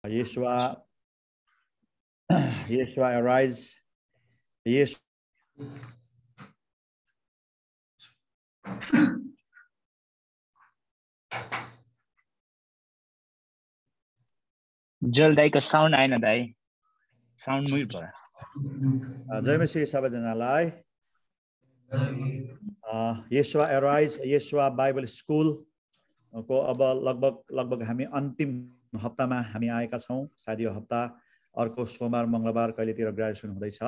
Yeshua, Yeshua arise. Yeshua जल दाई को साउन्ड आएन दाई, साउन्ड म्युट भयो। जय मसीह सबैजनालाई। येशुवा एराइज, येशुवा बाइबल स्कुल को अब लगभग हामी अन्तिम हप्तामा हामी आएका छौं। सायद यो हप्ता अर्को सोमबार मंगलबार कहिलेतिर ग्रेजुएसन हुँदैछ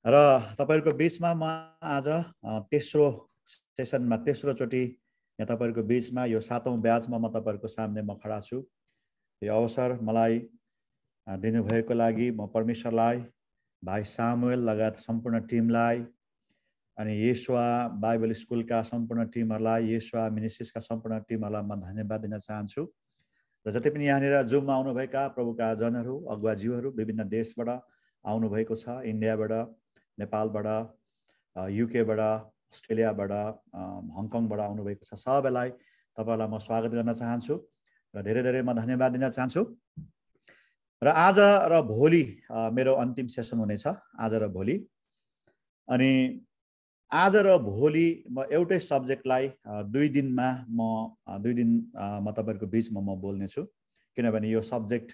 र तपाईहरुको बीचमा म आज तेस्रो सेसनमा तेस्रो चोटी यहाँ तपाईहरुको बीचमा यो 7औं ब्याचमा म तपाईहरुको सामने म खडा छु। यो अवसर मलाई दिनुभएको लागि म परमेश्वरलाई, भाइ सामुएल लगायत सम्पूर्ण टिमलाई अनि येशुवा बाइबल स्कुलका सम्पूर्ण टिमहरुलाई, येशुवा मिनिस्ट्रीजका सम्पूर्ण टिमहरुलाई म धन्यवाद दिन चाहन्छु। र जति पनि यहाँनिर जुममा आउनुभएका प्रभुका जनहरु, अगुवाज्यूहरु विभिन्न देशबाट आउनुभएको छ, इन्डियाबाट, नेपालबाट, युकेबाट, अस्ट्रेलियाबाट, हङकङबाट आउनुभएको छ। सबैलाई तपाईहरुलाई म स्वागत गर्न चाहन्छु र धेरै धेरै म धन्यवाद दिन चाहन्छु। र आज र भोलि मेरो अन्तिम सेसन हुनेछ, आज र भोलि। अनि आज र भोलि म एउटै सब्जेक्टलाई दुई दिन म तपाईहरुको बीचमा म बोल्ने छु, किनभने यो सब्जेक्ट,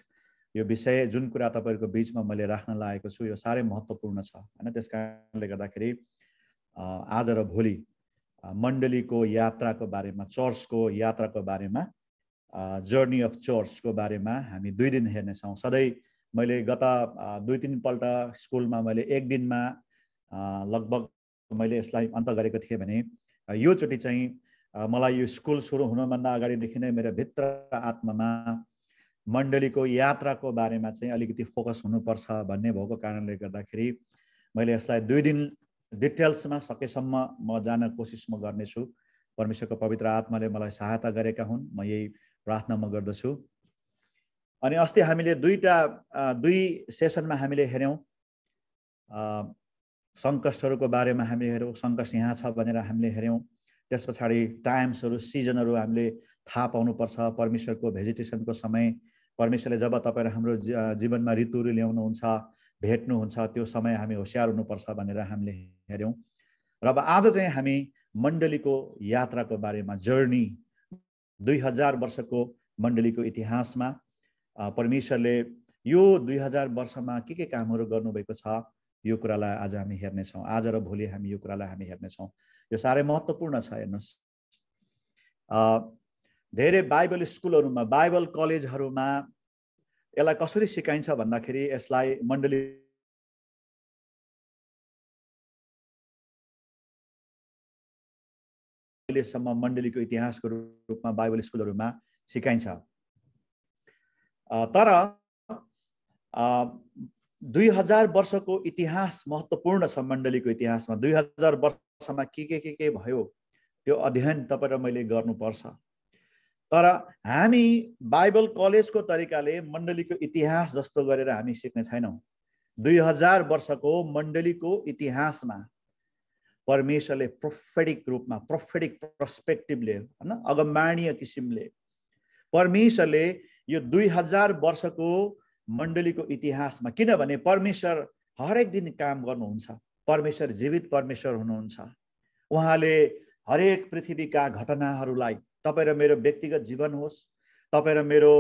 यो विषय जुन कुरा तपाईहरुको बीचमा मैले राख्न लागेको छु यो सारै महत्त्वपूर्ण छ हैन। त्यसकारणले गर्दाखेरि आज र भोलि मण्डलीको यात्राको बारेमा, चर्चको यात्राको बारेमा, जर्नी अफ चर्चको बारेमा हामी दुई दिन हेर्ने छौं। सधैं मैले गत दुई तीन पल्ट स्कुलमा मैले एक दिनमा लगभग मैले यसलाई अन्त गरेको थिएँ भने यो चोटी चाहिँ मलाई यो स्कुल सुरु हुनुभन्दा अगाडिदेखि नै मेरो भित्र आत्मामा मण्डलीको यात्राको बारेमा चाहिँ अलिकति फोकस हुनुपर्छ भन्ने भएको कारणले गर्दाखेरि मैले यसलाई दुई दिन डिटेल्समा सकेसम्म म जान कोसिस म गर्नेछु। परमेश्वरको पवित्र आत्माले मलाई सहायता गरेका हुन्, म यही प्रार्थना म गर्दछु। अनि अस्ति हामीले दुई सेसनमा हामीले हेर्यौं, संकष्टहरुको बारेमा हामीले हेर्यौं, संकष्ट यहाँ छ भनेर हामीले हेर्यौं। त्यसपछि टाइम्सहरु, सिजनहरु हामीले थाहा पाउनुपर्छ। परमेश्वरको भेजिटेसनको समय, परमेश्वरले जब तपाईहरु हाम्रो जीवनमा ऋतुहरु ल्याउनुहुन्छ, भेट्नुहुन्छ, त्यो समय हामी होशियार हुनुपर्छ भनेर हामीले हेर्यौं। र अब आज चाहिँ हामी मण्डलीको यात्राको बारेमा, जर्नी 2000 वर्षको मण्डलीको इतिहासमा परमेश्वरले यो 2000 वर्षमा के कामहरु गर्नुभएको छ यो कुरालाई आज हामी हेर्ने छौं। आज र भोलि हामी यो कुरालाई हामी हेर्ने छौं। यो सारै महत्त्वपूर्ण छ। हेर्नुस्, धेरै बाइबल स्कुलहरुमा, बाइबल कलेजहरुमा यसलाई कसरी सिकाइन्छ भन्दाखेरि यसलाई मण्डलीको इतिहासको रूपमा बाइबल स्कुलहरुमा सिकाइन्छ। तर 2000 वर्षको इतिहास महत्त्वपूर्ण छ। मण्डलीको इतिहासमा 2000 वर्षमा के भयो त्यो अध्ययन तपाईँ र मैले गर्नुपर्छ। तर हामी बाइबल कलेजको तरिकाले मण्डलीको इतिहास जस्तो गरेर हामी सिक्ने छैनौं। 2000 वर्षको मण्डलीको इतिहासमा परमेश्वरले प्रोफेटिक रूपमा, प्रोफेटिक पर्सपेक्टिभले हैन, अगमबाणीय किसिमले परमेश्वरले यो 2000 वर्षको मण्डलीको इतिहासमा, किनभने परमेश्वर हरेक दिन काम गर्नुहुन्छ। परमेश्वर जीवित परमेश्वर हुनुहुन्छ। उहाँले हरेक पृथ्वीका घटनाहरूलाई, तपाईं र मेरो व्यक्तिगत जीवन होस्, तपाईं र मेरो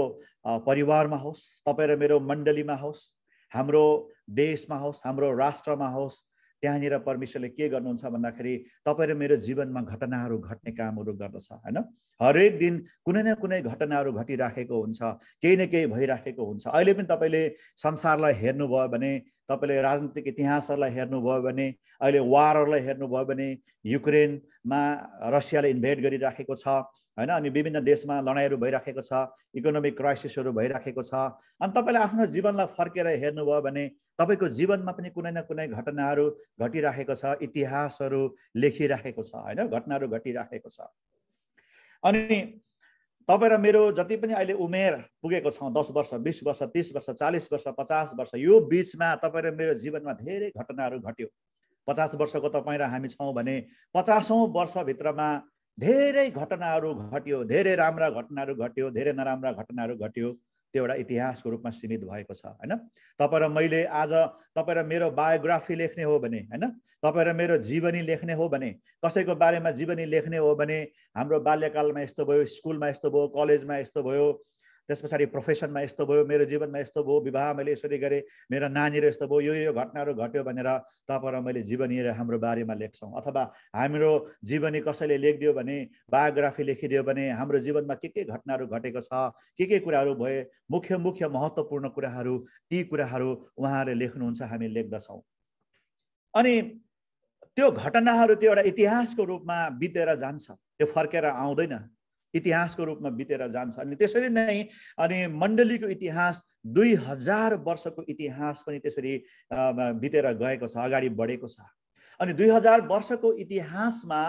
परिवारमा होस्, तपाईं र मेरो मण्डलीमा होस्, हाम्रो देशमा होस्, हाम्रो राष्ट्रमा होस्, त्यहाँनिर परमेश्वरले के गर्नुहुन्छ भन्दाखेरि तपाईं र मेरो जीवनमा घटनाहरू घट्ने कामहरू गर्दछ हैन। हरेक दिन कुनै न कुनै घटनाहरू घटिराखेको हुन्छ, केही न केही भइराखेको हुन्छ। अहिले पनि तपाईले संसारलाई हेर्नुभयो भने, तपाईले राजनीतिक इतिहासहरूलाई हेर्नुभयो भने, अहिले वारहरूलाई हेर्नुभयो भने, युक्रेनमा रसियाले इन्भेड गरिराखेको छ हैन, अनि विभिन्न देशमा लडाईहरू भइराखेको छ, इकोनोमिक क्राइसिसहरू भइराखेको छ। अनि तपाईले आफ्नो जीवनलाई फर्केर हेर्नुभयो भने तपाईको जीवनमा पनि कुनै न कुनै घटनाहरू घटिराखेको छ, इतिहासहरू लेखिराखेको छ हैन, घटनाहरू घटिराखेको छ। अनि तपाईं र मेरो जति पनि अहिले उमेर पुगेको छौं, 10 वर्ष, 20 वर्ष, 30 वर्ष, 40 वर्ष, 50 वर्ष, यो बीचमा तपाईं र मेरो जीवनमा धेरै घटनाहरू घट्यो। 50 वर्षको तपाईं र हामी छौं भने 50औं वर्षभित्रमा धेरै घटनाहरू घट्यो, धेरै राम्रा घटनाहरू घट्यो, धेरै नराम्रा घटनाहरू घट्यो। त्यो एउटा इतिहासको रूपमा सीमित भएको छ हैन। तपाईँ र मैले आज तपाईँ र मेरो बायोग्राफी लेख्ने हो भने हैन, तपाईँ र मेरो जीवनी लेख्ने हो भने, कसैको बारेमा जीवनी लेख्ने हो भने हाम्रो बाल्यकालमा यस्तो भयो, स्कुलमा यस्तो भयो, कलेजमा यस्तो भयो, त्यस पछाडि प्रोफेसनमा यस्तो भयो, मेरो जीवनमा यस्तो भयो, विवाह मैले यसरी गरेँ, मेरो नानीहरू यस्तो भयो, यो घटनाहरू घट्यो भनेर तपाईँ र मैले जीवनी हाम्रो बारेमा लेख्छौँ। अथवा हाम्रो जीवनी कसैले लेखिदियो भने, बायोग्राफी लेखिदियो भने हाम्रो जीवनमा के घटनाहरू घटेको छ, के कुराहरू भए, मुख्य महत्त्वपूर्ण कुराहरू, ती कुराहरू उहाँहरूले लेख्नुहुन्छ, हामी लेख्दछौँ। अनि त्यो घटनाहरू त्यो एउटा इतिहासको रूपमा बितेर जान्छ, त्यो फर्केर आउँदैन, इतिहासको रूपमा बितेर जान्छ। अनि त्यसरी नै अनि मण्डलीको इतिहास 2000 वर्षको इतिहास पनि त्यसरी बितेर गएको छ, अगाडि बढेको छ। अनि 2000 वर्षको इतिहासमा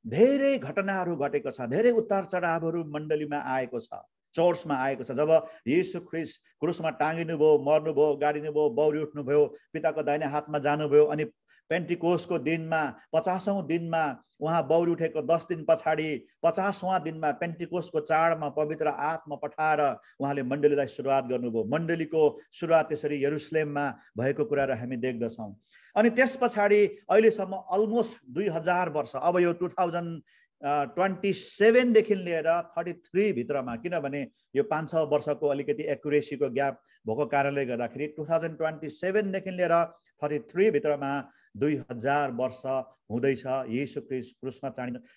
धेरै घटनाहरू घटेको छ, धेरै उतार चढावहरू मण्डलीमा आएको छ, चर्चमा आएको छ। जब येशू ख्रीष्ट क्रुसमा टाँगिनुभयो, मर्नुभयो, गाडिनुभयो, बौरी उठ्नुभयो, पिताको दाहिने हातमा जानुभयो, अनि पेन्टिकोसको दिनमा 50औं दिनमा उहाँ बौरी उठेको 10 दिन पछाडि 50वां दिनमा पेन्टिकोसको चाडमा पवित्र आत्मा पठाएर उहाँले मण्डलीलाई सुरुवात गर्नुभयो। मण्डलीको सुरुवात त्यसरी यरुशलेममा भएको कुराहरू हामी देख्दछौँ। अनि त्यस पछाडि अहिलेसम्म अलमोस्ट 2000 वर्ष, अब यो 2027 देखि लिएर 33 भित्रमा, किनभने यो 5-6 वर्षको अलिकति एक्युरेसीको ग्याप भएको कारणले गर्दाखेरि 2027 देखि लिएर 33 भित्रमा 2000 वर्ष हुँदैछ येशू ख्रीष्ट क्रुसमा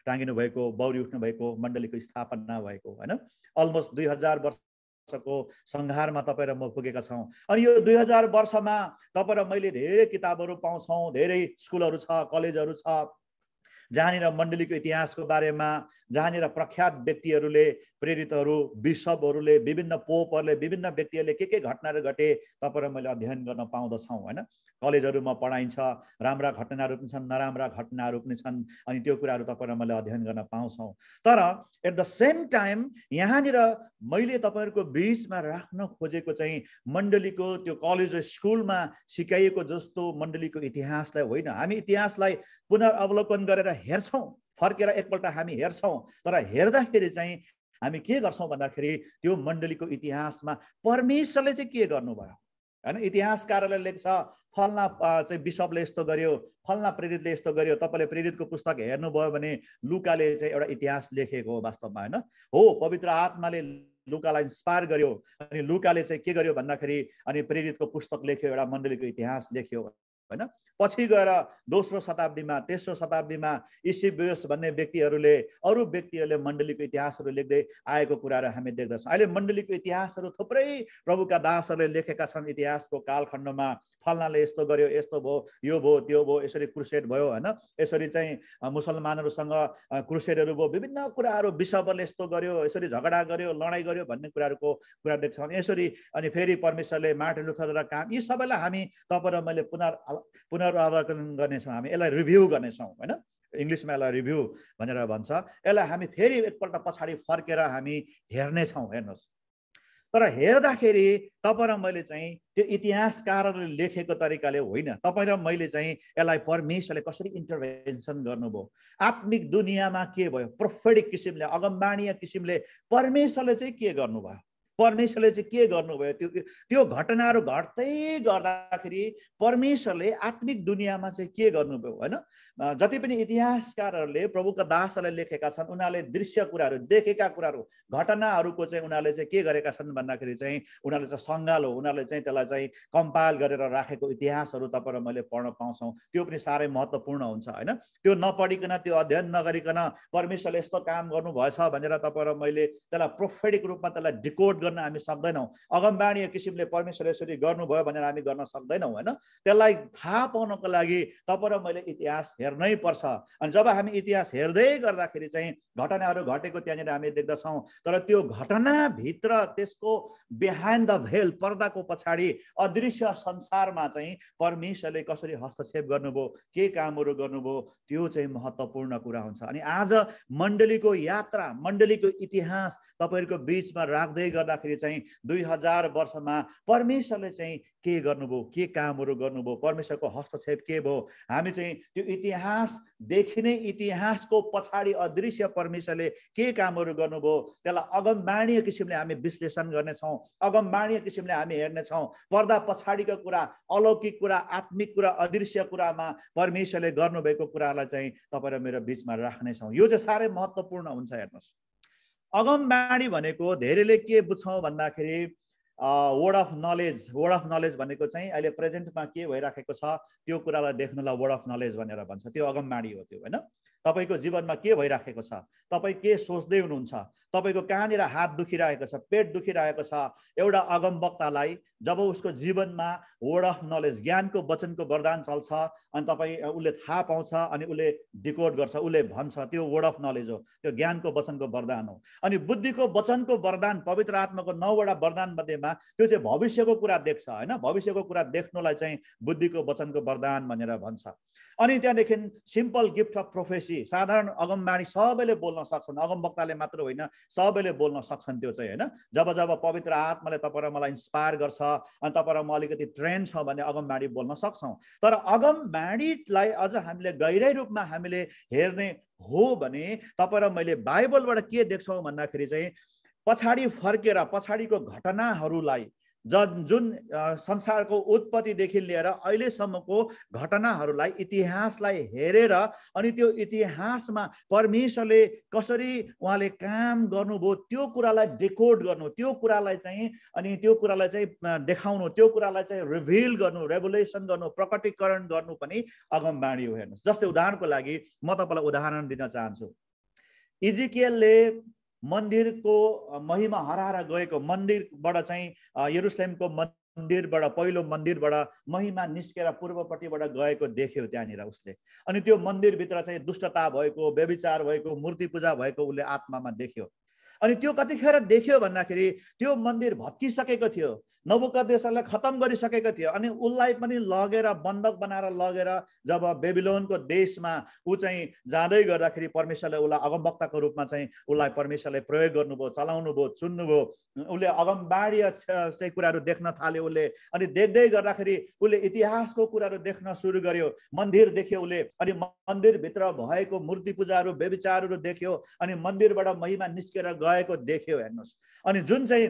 टाँगिनु भएको, बौरी उठ्नु भएको, मण्डलीको स्थापना भएको हैन। अलमोस्ट 2000 वर्षको संहारमा तपाईँ र म पुगेका छौँ। अनि यो 2000 वर्षमा तपाईँ र मैले धेरै किताबहरू पाउँछौँ, धेरै स्कुलहरू छ, कलेजहरू छ, जहाँनिर मण्डलीको इतिहासको बारेमा, जहाँनिर प्रख्यात व्यक्तिहरूले, प्रेरितहरू, बिशपहरूले, विभिन्न पोपहरूले, विभिन्न व्यक्तिहरूले के घटनाहरू घटे तपाईँ र मैले अध्ययन गर्न पाउँदछौँ हैन। कलेजहरूमा पढाइन्छ, राम्रा घटनाहरू पनि छन्, नराम्रा घटनाहरू पनि छन्, अनि त्यो कुराहरू तपाईँ र मैले अध्ययन गर्न पाउँछौँ। तर एट द सेम टाइम यहाँनिर मैले तपाईँहरूको बिचमा राख्न खोजेको चाहिँ मण्डलीको त्यो कलेज र स्कुलमा सिकाइएको जस्तो मण्डलीको इतिहासलाई होइन। हामी इतिहासलाई पुनर्अवलोकन गरेर हेर्छौँ, फर्केर एकपल्ट हामी हेर्छौँ, तर हेर्दाखेरि चाहिँ हामी के गर्छौँ भन्दाखेरि त्यो मण्डलीको इतिहासमा परमेश्वरले चाहिँ के गर्नुभयो हैन। इतिहासकारले लेख्छ फल्ना चाहिँ बिशपले यस्तो गर्यो, फल्ना प्रेरितले यस्तो गर्यो। तपाईँले प्रेरितको पुस्तक हेर्नुभयो भने लुकाले चाहिँ एउटा इतिहास लेखेको हो वास्तवमा हैन। हो, पवित्र आत्माले लुकालाई इन्स्पायर गर्यो, अनि लुकाले चाहिँ के गर्यो भन्दाखेरि अनि प्रेरितको पुस्तक लेख्यो, एउटा मण्डलीको इतिहास लेख्यो हैन। पछि गएर दोस्रो शताब्दीमा, तेस्रो शताब्दीमा इसिबियस भन्ने व्यक्तिहरूले, अरू व्यक्तिहरूले मण्डलीको इतिहासहरू लेख्दै आएको कुराहरू हामी देख्दछौँ। अहिले मण्डलीको इतिहासहरू थुप्रै प्रभुका दासहरूले लेखेका छन्। इतिहासको कालखण्डमा फल्नाले यस्तो गर्यो, यस्तो भयो, यो भयो, त्यो भयो, यसरी क्रुसेड भयो हैन, यसरी चाहिँ मुसलमानहरूसँग क्रुसेडहरू भयो, विभिन्न कुराहरू, बिशपले यस्तो गर्यो, यसरी झगडा गर्यो, लडाइँ गर्यो भन्ने कुराहरूको कुरा देख्छौँ। यसरी अनि फेरि परमेश्वरले मार्टिन लुथरद्वारा काम, यी सबैलाई हामी तपाईँ र मैले पुनरावलोकन गर्नेछौँ, हामी यसलाई रिभ्यू गर्नेछौँ हैन। इङ्ग्लिसमा यसलाई रिभ्यू भनेर भन्छ। यसलाई हामी फेरि एकपल्ट पछाडि फर्केर हामी हेर्नेछौँ। हेर्नुहोस्, तर हेर्दाखेरि तपाईँ र मैले चाहिँ त्यो इतिहासकारहरूले लेखेको तरिकाले होइन, तपाईँ र मैले चाहिँ यसलाई परमेश्वरले कसरी इन्टरभेन्सन गर्नुभयो, आत्मिक दुनियाँमा के भयो, प्रोफेटिक किसिमले, अगमबाणीय किसिमले परमेश्वरले चाहिँ के गर्नुभयो, परमेश्वरले चाहिँ के गर्नुभयो, त्यो घटनाहरू घट्दै गर्दाखेरि परमेश्वरले आत्मिक दुनियाँमा चाहिँ के गर्नुभयो हैन। जति पनि इतिहासकारहरूले प्रभुका दासहरूले लेखेका छन्, उनीहरूले दृश्य कुराहरू, देखेका कुराहरू, घटनाहरूको चाहिँ उनीहरूले चाहिँ के गरेका छन् भन्दाखेरि चाहिँ उनीहरूले चाहिँ सङ्गालो, उनीहरूले चाहिँ त्यसलाई चाहिँ कम्पाइल गरेर राखेको इतिहासहरू तपाईँ र मैले पढ्न पाउँछौँ। त्यो पनि साह्रै महत्त्वपूर्ण हुन्छ हैन। त्यो नपढिकन, त्यो अध्ययन नगरिकन परमेश्वरले यस्तो काम गर्नुभएछ भनेर तपाईँ र मैले त्यसलाई प्रोफेटिक रूपमा त्यसलाई डिकोड गर्न हामी सक्दैनौँ। अगमबाणीय किसिमले परमेश्वरले यसरी गर्नुभयो भनेर हामी गर्न सक्दैनौँ हैन। त्यसलाई थाहा पाउनको लागि तपाईँ र मैले इतिहास हेर्नै पर्छ। अनि जब हामी इतिहास हेर्दै गर्दाखेरि चाहिँ घटनाहरू घटेको त्यहाँनिर हामी देख्दछौँ, तर त्यो घटनाभित्र त्यसको बिहाइन्ड द भेल, पर्दाको पछाडि अदृश्य संसारमा चाहिँ परमेश्वरले कसरी हस्तक्षेप गर्नुभयो, के कामहरू गर्नुभयो, त्यो चाहिँ महत्त्वपूर्ण कुरा हुन्छ। अनि आज मण्डलीको यात्रा, मण्डलीको इतिहास तपाईँहरूको बिचमा राख्दै गर्दा भन्दाखेरि चाहिँ 2000 वर्षमा परमेश्वरले चाहिँ के गर्नुभयो, के कामहरू गर्नुभयो, परमेश्वरको हस्तक्षेप के भयो, हामी चाहिँ त्यो इतिहासदेखि नै इतिहासको पछाडि अदृश्य परमेश्वरले के कामहरू गर्नुभयो त्यसलाई अगमबाणीय किसिमले हामी विश्लेषण गर्नेछौँ, अगमबाणीय किसिमले हामी हेर्नेछौँ। पर्दा पछाडिको कुरा, अलौकिक कुरा, आत्मिक कुरा, अदृश्य कुरामा परमेश्वरले गर्नुभएको कुरालाई चाहिँ तपाईँ र मेरो बिचमा राख्नेछौँ। यो चाहिँ साह्रै महत्त्वपूर्ण हुन्छ। हेर्नुहोस्, अगमबाणी भनेको धेरैले के बुझ्छौँ भन्दाखेरि वर्ड अफ नलेज भनेको चाहिँ अहिले प्रेजेन्टमा के भइराखेको छ त्यो कुरालाई देख्नुलाई वर्ड अफ नलेज भनेर भन्छ। त्यो अगमबाणी हो त्यो, होइन? तपाईको जीवनमा के भइराखेको छ, तपाईँ के सोच्दै हुनुहुन्छ, तपाईको कहाँनिर हात दुखिरहेको छ, पेट दुखिरहेको छ, एउटा अगमवक्तालाई जब उसको जीवनमा वर्ड अफ नलेज, ज्ञानको वचनको वरदान चल्छ अनि तपाईँ उसले थाहा पाउँछ अनि उसले डिकोड गर्छ, उसले भन्छ, त्यो वर्ड अफ नलेज हो, त्यो ज्ञानको वचनको वरदान हो। अनि बुद्धिको वचनको वरदान, पवित्र आत्माको 9वटा वरदान मध्येमा त्यो चाहिँ भविष्यको कुरा देख्छ, होइन? भविष्यको कुरा देख्नुलाई चाहिँ बुद्धिको वचनको वरदान भनेर भन्छ। अनि त्यहाँदेखि सिम्पल गिफ्ट अफ प्रोफेसी, साधारण अगमबाणी सबैले बोल्न सक्छन्, अगमवक्ताले मात्र होइन, सबैले बोल्न सक्छन्। त्यो चाहिँ, होइन? जब जब पवित्र आत्माले तपाईँ र मलाई इन्स्पायर गर्छ अनि तपाईँ र म अलिकति ट्रेन्ड छ भने अगमबाणी बोल्न सक्छौँ। तर अगमबाणीलाई अझ हामीले गहिरै रूपमा हामीले हेर्ने हो भने तपाईँ र मैले बाइबलबाट के देख्छौँ भन्दाखेरि चाहिँ पछाडि फर्केर पछाडिको घटनाहरूलाई, जुन संसारको उत्पत्तिदेखि लिएर अहिलेसम्मको घटनाहरूलाई, इतिहासलाई हेरेर अनि त्यो इतिहासमा परमेश्वरले कसरी उहाँले काम गर्नुभयो त्यो कुरालाई डिकोड गर्नु, त्यो कुरालाई चाहिँ अनि त्यो कुरालाई चाहिँ देखाउनु, त्यो कुरालाई चाहिँ रिभिल गर्नु, रेभुलेसन गर्नु, प्रकटीकरण गर्नु पनि अगमबाणी हो। हेर्नुहोस्, जस्तै उदाहरणको लागि म तपाईँलाई उदाहरण दिन चाहन्छु। इजिकियलले मन्दिरको महिमा हराएर गएको, मन्दिरबाट चाहिँ यरुसलेमको मन्दिरबाट, पहिलो मन्दिरबाट महिमा निस्केर पूर्वपट्टिबाट गएको देख्यो त्यहाँनिर उसले। अनि त्यो मन्दिरभित्र चाहिँ दुष्टता भएको, व्यभिचार भएको, मूर्ति पूजा भएको उसले आत्मामा देख्यो। अनि त्यो कतिखेर देख्यो भन्दाखेरि त्यो मन्दिर भत्किसकेको थियो, नबुकदनेस्सरले खतम गरिसकेको थियो। अनि उसलाई पनि लगेर बन्धक बनाएर लगेर जब बेबिलोनको देशमा ऊ चाहिँ जाँदै गर्दाखेरि परमेश्वरले उसलाई अगमवक्ताको रूपमा चाहिँ उसलाई परमेश्वरले प्रयोग गर्नुभयो, चलाउनु भयो, चुन्नुभयो। उसले अगमबाणीय चाहिँ कुराहरू देख्न थाल्यो उसले। अनि देख्दै गर्दाखेरि उसले इतिहासको कुराहरू देख्न सुरु गर्यो। मन्दिर देख्यो उसले, अनि मन्दिरभित्र भएको मूर्ति पूजाहरू, व्यभिचारहरू देख्यो, अनि मन्दिरबाट महिमा निस्केर गएको देख्यो। हेर्नुहोस्, अनि जुन चाहिँ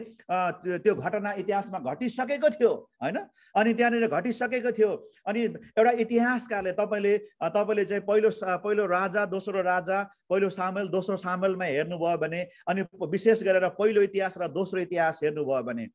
त्यो घटना इतिहासमा घटिसकेको थियो, होइन? अनि त्यहाँनिर घटिसकेको थियो। अनि एउटा इतिहासकारले तपाईँले चाहिँ पहिलो राजा, दोस्रो राजा, पहिलो सामुएल, दोस्रो सामुएलमा हेर्नुभयो भने, अनि विशेष गरेर पहिलो इतिहास र दोस्रो इतिहास हेर्नुभयो भने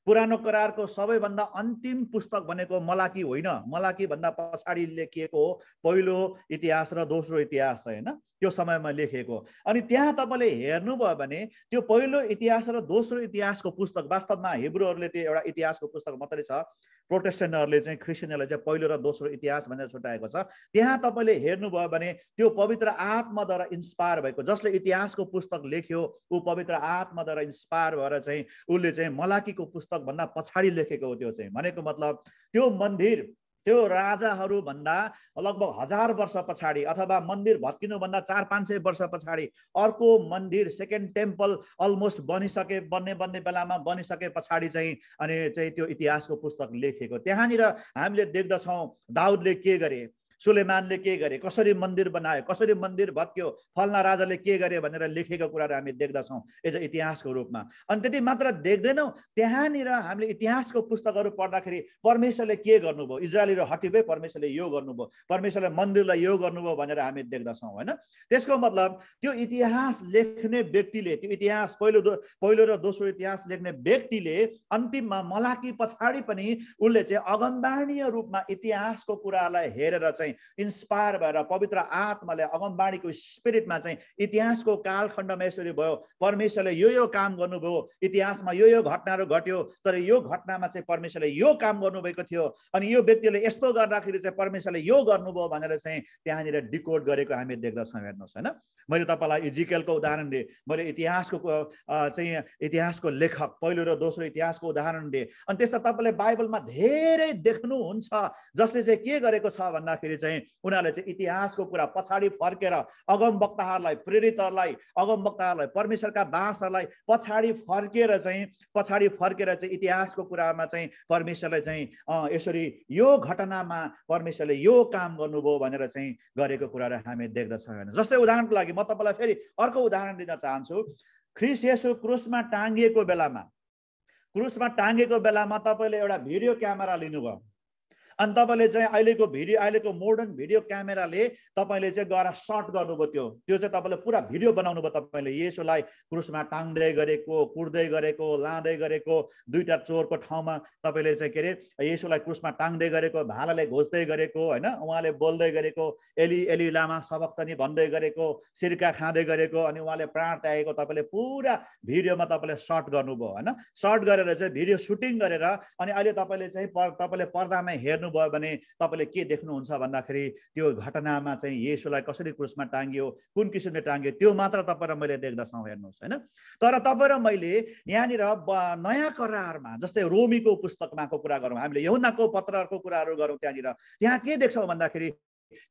पुरानो करारको सबैभन्दा अन्तिम पुस्तक भनेको मलाकी होइन, मलाकी भन्दा पछाडि लेखिएको हो पहिलो इतिहास र दोस्रो इतिहास, होइन? त्यो समयमा लेखिएको। अनि त्यहाँ तपाईँले हेर्नुभयो भने त्यो पहिलो इतिहास र दोस्रो इतिहासको पुस्तक, वास्तवमा हिब्रूहरूले त्यो एउटा इतिहासको पुस्तक मात्रै छ, प्रोटेस्टेन्टहरूले चाहिँ, क्रिस्चियनहरूले चाहिँ पहिलो र दोस्रो इतिहास भनेर छुट्याएको छ। त्यहाँ तपाईँले हेर्नुभयो भने त्यो पवित्र आत्माद्वारा इन्स्पायर भएको, जसले इतिहासको पुस्तक लेख्यो ऊ पवित्र आत्माद्वारा इन्स्पायर भएर चाहिँ उसले चाहिँ मलाकीको पुस्तक भन्दा पछाडि लेखेको हो। त्यो चाहिँ भनेको मतलब त्यो मन्दिर त्यो राजाहरू भन्दा लगभग 1000 वर्ष पछाडि अथवा मन्दिर भत्किनुभन्दा 400-500 वर्ष पछाडि अर्को मन्दिर, सेकेन्ड टेम्पल अलमोस्ट बन्ने बेलामा बनिसके पछाडि चाहिँ अनि चाहिँ त्यो इतिहासको पुस्तक लेखेको। त्यहाँनिर हामीले देख्दछौँ दाउदले के गरे, सुलेमानले के गरे, कसरी मन्दिर बनायो, कसरी मन्दिर भत्क्यो, फल्ना राजाले के गरे भनेर लेखेको कुराहरू हामी देख्दछौँ एज अ इतिहासको रूपमा। अनि त्यति मात्र देख्दैनौँ, त्यहाँनिर हामीले इतिहासको पुस्तकहरू पढ्दाखेरि परमेश्वरले के गर्नुभयो, इजरायलीहरू हटिभए परमेश्वरले यो गर्नुभयो, परमेश्वरले मन्दिरलाई यो गर्नुभयो भनेर हामी देख्दछौँ, होइन? त्यसको मतलब त्यो इतिहास लेख्ने व्यक्तिले, त्यो इतिहास पहिलो र दोस्रो इतिहास लेख्ने व्यक्तिले अन्तिममा मलाकी पछाडि पनि उसले चाहिँ अगमबाणीय रूपमा इतिहासको कुरालाई हेरेर चाहिँ इन्स्पायर भएर पवित्र आत्माले अगमबाणीको स्पिरिटमा चाहिँ इतिहासको कालखण्डमा यसरी भयो, परमेश्वरले यो काम गर्नुभयो, इतिहासमा यो घटनाहरू घट्यो, तर यो घटनामा चाहिँ परमेश्वरले यो काम गर्नुभएको थियो, अनि यो व्यक्तिले यस्तो गर्दाखेरि चाहिँ परमेश्वरले यो गर्नुभयो भनेर चाहिँ त्यहाँनिर डिकोड गरेको हामी देख्दछौँ। हेर्नुहोस्, होइन? मैले तपाईँलाई इजिकियलको उदाहरण दिएँ, मैले इतिहासको लेखक पहिलो र दोस्रो इतिहासको उदाहरण दिएँ। अनि त्यस्ता तपाईँले बाइबलमा धेरै देख्नुहुन्छ जसले चाहिँ के गरेको छ भन्दाखेरि चाहिँ उनीहरूले चाहिँ इतिहासको कुरा पछाडि फर्केर अगमवक्ताहरूलाई, प्रेरितहरूलाई, अगमवक्ताहरूलाई, परमेश्वरका दासहरूलाई पछाडि फर्केर चाहिँ इतिहासको कुरामा चाहिँ परमेश्वरले चाहिँ यसरी यो घटनामा परमेश्वरले यो काम गर्नुभयो भनेर चाहिँ गरेको कुराहरू हामी देख्दछौँ हैन। जस्तै उदाहरणको लागि म तपाईलाई फेरि अर्को उदाहरण दिन चाहन्छु। ख्रीष्ट येशू क्रुसमा टाँगिएको बेलामा तपाईले एउटा भिडियो क्यामेरा लिनुभयो अनि तपाईले चाहिँ अहिलेको मोडर्न भिडियो क्यामेराले तपाईले चाहिँ गएर शट गर्नुभयो। त्यो चाहिँ तपाईले पुरा भिडियो बनाउनु भयो। तपाईले येशूलाई क्रुसमा टाङ्दै गरेको, कुट्दै गरेको, लाँदै गरेको, दुईटा चोरको ठाउँमा तपाईले चाहिँ के अरे येशूलाई क्रुसमा टाङ्दै गरेको, भालाले घोच्दै गरेको हैन, उहाँले बोल्दै गरेको, एली एली लामा सबक्तनी भन्दै गरेको, सिरका खाँदै गरेको, अनि उहाँले प्राण त्यागेको तपाईले पुरा भिडियोमा तपाईले शट गर्नुभयो हैन। शट गरेर चाहिँ भिडियो सुटिङ गरेर अनि अहिले तपाईले पर्दामा हेर्नु भयो भने तपाईले के देख्नुहुन्छ भन्दाखेरि त्यो घटनामा चाहिँ येशूलाई कसरी क्रुसमा टाङ्गियो, कुन किसिमले टाङ्गियो त्यो मात्र तपाईँ र मैले देख्दछौँ हेर्नुहोस् हैन। तर तपाईँ र मैले यहाँनिर नयाँ करारमा जस्तै रोमीको पुस्तकमाको कुरा गरौँ, हामीले यूहन्नाको पत्रको कुराहरू गरौँ, त्यहाँ के देख्छौँ भन्दाखेरि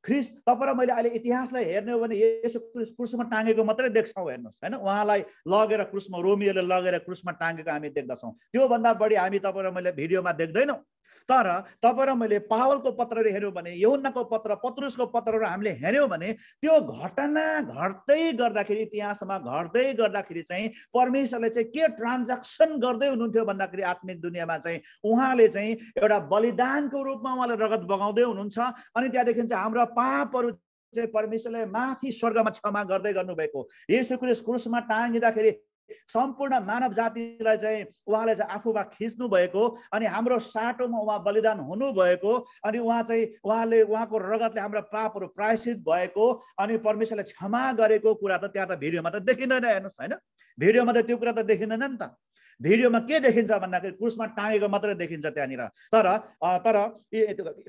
ख्रीष्ट तपाईँ र मैले अहिले इतिहासलाई हेर्ने हो भने येशू क्रुसमा टाँगेको मात्रै देख्छौँ हेर्नुहोस् हैन। उहाँलाई लगेर क्रुसमा, रोमीहरूले लगेर क्रुसमा टाँगेको हामी देख्दछौँ। त्योभन्दा बढी हामी तपाईँ र मैले भिडियोमा देख्दैनौँ। तर तपाईँ र मैले पावलको पत्रहरू हेऱ्यौँ भने, यूहन्नाको पत्र, पत्रुसको पत्रहरू हामीले हेऱ्यौँ भने त्यो घटना घट्दै गर्दाखेरि, इतिहासमा घट्दै गर्दाखेरि चाहिँ परमेश्वरले चाहिँ के ट्रान्ज्याक्सन गर्दै हुनुहुन्थ्यो भन्दाखेरि आत्मिक दुनियाँमा चाहिँ उहाँले चाहिँ एउटा बलिदानको रूपमा उहाँले रगत बगाउँदै हुनुहुन्छ। अनि त्यहाँदेखि चाहिँ हाम्रो पापहरू चाहिँ परमेश्वरले माथि स्वर्गमा क्षमा गर्दै गर्नुभएको। येशू ख्रीष्ट क्रुसमा टाँगिँदाखेरि सम्पूर्ण मानव जातिलाई चाहिँ उहाँले चाहिँ आफूमा खिच्नु भएको अनि हाम्रो साटोमा उहाँ बलिदान हुनुभएको अनि उहाँले उहाँको रगतले हाम्रो पापहरू प्रायश्चित भएको अनि परमेश्वरले क्षमा गरेको कुरा त त्यहाँ त भिडियोमा त देखिँदैन हेर्नुहोस् हैन। भिडियोमा त त्यो कुरा त देखिँदैन नि त। भिडियोमा के देखिन्छ भन्दाखेरि क्रुसमा टाँगेको मात्रै देखिन्छ त्यहाँनिर। तर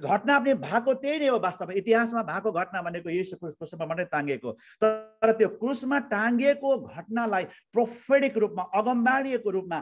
घटना पनि भएको त्यही नै हो। वास्तवमा इतिहासमा भएको घटना भनेको येशू क्रुसमा मात्रै टाँगिएको। तर त्यो क्रुसमा टाँगिएको घटनालाई प्रोफेटिक रूपमा, अगमबाणीको रूपमा,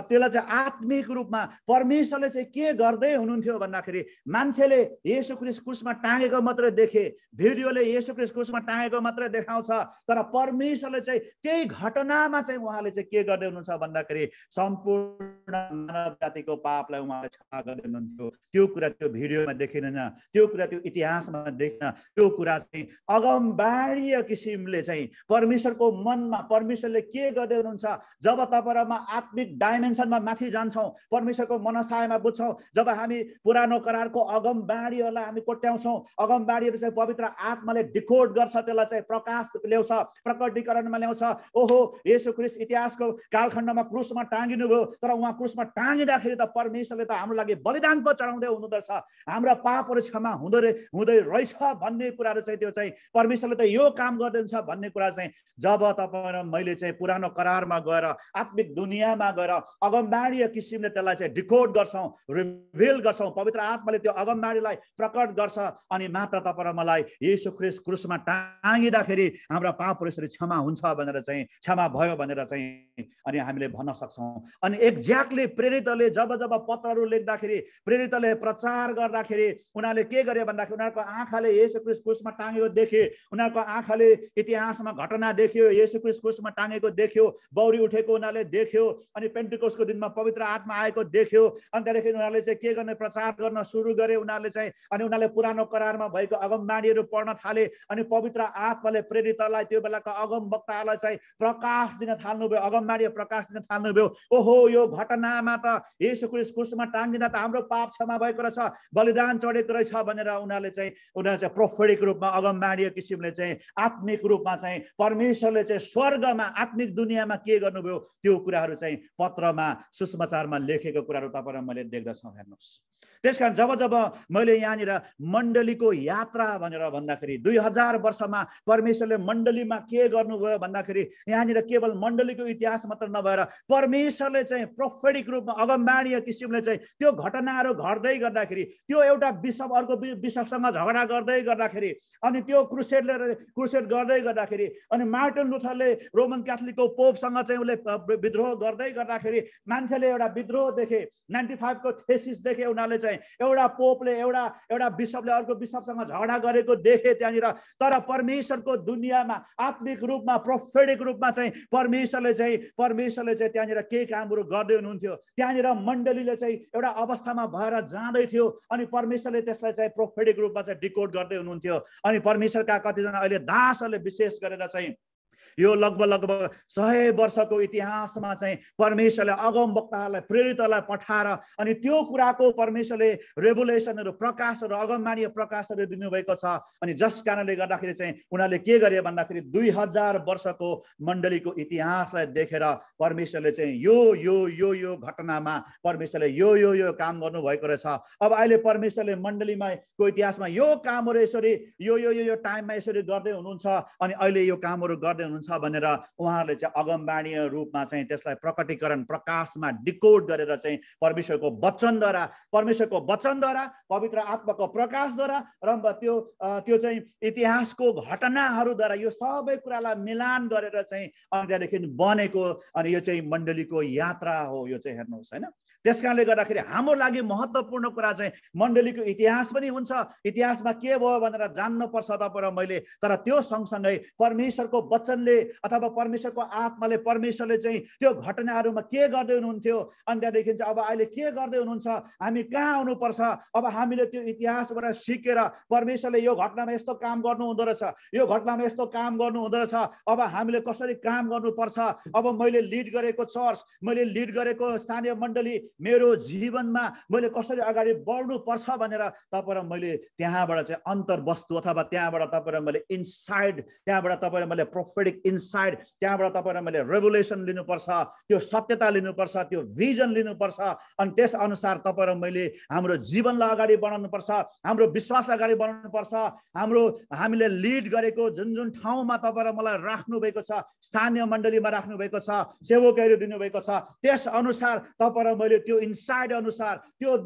त्यसलाई चाहिँ आत्मिक रूपमा परमेश्वरले चाहिँ के गर्दै हुनुहुन्थ्यो भन्दाखेरि मान्छेले येशू ख्रीष्ट क्रुसमा टाँगेको मात्रै देखे, भिडियोले येशू ख्रीष्ट क्रुसमा टाँगेको मात्रै देखाउँछ। तर परमेश्वरले चाहिँ त्यही घटनामा चाहिँ उहाँले चाहिँ के गर्दै हुनुहुन्छ भन्दाखेरि सम्पूर्ण मानव जातिको पापलाई उहाँले क्षमा गर्दै हुनुहुन्थ्यो। त्यो कुरा त्यो भिडियोमा देखिँदैन, त्यो कुरा त्यो इतिहासमा देखिँदैन। त्यो कुरा चाहिँ अगमबाणीय किसिमले चाहिँ परमेश्वरको मनमा परमेश्वरले के गर्दै हुनुहुन्छ। जब तपाईहरुमा आत्मिक डाइमेन्सनमा माथि जान्छौँ, परमेश्वरको मनसायमा बुझ्छौँ, जब हामी पुरानो करारको अगमबाणीहरूलाई हामी कोट्याउँछौँ, अगमबाणीहरू चाहिँ पवित्र आत्माले डिकोड गर्छ, त्यसलाई चाहिँ प्रकाश ल्याउँछ, प्रकटीकरणमा ल्याउँछ। ओहो, येशू ख्रीष्ट इतिहासको कालखण्डमा क्रुसमा टाँगिनु भयो, तर उहाँ क्रुसमा टाँगिँदाखेरि त परमेश्वरले त हाम्रो लागि बलिदान पो चढाउँदै हुनुहुँदो रहेछ, हाम्रा पापहरू क्षमा हुँदै रहेछ भन्ने कुराहरू चाहिँ त्यो चाहिँ परमेश्वरले त यो काम गर्दैछ भन्ने कुरा चाहिँ जब तपाईँ र मैले चाहिँ पुरानो करारमा गएर आत्मिक दुनियाँमा गएर अगमबाणीय किसिमले त्यसलाई चाहिँ डिकोड गर्छौँ, रिभिल गर्छौँ, पवित्र आत्माले त्यो अगमबाणीलाई प्रकट गर्छ अनि मात्र तपाईँ र मलाई येशू ख्रीष्ट क्रुसमा टाँगिँदाखेरि हाम्रा पापहरू यसरी क्षमा हुन्छ भनेर चाहिँ, क्षमा भयो भनेर चाहिँ अनि हामीले भन्न सक्छौँ। अनि एक्ज्याक्टली प्रेरितले जब पत्रहरू लेख्दाखेरि, प्रेरितले प्रचार गर्दाखेरि उनीहरूले के गरे भन्दाखेरि उनीहरूको आँखाले येशू ख्रीष्ट क्रुसमा टाँगेको देखे, उनीहरूको आँखाले इतिहासमा घटना देख्यो, येशू ख्रीष्ट क्रुसमा टाँगेको देख्यो, बौरी उठेको उनीहरूले देख्यो, अनि पेन्टिकोसको दिनमा पवित्र आत्मा आएको देख्यो। अनि त्यहाँदेखि उनीहरूले चाहिँ के गर्ने, प्रचार गर्न सुरु गरे उनीहरूले चाहिँ। अनि उनीहरूले पुरानो करारमा भएको अगमबाणीहरू पढ्न थाले अनि पवित्र आत्माले प्रेरितलाई, त्यो बेलाका अगमवक्ताहरूलाई चाहिँ प्रकाश दिन थाल्नुभयो, अगमबाणी प्रकाश दिन थाल्नुभयो। ओहो, यो घटनामा त येशू ख्रीष्ट क्रुसमा टाँगिँदा त हाम्रो पाप क्षमा भएको रहेछ, बलिदान चढेको रहेछ भनेर उनीहरूले चाहिँ प्रोफेटिक रूपमा अगमबाणीय किसिमले चाहिँ आत्मिक रूपमा चाहिँ परमेश्वरले चाहिँ स्वर्गमा आत्मिक दुनियाँमा के गर्नुभयो त्यो कुराहरू चाहिँ पत्रमा, सुसमाचारमा लेखेको कुराहरू तपाईँ र मैले देख्दछौँ हेर्नुहोस्। त्यसकारण जब मैले यहाँनिर मण्डलीको यात्रा भनेर भन्दाखेरि 2000 वर्षमा परमेश्वरले मण्डलीमा के गर्नुभयो भन्दाखेरि यहाँनिर केवल मण्डलीको इतिहास मात्र नभएर परमेश्वरले चाहिँ प्रोफेटिक रूपमा अगमबाणीय किसिमले चाहिँ त्यो घटनाहरू घट्दै गर्दाखेरि, त्यो एउटा बिशप अर्को बिशपसँग झगडा गर्दै गर्दाखेरि अनि त्यो क्रुसेड गर्दै गर्दाखेरि अनि मार्टिन लुथरले रोमन क्याथोलिकको पोपसँग चाहिँ उसले विद्रोह गर्दै गर्दाखेरि मान्छेले एउटा विद्रोह देखे, 95 को थेसिस देखे उनीहरूले चाहिँ चाहिँ एउटा पोपले एउटा बिशपले अर्को बिशपसँग झगडा गरेको देखे त्यहाँनिर। तर परमेश्वरको दुनियाँमा आत्मिक रूपमा प्रोफेटिक रूपमा चाहिँ परमेश्वरले चाहिँ त्यहाँनिर के कामहरू गर्दै हुनुहुन्थ्यो। त्यहाँनिर मण्डलीले चाहिँ एउटा अवस्थामा भएर जाँदै थियो अनि परमेश्वरले त्यसलाई चाहिँ प्रोफेटिक रूपमा चाहिँ डिकोड गर्दै हुनुहुन्थ्यो। अनि परमेश्वरका कतिजना अहिले दासहरूले विशेष गरेर चाहिँ यो लगभग 100 वर्षको इतिहासमा चाहिँ परमेश्वरले अगमवक्ताहरूलाई प्रेरितहरूलाई पठाएर अनि त्यो कुराको परमेश्वरले रेभुलेसनहरू प्रकाशहरू अगमवाणी प्रकाशहरू दिनुभएको छ। अनि जस कारणले गर्दाखेरि चाहिँ उनीहरूले के गरे भन्दाखेरि 2000 वर्षको मण्डलीको इतिहासलाई देखेर परमेश्वरले चाहिँ यो घटनामा परमेश्वरले यो काम गर्नुभएको रहेछ। अब अहिले परमेश्वरले मण्डलीमा को इतिहासमा यो कामहरू यसरी यो टाइममा यसरी गर्दै हुनुहुन्छ अनि अहिले यो कामहरू गर्दै हुनुहुन्छ भनेर उहाँहरूले चाहिँ अगमवाणीय रूपमा चाहिँ त्यसलाई प्रकटीकरण प्रकाशमा डिकोड गरेर चाहिँ परमेश्वरको वचनद्वारा पवित्र आत्माको प्रकाशद्वारा र त्यो चाहिँ इतिहासको घटनाहरूद्वारा यो सबै कुरालाई मिलान गरेर चाहिँ अनि त्यहाँदेखि बनेको अनि यो चाहिँ मण्डलीको यात्रा हो। यो चाहिँ हेर्नुहोस् हैन। त्यसकारणले गर्दाखेरि हाम्रो लागि महत्त्वपूर्ण कुरा चाहिँ मण्डलीको इतिहास पनि हुन्छ। इतिहासमा के भयो भनेर जान्न पर्छ तपाईँ र मैले। तर त्यो सँगसँगै परमेश्वरको वचनले अथवा परमेश्वरको आत्माले परमेश्वरले चाहिँ त्यो घटनाहरूमा के गर्दै हुनुहुन्थ्यो अनि त्यहाँदेखि चाहिँ अब अहिले के गर्दै हुनुहुन्छ, हामी कहाँ आउनुपर्छ, अब हामीले त्यो इतिहासबाट सिकेर परमेश्वरले यो घटनामा यस्तो काम गर्नु हुँदो रहेछ, यो घटनामा यस्तो काम गर्नु हुँदो रहेछ, अब हामीले कसरी काम गर्नुपर्छ, अब मैले लिड गरेको चर्च, मैले लिड गरेको स्थानीय मण्डली, मेरो जीवनमा मैले कसरी अगाडि बढ्नु पर्छ भनेर तपाईँ र मैले त्यहाँबाट चाहिँ अन्तर्वस्तु अथवा त्यहाँबाट तपाईँ र मैले इनसाइड, त्यहाँबाट तपाईँ र मैले प्रोफेटिक इनसाइड, त्यहाँबाट तपाईँ र मैले रेभुलेसन लिनुपर्छ, त्यो सत्यता लिनुपर्छ, त्यो भिजन लिनुपर्छ। अनि त्यस अनुसार तपाईँ र मैले हाम्रो जीवनलाई अगाडि बढाउनुपर्छ, हाम्रो विश्वासलाई अगाडि बढाउनुपर्छ। हामीले लिड गरेको जुन ठाउँमा तपाईँ र मलाई राख्नु भएको छ, स्थानीय मण्डलीमा राख्नु भएको छ, सेवकहरू दिनुभएको छ, त्यस अनुसार तपाईँ र मैले त्यो इनसाइड अनुसार त्यो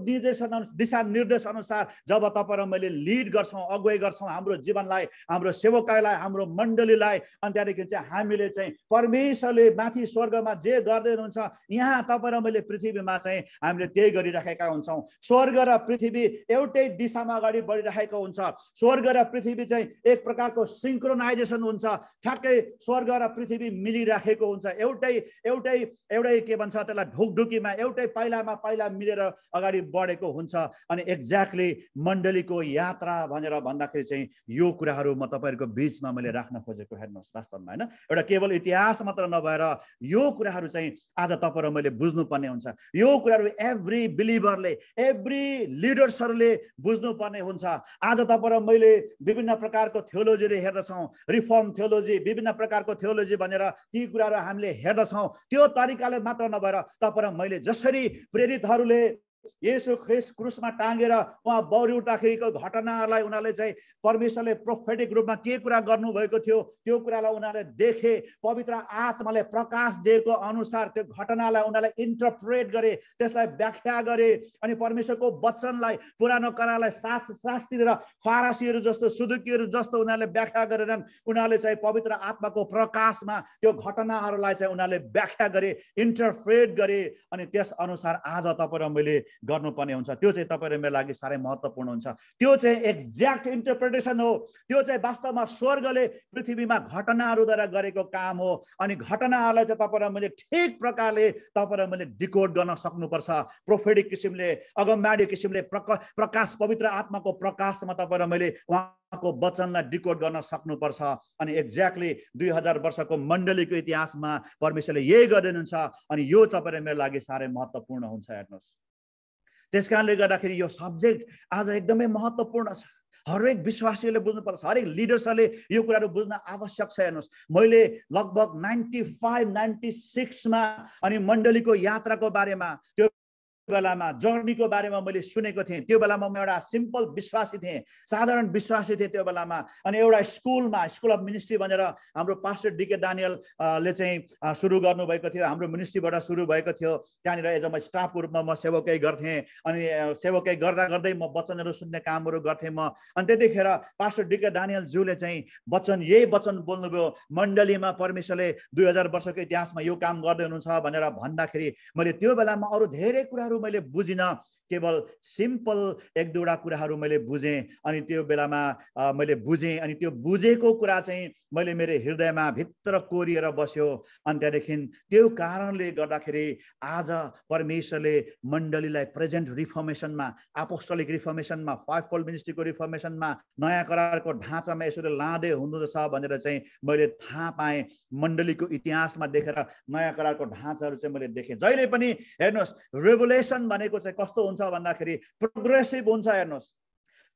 दिशा निर्देश अनुसार जब तपाईँ र मैले लिड गर्छौँ, अगुवाई गर्छौँ हाम्रो जीवनलाई, हाम्रो सेवकाईलाई, हाम्रो मण्डलीलाई, अनि त्यहाँदेखि चाहिँ हामीले चाहिँ परमेश्वरले माथि स्वर्गमा जे गर्दै हुनुहुन्छ यहाँ तपाईँ र मैले पृथ्वीमा चाहिँ हामीले त्यही गरिराखेका हुन्छौँ। स्वर्ग र पृथ्वी एउटै दिशामा अगाडि बढिरहेको हुन्छ। स्वर्ग र पृथ्वी चाहिँ एक प्रकारको सिङ्क्रोनाइजेसन हुन्छ। ठ्याक्कै स्वर्ग र पृथ्वी मिलिराखेको हुन्छ। एउटै के भन्छ त्यसलाई ढुकढुकीमा एउटै पाइला मिलेर अगाडि बढेको हुन्छ। अनि एक्ज्याक्टली मण्डलीको यात्रा भनेर भन्दाखेरि चाहिँ यो कुराहरू म तपाईँहरूको बिचमा मैले राख्न खोजेको। हेर्नुहोस् वास्तवमा होइन, एउटा केवल इतिहास मात्र नभएर यो कुराहरू चाहिँ आज तपाईँ र मैले बुझ्नुपर्ने हुन्छ। यो कुराहरू एभ्री बिलिभरले, एभ्री लिडर्सहरूले बुझ्नुपर्ने हुन्छ। आज तपाईँ र मैले विभिन्न प्रकारको थियोलोजीले हेर्दछौँ, रिफर्म थियोलोजी, विभिन्न प्रकारको थियोलोजी भनेर ती कुराहरू हामीले हेर्दछौँ। त्यो तरिकाले मात्र नभएर तपाईँ र मैले जसरी प्रेरितहरूले येशू ख्रीष्ट क्रुसमा टाँगेर उहाँ बौरी उठ्दाखेरिको घटनाहरूलाई उनीहरूले चाहिँ परमेश्वरले प्रोफेटिक रूपमा के कुरा गर्नुभएको थियो त्यो कुरालाई उनीहरूले देखे, पवित्र आत्माले प्रकाश दिएको अनुसार त्यो घटनालाई उनीहरूले इन्टरप्रेट गरे, त्यसलाई व्याख्या गरे। अनि परमेश्वरको वचनलाई, पुरानो करारलाई शास्त्री र फारसीहरू जस्तो, सदुकीहरू जस्तो उनीहरूले व्याख्या गरेनन्। उनीहरूले चाहिँ पवित्र आत्माको प्रकाशमा त्यो घटनाहरूलाई चाहिँ उनीहरूले व्याख्या गरे, इन्टरप्रेट गरे। अनि त्यस अनुसार आज तपाईँ र मैले गर्नुपर्ने हुन्छ। त्यो चाहिँ तपाईँ र मेरो लागि साह्रै महत्त्वपूर्ण हुन्छ। त्यो चाहिँ एक्ज्याक्ट इन्टरप्रिटेसन हो। त्यो चाहिँ वास्तवमा स्वर्गले पृथ्वीमा घटनाहरूद्वारा गरेको काम हो। अनि घटनाहरूलाई चाहिँ तपाईँ र मैले ठिक प्रकारले तपाईँ र मैले डिकोड गर्न सक्नुपर्छ। प्रोफेटिक किसिमले, अगमवाणी किसिमले, प्रकाश, पवित्र आत्माको प्रकाशमा तपाईँ र मैले उहाँको वचनलाई डिकोड गर्न सक्नुपर्छ। अनि एक्ज्याक्टली 2000 वर्षको मण्डलीको इतिहासमा परमेश्वरले यही गरिदिनुहुन्छ। अनि यो तपाईँ र मेरो लागि साह्रै महत्त्वपूर्ण हुन्छ। हेर्नुहोस्, त्यसकारणले गर्दाखेरि यो सब्जेक्ट आज एकदमै महत्त्वपूर्ण छ। हरेक विश्वासीले बुझ्नुपर्छ, हरेक लिडर्सहरूले यो कुराहरू बुझ्न आवश्यक छ। हेर्नुहोस्, मैले लगभग 95-96 मा अनि मण्डलीको यात्राको बारेमा, त्यो बेलामा जर्नीको बारेमा मैले सुनेको थिएँ। त्यो बेलामा म एउटा सिम्पल विश्वासी थिएँ, साधारण विश्वासी थिएँ त्यो बेलामा। अनि एउटा स्कुलमा, स्कुल अफ मिनिस्ट्री भनेर हाम्रो पास्टर डीके दानियलले चाहिँ सुरु गर्नुभएको थियो। हाम्रो मिनिस्ट्रीबाट सुरु भएको थियो। त्यहाँनिर एज अ स्टाफको रूपमा म सेवकै गर्थेँ। अनि सेवकै गर्दा गर्दै म वचनहरू सुन्ने कामहरू गर्थेँ म। अनि त्यतिखेर पास्टर डीके दानियलज्यूले चाहिँ यही वचन बोल्नुभयो, मण्डलीमा परमेश्वरले 2000 वर्षको इतिहासमा यो काम गर्दै हुनुहुन्छ भनेर भन्दाखेरि मैले त्यो बेलामा अरू धेरै कुराहरू मैले बुझिनँ। केवल सिम्पल एक दुईवटा कुराहरू मैले बुझेँ अनि त्यो बेलामा मैले बुझेँ अनि त्यो बुझेको कुरा चाहिँ मैले मेरो हृदयमा भित्र कोरिएर बस्यो। अनि त्यहाँदेखि त्यो कारणले गर्दाखेरि आज परमेश्वरले मण्डलीलाई प्रेजेन्ट रिफर्मेसनमा, अपोस्टोलिक रिफर्मेसनमा, फाइभफोल्ड मिनिस्ट्रीको रिफर्मेसनमा नयाँ करारको ढाँचामा यसरी लाँदै हुँदछ भनेर चाहिँ मैले थाहा पाएँ। मण्डलीको इतिहासमा देखेर नयाँ करारको ढाँचाहरू चाहिँ मैले देखेँ। जहिले पनि हेर्नुहोस् रेभुलेसन भनेको चाहिँ कस्तो हुन्छ भन्दाखेरि प्रोग्रेसिभ हुन्छ। हेर्नुहोस्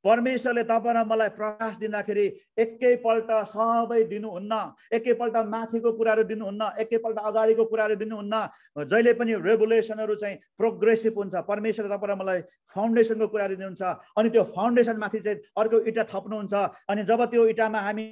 परमेश्वरले तपाईँ र मलाई प्रकाश दिँदाखेरि एकैपल्ट सबै दिनुहुन्न, एकैपल्ट माथिको कुराहरू दिनुहुन्न, एकैपल्ट अगाडिको कुराहरू दिनुहुन्न। जहिले पनि रेभुलेसनहरू चाहिँ प्रोग्रेसिभ हुन्छ। परमेश्वरले तपाईँ र मलाई फाउन्डेसनको कुराहरू दिनुहुन्छ अनि त्यो फाउन्डेसनमाथि चाहिँ अर्को इँटा थप्नुहुन्छ अनि जब त्यो इँटामा हामी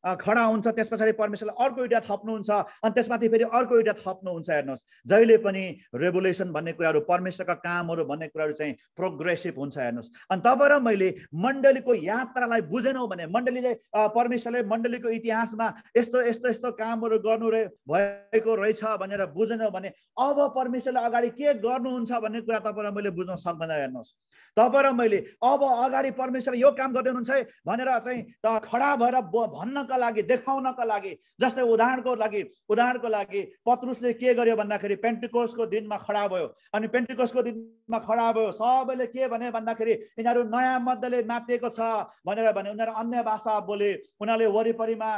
खडा हुन्छ त्यस पछाडि परमेश्वरले अर्को इँटा थप्नुहुन्छ अनि त्यसमाथि फेरि अर्को इँटा थप्नुहुन्छ। हेर्नुहोस् जहिले पनि रेभुलेसन भन्ने कुराहरू, परमेश्वरका कामहरू भन्ने कुराहरू चाहिँ प्रोग्रेसिभ हुन्छ। हेर्नुहोस् अनि तपाईँ र मैले मण्डलीको यात्रालाई बुझेनौँ भने, मण्डलीले परमेश्वरले मण्डलीको इतिहासमा यस्तो यस्तो यस्तो कामहरू गर्नु भएको रहेछ भनेर बुझेनौँ भने अब परमेश्वरले अगाडि के गर्नुहुन्छ भन्ने कुरा तपाईँ र मैले बुझ्न सक्दैन। हेर्नुहोस् तपाईँ र मैले अब अगाडि परमेश्वरले यो काम गर्दै हुनुहुन्छ है भनेर चाहिँ खडा भएर भन्नका लागि, देखाउनका लागि, जस्तै उदाहरणको लागि पत्रुसले के गर्यो भन्दाखेरि पेन्टिकोस्टको दिनमा खडा भयो अनि पेन्टिकोस्टको दिनमा खडा भयो सबैले के भने भन्दाखेरि यिनीहरू नयाँ मण्डली मातिएको छ भनेर भने उनीहरू अन्य भाषा बोले। उनीहरूले वरिपरिमा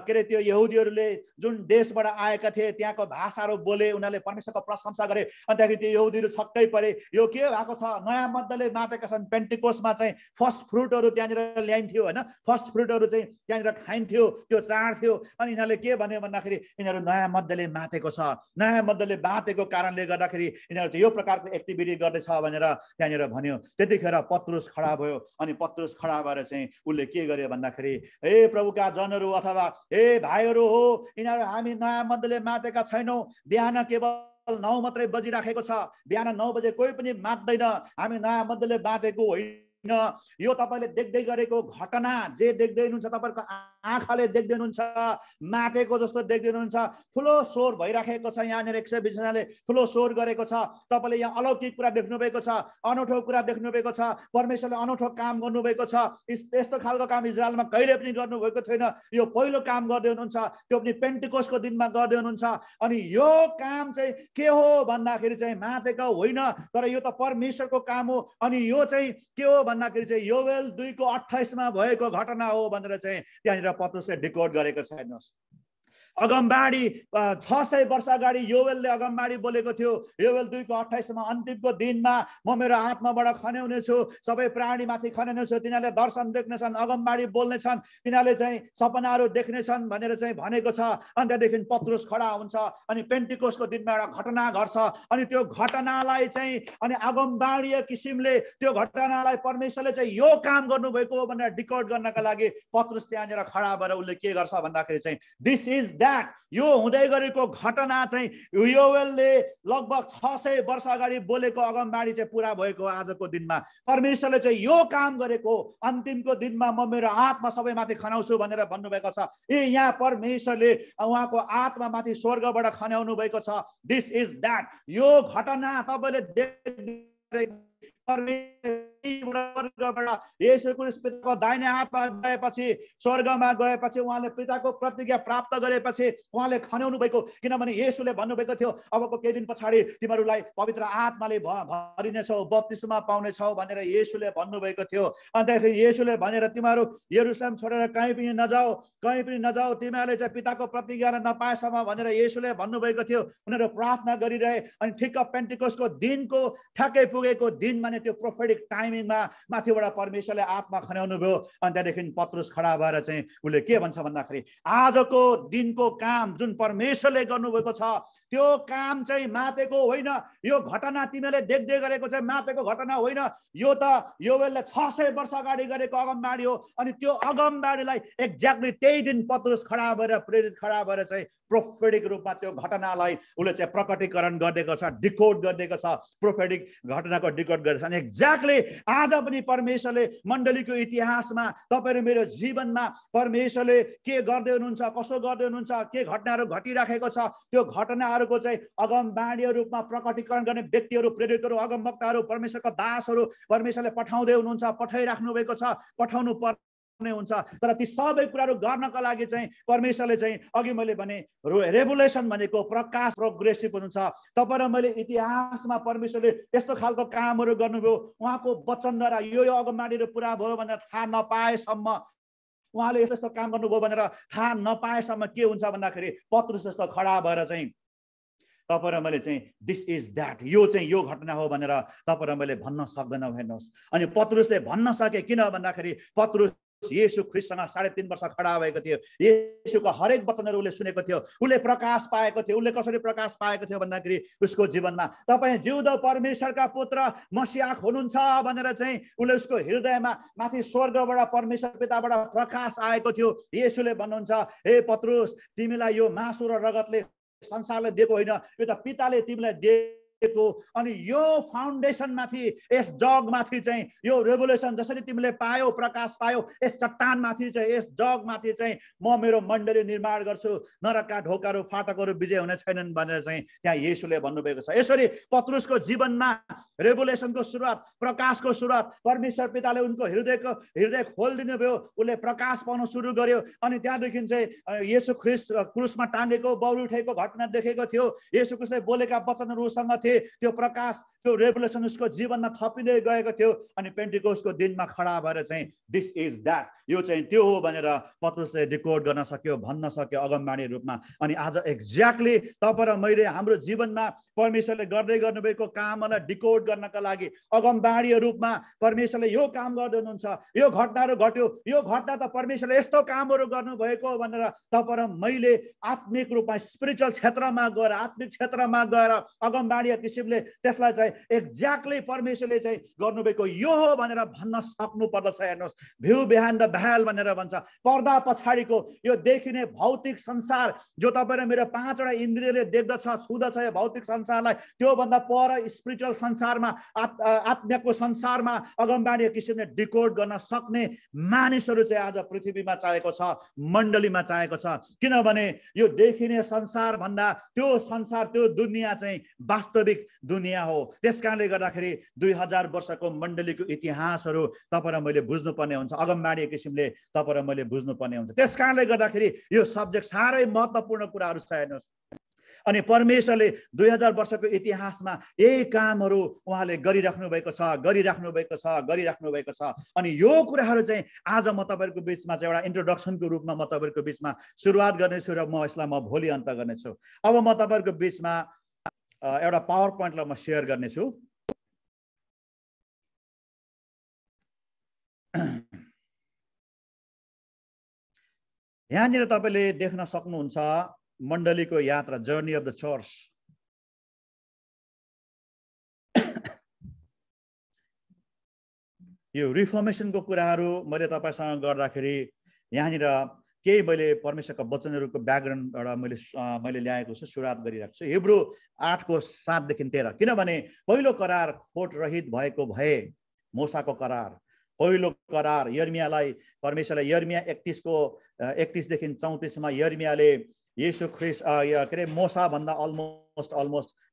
के अरे त्यो यहुदीहरूले जुन देशबाट आएका थिए त्यहाँको भाषाहरू बोले, उनीहरूले परमेश्वरको प्रशंसा गरे। अनि त्यहाँदेखि त्यो यहुदीहरू छक्कै परे, यो के भएको छ, नयाँ मण्डली मातेका छन्। पेन्टिकोस्टमा चाहिँ फर्स्ट फ्रुटहरू त्यहाँनिर ल्याइन्थ्यो होइन, फर्स्ट फ्रुटहरू चाहिँ त्यहाँनिर खाइन्थ्यो, त्यो चाड थियो। अनि यिनीहरूले के भन्यो भन्दाखेरि यिनीहरू नयाँ मण्डली मातेको छ, नयाँ मण्डली बाँटेको कारणले गर्दाखेरि यिनीहरू चाहिँ यो प्रकारको एक्टिभिटी गर्दैछ भनेर त्यहाँनिर भन्यो। त्यतिखेर पत्रुस खडा भयो अनि पत्रुस खडा भएर चाहिँ उसले के गर्यो भन्दाखेरि हे प्रभुका जनहरू अथवा हे भाइहरू हो, यिनीहरू हामी नयाँ मण्डली मातेका छैनौँ। बिहान केवल 9 मात्रै बजिराखेको छ, बिहान 9 बजे कोही पनि मात्दैन, हामी नयाँ मण्डली बाँटेको होइन। यो तपाईले देख्दै गरेको घटना जे देख्दै हुनुहुन्छ, तपाईहरुको आँखाले देख्दै हुनुहुन्छ, माटेको जस्तो देख्दै हुनुहुन्छ, ठुलो स्वर भइराखेको छ। यहाँनिर 120 जनाले ठुलो स्वर गरेको छ। तपाईले यहाँ अलौकिक कुरा देख्नु भएको छ, अनौठो कुरा देख्नु भएको छ, परमेश्वरले अनौठो काम गर्नु भएको छ। यस्तो खालको काम इजरायलमा कहिले पनि गर्नु भएको छैन। यो पहिलो काम गर्दै हुनुहुन्छ, त्यो पनि पेन्टिकोस्टको दिनमा गर्दै हुनुहुन्छ। अनि यो काम चाहिँ के हो भन्दाखेरि चाहिँ माटेको होइन, तर यो त परमेश्वरको काम हो। अनि यो चाहिँ के हो भन्दाखेरि चाहिँ योवेल 2:28 मा भएको घटना हो भनेर चाहिँ त्यहाँनिर पत्रुसले डिकोड गरेको छ। हेर्नुहोस् अगमबाडी 600 वर्ष अगाडि योवेलले अगमबाडी बोलेको थियो। योवेल 2:28 मा अन्तिमको दिनमा म मेरो आत्माबाट खन्याउने छु, सबै प्राणीमाथि खन्याउने छु, तिनीहरूले दर्शन देख्नेछन्, अगमबाडी बोल्नेछन्, तिनीहरूले चाहिँ सपनाहरू देख्नेछन् भनेर चाहिँ भनेको छ। अनि त्यहाँदेखि पत्रुस खडा हुन्छ अनि पेन्टिकोस्टको दिनमा एउटा घटना घट्छ अनि त्यो घटनालाई चाहिँ अनि अगमबाडीय किसिमले त्यो घटनालाई परमेश्वरले चाहिँ यो काम गर्नुभएको हो भनेर डिकोड गर्नका लागि पत्रुस त्यहाँनिर खडा भएर उसले के गर्छ भन्दाखेरि चाहिँ दिस इज यो हुँदै गरेको घटना चाहिँ योवेलले लगभग 600 वर्ष अगाडि बोलेको अगमबाडी चाहिँ पूरा भएको आजको दिनमा परमेश्वरले चाहिँ यो काम गरेको अन्तिमको दिनमा म मेरो आत्मा सबैमाथि खनाउँछु भनेर भन्नुभएको छ। यहाँ परमेश्वरले उहाँको आत्मामाथि स्वर्गबाट खनाउनु भएको छ। दिस इज द्याट, यो घटना तपाईले येशू क्रिस्ट पिताको दाहिने हातमा गएपछि, स्वर्गमा गएपछि, उहाँले पिताको प्रतिज्ञा प्राप्त गरेपछि उहाँले खन्याउनु भएको। किनभने येशूले भन्नुभएको थियो अबको केही दिन पछाडि तिमीहरूलाई पवित्र आत्माले भरिनेछौ, बप्तिस्मा पाउनेछौ भनेर येशूले भन्नुभएको थियो। अनि त्यसपछि येशूले भनेर तिमीहरू यरुशलेम छोडेर कहीँ पनि नजाऊ, तिमीहरूले चाहिँ पिताको प्रतिज्ञा नपाएसम्म भनेर येशूले भन्नुभएको थियो। उनीहरू प्रार्थना गरिरहे अनि ठिक्क पेन्टिकोस्टको दिनको ठ्याक्कै पुगेको दिन माने त्यो प्रोफेटिक टाइमिङमा माथिबाट परमेश्वरले आत्मा खन्याउनु भयो। अनि त्यहाँदेखि पत्रुस खडा भएर चाहिँ उसले के भन्छ भन्दाखेरि आजको दिनको काम जुन परमेश्वरले गर्नुभएको छ त्यो काम चाहिँ मातेको होइन, यो घटना तिमीले देख्दै गरेको चाहिँ मातेको घटना होइन, यो त योवेलले 600 वर्ष अगाडि गरेको अगमबाडी हो। अनि त्यो अगमबाडीलाई एक्ज्याक्टली त्यही दिन पत्रुस खडा भएर प्रेरित खडा भएर चाहिँ प्रोफेटिक रूपमा त्यो घटनालाई उसले चाहिँ प्रकटीकरण गरिदिएको छ, डिकोड गरिदिएको छ, प्रोफेटिक घटनाको डिकोड गरेको छ। अनि एक्ज्याक्टली आज पनि परमेश्वरले मण्डलीको इतिहासमा तपाईँ र मेरो जीवनमा परमेश्वरले के गर्दै हुनुहुन्छ, कसो गर्दै हुनुहुन्छ, के घटनाहरू घटिराखेको छ, त्यो घटनाहरू कुराहरूको चाहिँ अगमबाणीय रूपमा प्रकटीकरण गर्ने व्यक्तिहरू, प्रेरितहरू, अगमवक्ताहरू, परमेश्वरका दासहरू परमेश्वरले पठाउँदै हुनुहुन्छ, पठाइराख्नु भएको छ, पठाउनु हुन्छ। तर ती सबै कुराहरू गर्नका लागि चाहिँ परमेश्वरले चाहिँ अघि मैले भने रेभुलेसन भनेको प्रकाश, प्रोग्रेसिभ हुन्छ। तपाईँ र मैले इतिहासमा परमेश्वरले यस्तो खालको कामहरू गर्नुभयो, उहाँको वचनद्वारा यो अगमबाणीहरू पुरा भयो भनेर थाहा नपाएसम्म, उहाँले यस्तो यस्तो काम गर्नुभयो भनेर थाहा नपाएसम्म के हुन्छ भन्दाखेरि पत्रुस जस्तो खडा भएर चाहिँ तपाईँ र मैले चाहिँ दिस इज द्याट, यो चाहिँ यो घटना हो भनेर तपाईँ र मैले भन्न सक्दैनौँ। हेर्नुहोस्, अनि पत्रुसले भन्न सके, किन भन्दाखेरि पत्रुस येशू ख्रीष्टसँग 3.5 वर्ष खडा भएको थियो। येशूको हरेक वचनहरू उसले सुनेको थियो, उसले प्रकाश पाएको थियो। उसले कसरी प्रकाश पाएको थियो भन्दाखेरि उसको जीवनमा तपाईँ जिउँदो परमेश्वरका पुत्र मसीहा हुनुहुन्छ भनेर चाहिँ उसले उसको हृदयमा माथि स्वर्गबाट परमेश्वर पिताबाट प्रकाश आएको थियो। येशूले भन्नुहुन्छ, हे पत्रुस, तिमीलाई यो मासु र रगतले संसारले दिएको होइन, यो त पिताले तिमीलाई दिएको। अनि यो फाउन्डेसन माथि, यस जग माथि चाहिँ यो रेभुलेसन जसरी तिमीले पायो, प्रकाश पायो, यस चट्टान माथि चाहिँ, यस जग माथि चाहिँ म मेरो मण्डली निर्माण गर्छु, नरकका ढोकाहरू फाटकहरू विजय हुने छैनन् भनेर चाहिँ त्यहाँ येशूले भन्नुभएको छ। यसरी पत्रुसको जीवनमा रेभुलेसनको सुरुवात, प्रकाशको सुरुवात परमेश्वर पिताले उनको हृदय खोलिदिनु भयो। उसले प्रकाश पाउन सुरु गर्यो। अनि त्यहाँदेखि चाहिँ येशू ख्रीष्ट क्रुसमा टाँगेको, बौरी उठेको घटना देखेको थियो। येशू ख्रीष्टले बोलेका वचनहरू उसँग थिए। त्यो प्रकाश, त्यो रेभुलेसन उसको जीवनमा थपिँदै गएको थियो। अनि पेन्टिकोस्टको दिनमा खडा भएर चाहिँ दिस इज द्याट, यो चाहिँ त्यो हो भनेर पत्रुसले डिकोड गर्न सक्यो, भन्न सक्यो अगमबाणी रूपमा। अनि आज एक्ज्याक्टली तपाईँ र मैले हाम्रो जीवनमा परमेश्वरले गर्दै गर्नुभएको कामलाई डिकोड गर्नका लागि अगमबाणीय रूपमा परमेश्वरले यो काम गर्दै हुनुहुन्छ, यो घटनाहरू घट्यो, यो घटना त परमेश्वरले यस्तो कामहरू गर्नुभएको भनेर तपाईँ र मैले आत्मिक रूपमा स्पिरिचुअल क्षेत्रमा गएर, आत्मिक क्षेत्रमा गएर अगमबाणीय किसिमले त्यसलाई चाहिँ एक्ज्याक्टली परमेश्वरले चाहिँ गर्नुभएको यो हो भनेर भन्न सक्नु पर्दछ। हेर्नुहोस्, भ्यू बिहाइन्ड द भेल भनेर भन्छ, पर्दा पछाडिको यो देखिने भौतिक संसार जो तपाईँ र मेरो 5वटा इन्द्रियले देख्दछ, छुँदछ यो भौतिक संसारलाई, त्योभन्दा पर स्पिरिचुअल संसारमा, आत्माको संसारमा अगमबाणीय किसिमले डिकोड गर्न सक्ने मानिसहरू चाहिँ आज पृथ्वीमा चाहिएको छ, मण्डलीमा चाहिएको छ। किनभने यो देखिने संसार भन्दा त्यो संसार, त्यो दुनियाँ चाहिँ वास्तविक दुनियाँ हो। त्यस कारणले गर्दाखेरि 2000 वर्षको मण्डलीको इतिहासहरू तपाईँ र मैले बुझ्नुपर्ने हुन्छ, अगमबाणीय किसिमले तपाईँ र मैले बुझ्नुपर्ने हुन्छ। त्यस कारणले गर्दाखेरि यो सब्जेक्ट साह्रै महत्त्वपूर्ण कुराहरू छ। हेर्नुहोस्, अनि परमेश्वरले 2000 वर्षको इतिहासमा यही कामहरू उहाँले गरिराख्नु भएको छ। अनि यो कुराहरू चाहिँ आज म तपाईँहरूको बिचमा चाहिँ एउटा इन्ट्रोडक्सनको रूपमा म तपाईँहरूको बिचमा सुरुवात गर्नेछु र म यसलाई भोलि अन्त गर्नेछु। अब म तपाईँहरूको बिचमा एउटा पावर पोइन्टलाई म सेयर गर्नेछु। यहाँनिर तपाईँले देख्न सक्नुहुन्छ मण्डलीको यात्रा, जर्नी अफ द चर्च। यो रिफर्मेसनको कुराहरू मैले तपाईँसँग गर्दाखेरि यहाँनिर केही मैले परमेश्वरका वचनहरूको ब्याकग्राउन्ड एउटा मैले ल्याएको छु, सुरुवात गरिरहेको छु। हिब्रू 8:7-13। किनभने पहिलो करार खोट रहित भएको भए, मोसाको करार, पहिलो करार यर्मियालाई परमेश्वरले यर्मिया 31:31देखि 34मा यर्मियाले येशू ख्रीष्ट के अरे मोसा भन्दा अलमोस्ट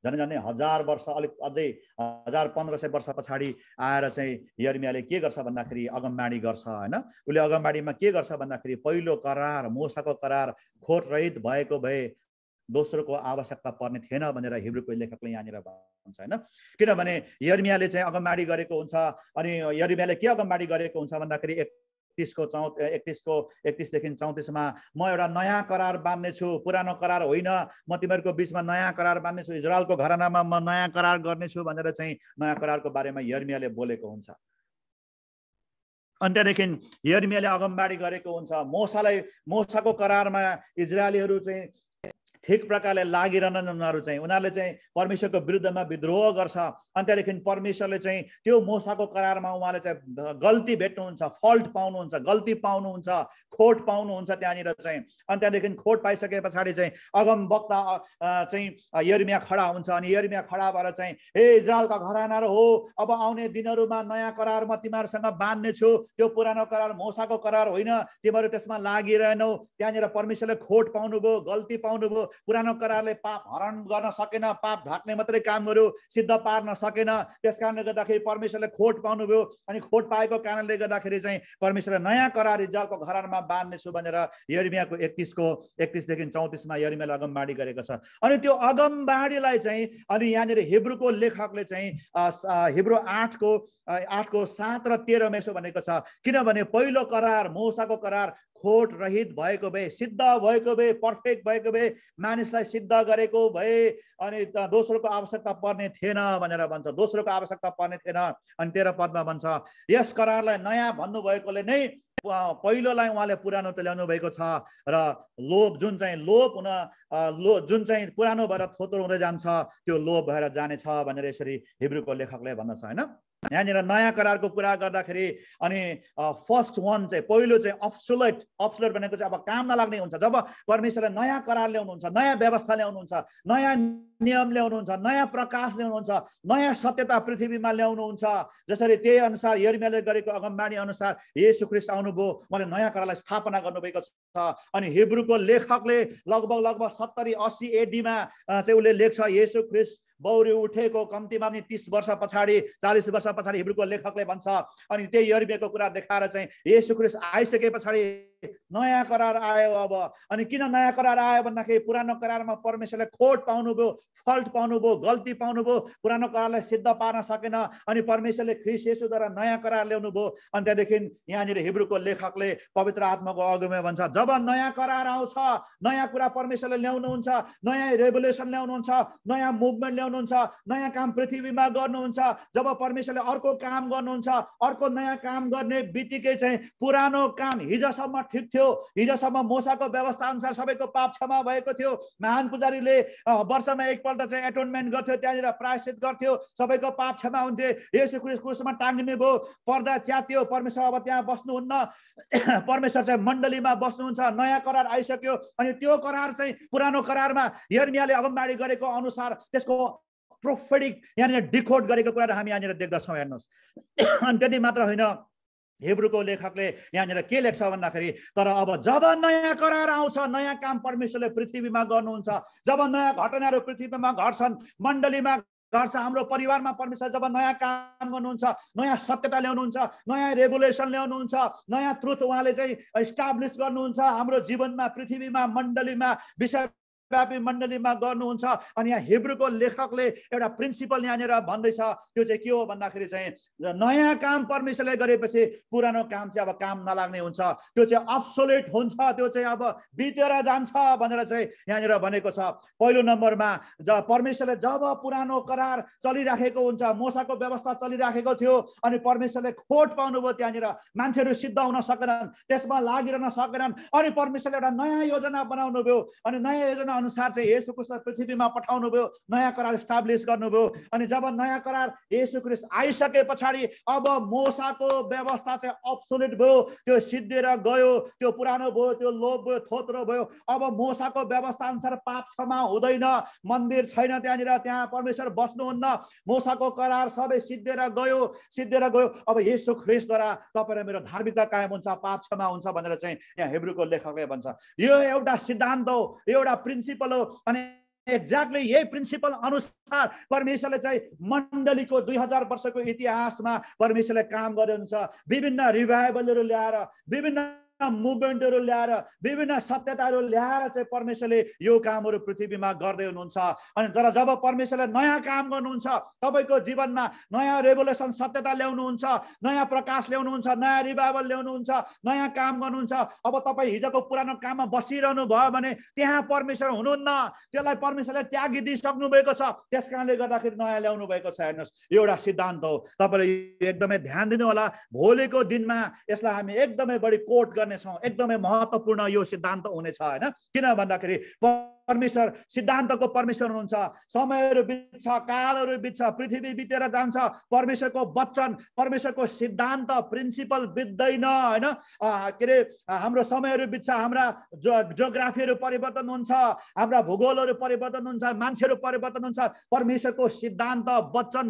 झन्डै 1000 वर्ष, अलिक अझै 1500 वर्ष पछाडि आएर चाहिँ यर्मियाले के गर्छ भन्दाखेरि अगमबाणी गर्छ हैन। उसले अगमबाणीमा के गर्छ भन्दाखेरि पहिलो करार, मोसाको करार खोट रहित भएको भए दोस्रोको आवश्यकता पर्ने थिएन भनेर हिब्रूको लेखकले यहाँनिर भन्छ हैन। किनभने यर्मियाले चाहिँ अगमबाणी गरेको हुन्छ। अनि यर्मियाले के अगमबाणी गरेको हुन्छ भन्दाखेरि 31:31देखि 34मा म एउटा नयाँ करार बाँध्नेछु, पुरानो करार होइन, म तिमीहरूको बिचमा नयाँ करार बाँध्नेछु, इजरायलको घरानामा म नयाँ करार गर्नेछु भनेर चाहिँ नयाँ करारको बारेमा यर्मियाले बोलेको हुन्छ। अनि त्यहाँदेखि यर्मियाले अगमबाणी गरेको हुन्छ। मोसाको करारमा इजरायलीहरू चाहिँ ठिक प्रकारले लागिरहन उनीहरू चाहिँ, उनीहरूले चाहिँ परमेश्वरको विरुद्धमा विद्रोह गर्छ। अनि त्यहाँदेखि परमेश्वरले चाहिँ त्यो मोसाको करारमा उहाँले चाहिँ गल्ती भेट्नुहुन्छ, फल्ट पाउनुहुन्छ, गल्ती पाउनुहुन्छ, खोट पाउनुहुन्छ त्यहाँनिर चाहिँ। अनि त्यहाँदेखि खोट पाइसके पछाडि चाहिँ अगमवक्ता चाहिँ यर्मिया खडा हुन्छ। अनि यर्मिया खडा भएर चाहिँ हे इजरायलका घरानाहरू हो, अब आउने दिनहरूमा नयाँ करार म तिमीहरूसँग बाँध्नेछु, त्यो पुरानो करार मोसाको करार होइन, तिमीहरू त्यसमा लागिरहेनौ। त्यहाँनिर परमेश्वरले खोट पाउनुभयो, गल्ती पाउनुभयो, पुरानो करारले पाप हरण गर्न सकेन, पाप ढाक्ने मात्रै काम गर्यो, सिद्ध पार्न सकेन। त्यसकारणले गर्दाखेरि परमेश्वरले खोट पाउनुभयो अनि खोट पाएको कारणले गर्दाखेरि चाहिँ परमेश्वरले नयाँ करार इजरायलको घरानामा बाँध्नेछु भनेर यिर्मियाको 31 देखि 34 मा यिर्मियाले अगमबाणी गरेको छ। अनि त्यो अगमबाणीलाई चाहिँ अनि यहाँनिर हिब्रूको लेखकले चाहिँ हिब्रू 8 को 7 र 13 मा यसो भनेको छ, किनभने पहिलो करार मूसाको करार खोट रहित भएको भए, सिद्ध भएको भए, पर्फेक्ट भएको भए, मानिसलाई सिद्ध गरेको भए अनि दोस्रोको आवश्यकता पर्ने थिएन भनेर भन्छ। दोस्रोको आवश्यकता पर्ने थिएन। अनि 13 पदमा भन्छ, यस करारलाई नयाँ भन्नुभएकोले नै पहिलोलाई उहाँले पुरानो ल्याउनु भएको छ र लोभ जुन चाहिँ पुरानो भएर थोत्रो हुँदै जान्छ त्यो लोभ भएर जानेछ भनेर यसरी हिब्रूको लेखकले भन्दछ हैन। यहाँनिर नयाँ करारको कुरा गर्दाखेरि अनि फर्स्ट वान चाहिँ पहिलो चाहिँ अब्सोल्युट भनेको चाहिँ अब काम नलाग्ने हुन्छ। जब परमेश्वरले नयाँ करार ल्याउनुहुन्छ, नयाँ व्यवस्था ल्याउनुहुन्छ, नयाँ नियम ल्याउनुहुन्छ, नयाँ प्रकाश ल्याउनुहुन्छ, नयाँ सत्यता पृथ्वीमा ल्याउनुहुन्छ, जसरी त्यही अनुसार यिर्मियाले गरेको अगमबाणी अनुसार येशू ख्रीष्ट आउनुभयो, उहाँले नयाँ करारलाई स्थापना गर्नुभएको छ। अनि हिब्रूको लेखकले लगभग 70-80 AD मा चाहिँ उसले लेख्छ, येशू ख्रीष्ट बौरी उठेको कम्तीमा पनि 30 वर्ष पछाडि 40 वर्ष पछाडि हिब्रूको लेखकले भन्छ। अनि त्यही यिर्मियाको कुरा देखाएर चाहिँ येशू ख्रीष्ट आइसके पछाडि नयाँ करार आयो। अब अनि किन नयाँ करार आयो भन्दाखेरि पुरानो करारमा परमेश्वरले खोट पाउनुभयो, फल्ट पाउनुभयो, गल्ती पाउनुभयो, पुरानो करारलाई सिद्ध पार्न सकेन। अनि परमेश्वरले ख्रीष्ट येशूद्वारा नयाँ करार ल्याउनु भयो। अनि त्यहाँदेखि यहाँनिर हिब्रूको लेखकले पवित्र आत्माको अगुवाईमा भन्छ, जब नयाँ करार आउँछ, नयाँ कुरा परमेश्वरले ल्याउनुहुन्छ, नयाँ रेभोल्युसन ल्याउनुहुन्छ, नयाँ मुभमेन्ट ल्याउनुहुन्छ, नयाँ काम पृथ्वीमा गर्नुहुन्छ, जब परमेश्वरले अर्को काम गर्नुहुन्छ, अर्को नयाँ काम गर्ने बित्तिकै चाहिँ पुरानो काम हिजोसम्म ठिक थियो, हिजोसम्म मूसाको व्यवस्था अनुसार सबैको पाप क्षमा भएको थियो, महान पुजारीले वर्षमा एकपल्ट चाहिँ एटोनमेन्ट गर्थ्यो, त्यहाँनिर प्रायश्चित गर्थ्यो, सबैको पाप क्षमा हुन्थे, येशू ख्रीष्ट क्रुसमा टाँगिने भयो, पर्दा च्यात्यो, परमेश्वर अब त्यहाँ बस्नुहुन्न, परमेश्वर चाहिँ मण्डलीमा बस्नुहुन्छ, नयाँ करार आइसक्यो। अनि त्यो करार चाहिँ पुरानो करारमा यिर्मियाले अगमबाणी गरेको अनुसार त्यसको प्रोफेटिक यहाँनिर डिकोड गरेको कुरा हामी यहाँनिर देख्दछौँ। हेर्नुहोस्, अनि त्यति मात्र होइन, हिब्रूको लेखकले यहाँनिर के लेख्छ भन्दाखेरि, तर अब जब नयाँ करार आउँछ, नयाँ काम परमेश्वरले पृथ्वीमा गर्नुहुन्छ, जब नयाँ घटनाहरू पृथ्वीमा घट्छन्, मण्डलीमा घट्छ, हाम्रो परिवारमा परमेश्वर जब नयाँ काम गर्नुहुन्छ, नयाँ सत्यता ल्याउनुहुन्छ, नयाँ रेभोल्युसन ल्याउनुहुन्छ, नयाँ ट्रुथ उहाँले चाहिँ इस्टाब्लिस गर्नुहुन्छ हाम्रो जीवनमा, पृथ्वीमा, मण्डलीमा, विश्वव्यापी मण्डलीमा गर्नुहुन्छ। अनि यहाँ हिब्रूको लेखकले एउटा प्रिन्सिपल यहाँनिर भन्दैछ, त्यो चाहिँ के हो भन्दाखेरि चाहिँ नयाँ काम परमेश्वरले गरेपछि पुरानो काम चाहिँ अब काम नलाग्ने हुन्छ, त्यो चाहिँ अब्सोल्युट हुन्छ, त्यो चाहिँ अब बितेर जान्छ भनेर चाहिँ यहाँनिर भनेको छ। पहिलो नम्बरमा जब परमेश्वरले जब पुरानो करार चलिराखेको हुन्छ, मूसाको व्यवस्था चलिराखेको थियो, अनि परमेश्वरले खोट पाउनुभयो, त्यहाँनिर मान्छेहरू सिद्ध हुन सकेनन्, त्यसमा लागिरहन सकेनन्, अनि परमेश्वरले एउटा नयाँ योजना बनाउनु भयो। अनि नयाँ योजना अनुसार चाहिँ येशू ख्रीष्टलाई पृथ्वीमा पठाउनु भयो, नयाँ करार इस्टाब्लिस गर्नुभयो। अनि जब नयाँ करार येशू ख्रीष्ट आइसके पछाडि अब मूसाको व्यवस्था चाहिँ अब्सोल्युट भयो, त्यो सिद्धिएर गयो, त्यो पुरानो भयो, त्यो लोभ भयो, थोत्रो भयो। अब मूसाको व्यवस्था अनुसार पाप क्षमा हुँदैन, मन्दिर छैन त्यहाँनिर, त्यहाँ परमेश्वर बस्नुहुन्न, मूसाको करार सबै सिद्धिएर गयो। अब येशू ख्रीष्टद्वारा तपाईँ र मेरो धार्मिकता कायम हुन्छ, पाप क्षमा हुन्छ भनेर चाहिँ यहाँ हिब्रूको लेखकले भन्छ। यो एउटा सिद्धान्त हो, एउटा प्रिन्सिपल हो। अनि एक्ज्याक्टली यही प्रिन्सिपल अनुसार परमेश्वरले चाहिँ मण्डलीको 2000 वर्षको इतिहासमा परमेश्वरले काम गर्नुहुन्छ। विभिन्न रिभाइभलहरू ल्याएर, विभिन्न मुभमेन्टहरू ल्याएर, विभिन्न सत्यताहरू ल्याएर चाहिँ परमेश्वरले यो कामहरू पृथ्वीमा गर्दै हुनुहुन्छ। अनि तर जब परमेश्वरले नयाँ काम गर्नुहुन्छ, तपाईँको जीवनमा नयाँ रेभोल्युसन सत्यता ल्याउनुहुन्छ, नयाँ प्रकाश ल्याउनुहुन्छ, नयाँ रिभाइभल ल्याउनुहुन्छ, नयाँ काम गर्नुहुन्छ, अब तपाईँ हिजोको पुरानो काममा बसिरहनु भयो भने त्यहाँ परमेश्वर हुनुहुन्न, त्यसलाई परमेश्वरले त्यागिदिइसक्नु भएको छ, त्यस कारणले गर्दाखेरि नयाँ ल्याउनु भएको छ। हेर्नुहोस्, यो एउटा सिद्धान्त हो, तपाईँले एकदमै ध्यान दिनु होला। भोलिको दिनमा यसलाई हामी एकदमै बढी कोट गर्नेछौँ, एकदमै महत्त्वपूर्ण यो सिद्धान्त हुनेछ हैन। किन भन्दाखेरि परमेश्वर सिद्धान्तको परमेश्वर हुनुहुन्छ, समयहरू बित्छ, कालहरू बित्छ, पृथ्वी बितेर जान्छ, परमेश्वरको वचन, परमेश्वरको सिद्धान्त प्रिन्सिपल बित्दैन हैन। के अरे हाम्रो समयहरू बित्छ, हाम्रा जियोग्राफीहरू परिवर्तन हुन्छ, हाम्रा भूगोलहरू परिवर्तन हुन्छ, मान्छेहरू परिवर्तन हुन्छ, परमेश्वरको सिद्धान्त, वचन,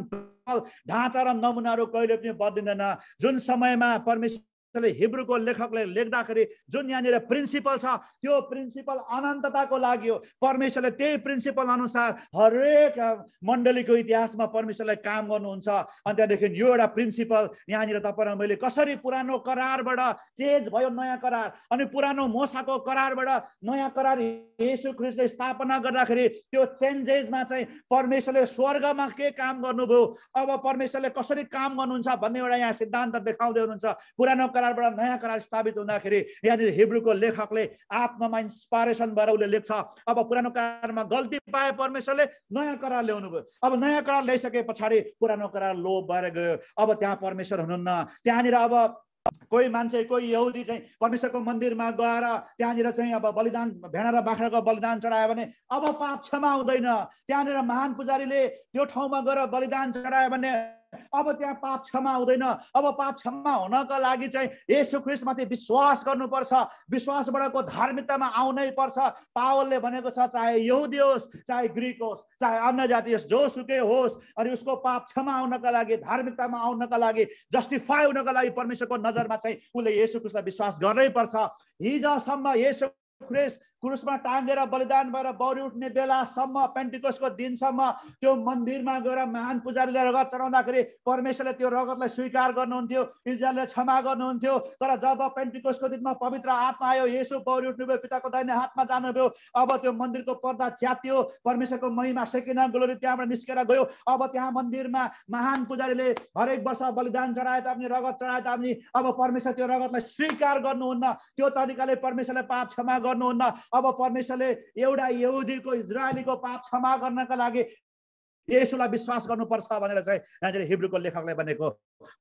ढाँचा र नमुनाहरू कहिले पनि बदलिँदैन। जुन समयमा परमेश्वर परमेश्वरले हिब्रूको लेखकले लेख्दाखेरि जुन यहाँनिर प्रिन्सिपल छ त्यो प्रिन्सिपल अनन्तताको लागि हो। परमेश्वरले त्यही प्रिन्सिपल अनुसार हरेक मण्डलीको इतिहासमा परमेश्वरले काम गर्नुहुन्छ। अनि त्यहाँदेखि यो एउटा प्रिन्सिपल यहाँनिर तपाईँ मैले कसरी पुरानो करारबाट चेन्ज भयो नयाँ करार, अनि पुरानो मोसाको करारबाट नयाँ करार येशू ख्रीष्टले स्थापना गर्दाखेरि त्यो चेन्जेसमा चाहिँ परमेश्वरले स्वर्गमा के काम गर्नुभयो, अब परमेश्वरले कसरी काम गर्नुहुन्छ भन्ने एउटा यहाँ सिद्धान्त देखाउँदै हुनुहुन्छ। पुरानो करारबाट नयाँ करार स्थापित हुँदाखेरि यहाँनिर हिब्रूको लेखकले आत्मामा इन्स्पाइरेसन भएर उसले लेख्छ, अब पुरानो करारमा गल्ती पाए परमेश्वरले नयाँ करार ल्याउनु भयो। अब नयाँ करार ल्याइसके पछाडि पुरानो करार लोप भएर गयो। अब त्यहाँ परमेश्वर हुनुहुन्न। त्यहाँनिर अब कोही मान्छे कोही यहुदी चाहिँ परमेश्वरको मन्दिरमा गएर त्यहाँनिर चाहिँ अब बलिदान भेडा र बाख्राको बलिदान चढायो भने अब पाप क्षमा हुँदैन। त्यहाँनिर महान पुजारीले त्यो ठाउँमा गएर बलिदान चढायो भने अब त्यहाँ पाप क्षमा हुँदैन। अब पाप क्षमा हुनका लागि चाहिँ येशू ख्रीष्टमाथि विश्वास गर्नुपर्छ। विश्वासबाटको धार्मिकतामा आउनै पर्छ। पावलले भनेको छ चाहे यहुदी होस् चाहे ग्रीक होस् चाहे अन्य जाति होस् जोसुकै होस्, अनि उसको पाप क्षमा हुनका लागि धार्मिकतामा आउनका लागि जस्टिफाई हुनका लागि परमेश्वरको नजरमा चाहिँ उसले येशू ख्रीष्टलाई विश्वास गर्नै पर्छ। हिजोसम्म येशू ख्रीष्ट क्रुसमा टाँगेर बलिदान भएर बौरी उठ्ने बेलासम्म पेन्टिकोसको दिनसम्म त्यो मन्दिरमा गएर महान पुजारीले रगत चढाउँदाखेरि परमेश्वरले त्यो रगतलाई स्वीकार गर्नुहुन्थ्यो, इजरायलले क्षमा गर्नुहुन्थ्यो। तर जब पेन्टिकोसको दिनमा पवित्र आत्मा आयो, येशू बौरी उठ्नुभयो, पिताको दाहिने हातमा जानुभयो, अब त्यो मन्दिरको पर्दा च्यातियो, परमेश्वरको महिमा सेकिना ग्लोरी त्यहाँबाट निस्केर गयो। अब त्यहाँ मन्दिरमा महान पुजारीले हरेक वर्ष बलिदान चढाए तापनि रगत चढाए तापनि अब परमेश्वर त्यो रगतलाई स्वीकार गर्नुहुन्न। त्यो तरिकाले परमेश्वरले पाप क्षमा गर्नुहुन्न। अब परमेश्वरले एउटा यहुदीको इजरायलीको पाप क्षमा गर्नका लागि येशूलाई विश्वास गर्नुपर्छ भनेर चाहिँ यहाँनिर हिब्रूको लेखकले भनेको।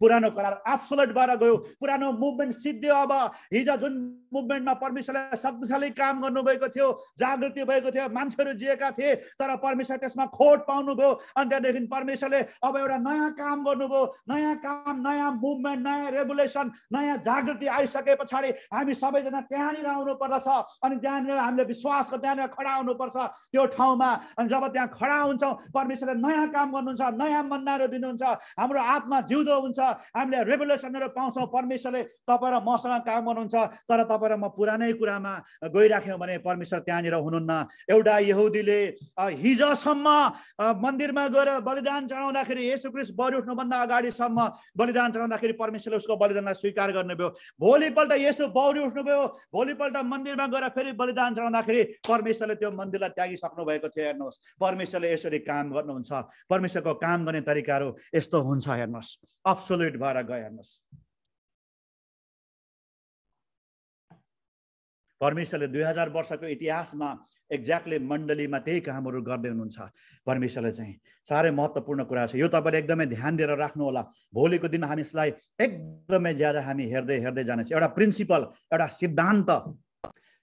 पुरानो करार एब्सोल्युट भएर गयो, पुरानो मुभमेन्ट सिद्धियो। अब हिजो जुन मुभमेन्टमा परमेश्वरले शक्तिशाली काम गर्नुभएको थियो, जागृति भएको थियो, मान्छेहरू जिएका थिए, तर परमेश्वर त्यसमा खोट पाउनुभयो। अनि त्यहाँदेखि परमेश्वरले अब एउटा नयाँ काम गर्नुभयो। नयाँ काम, नयाँ मुभमेन्ट, नयाँ रेभुलेसन, नयाँ जागृति आइसके पछाडि हामी सबैजना त्यहाँनिर आउनु पर्दछ। अनि त्यहाँनिर हामीले विश्वासको त्यहाँनिर खडा हुनुपर्छ त्यो ठाउँमा। अनि जब त्यहाँ खडा हुन्छौँ परमेश्वरले नयाँ काम गर्नुहुन्छ, नयाँ मन्दाहरू दिनुहुन्छ, हाम्रो आत्मा जिउँदो हुन्छ, हामीले रेभुलेसनहरू पाउँछौँ। परमेश्वरले तपाईँ र मसँग काम गर्नुहुन्छ। तर तपाईँ र म पुरानै कुरामा गइराख्यौँ भने परमेश्वर त्यहाँनिर हुनुहुन्न। एउटा यहुदीले हिजोसम्म मन्दिरमा गएर बलिदान चढाउँदाखेरि येशू ख्रीष्ट बलि उठ्नुभन्दा अगाडिसम्म बलिदान चढाउँदाखेरि परमेश्वरले उसको बलिदानलाई स्वीकार गर्नुभयो। भोलिपल्ट येशू बौरी उठ्नुभयो, भोलिपल्ट मन्दिरमा गएर फेरि बलिदान चढाउँदाखेरि परमेश्वरले त्यो मन्दिरलाई त्यागिसक्नु भएको थियो। हेर्नुहोस्, परमेश्वरले यसरी काम गर्नुहुन्छ। परमेश्वरको काम गर्ने तरिकाहरू यस्तो हुन्छ। हेर्नुहोस्, एब्सोल्युट भएर गयो। हेर्नुहोस्, परमेश्वरले 2000 वर्षको इतिहासमा एक्ज्याक्टली मण्डलीमा त्यही कामहरू गर्दै हुनुहुन्छ। परमेश्वरले चाहिँ साह्रै महत्त्वपूर्ण कुरा छ। यो तपाईँले एकदमै ध्यान दिएर राख्नु होला। भोलिको दिन हामी यसलाई एकदमै ज्यादा हामी हेर्दै जानेछ। एउटा प्रिन्सिपल, एउटा सिद्धान्त,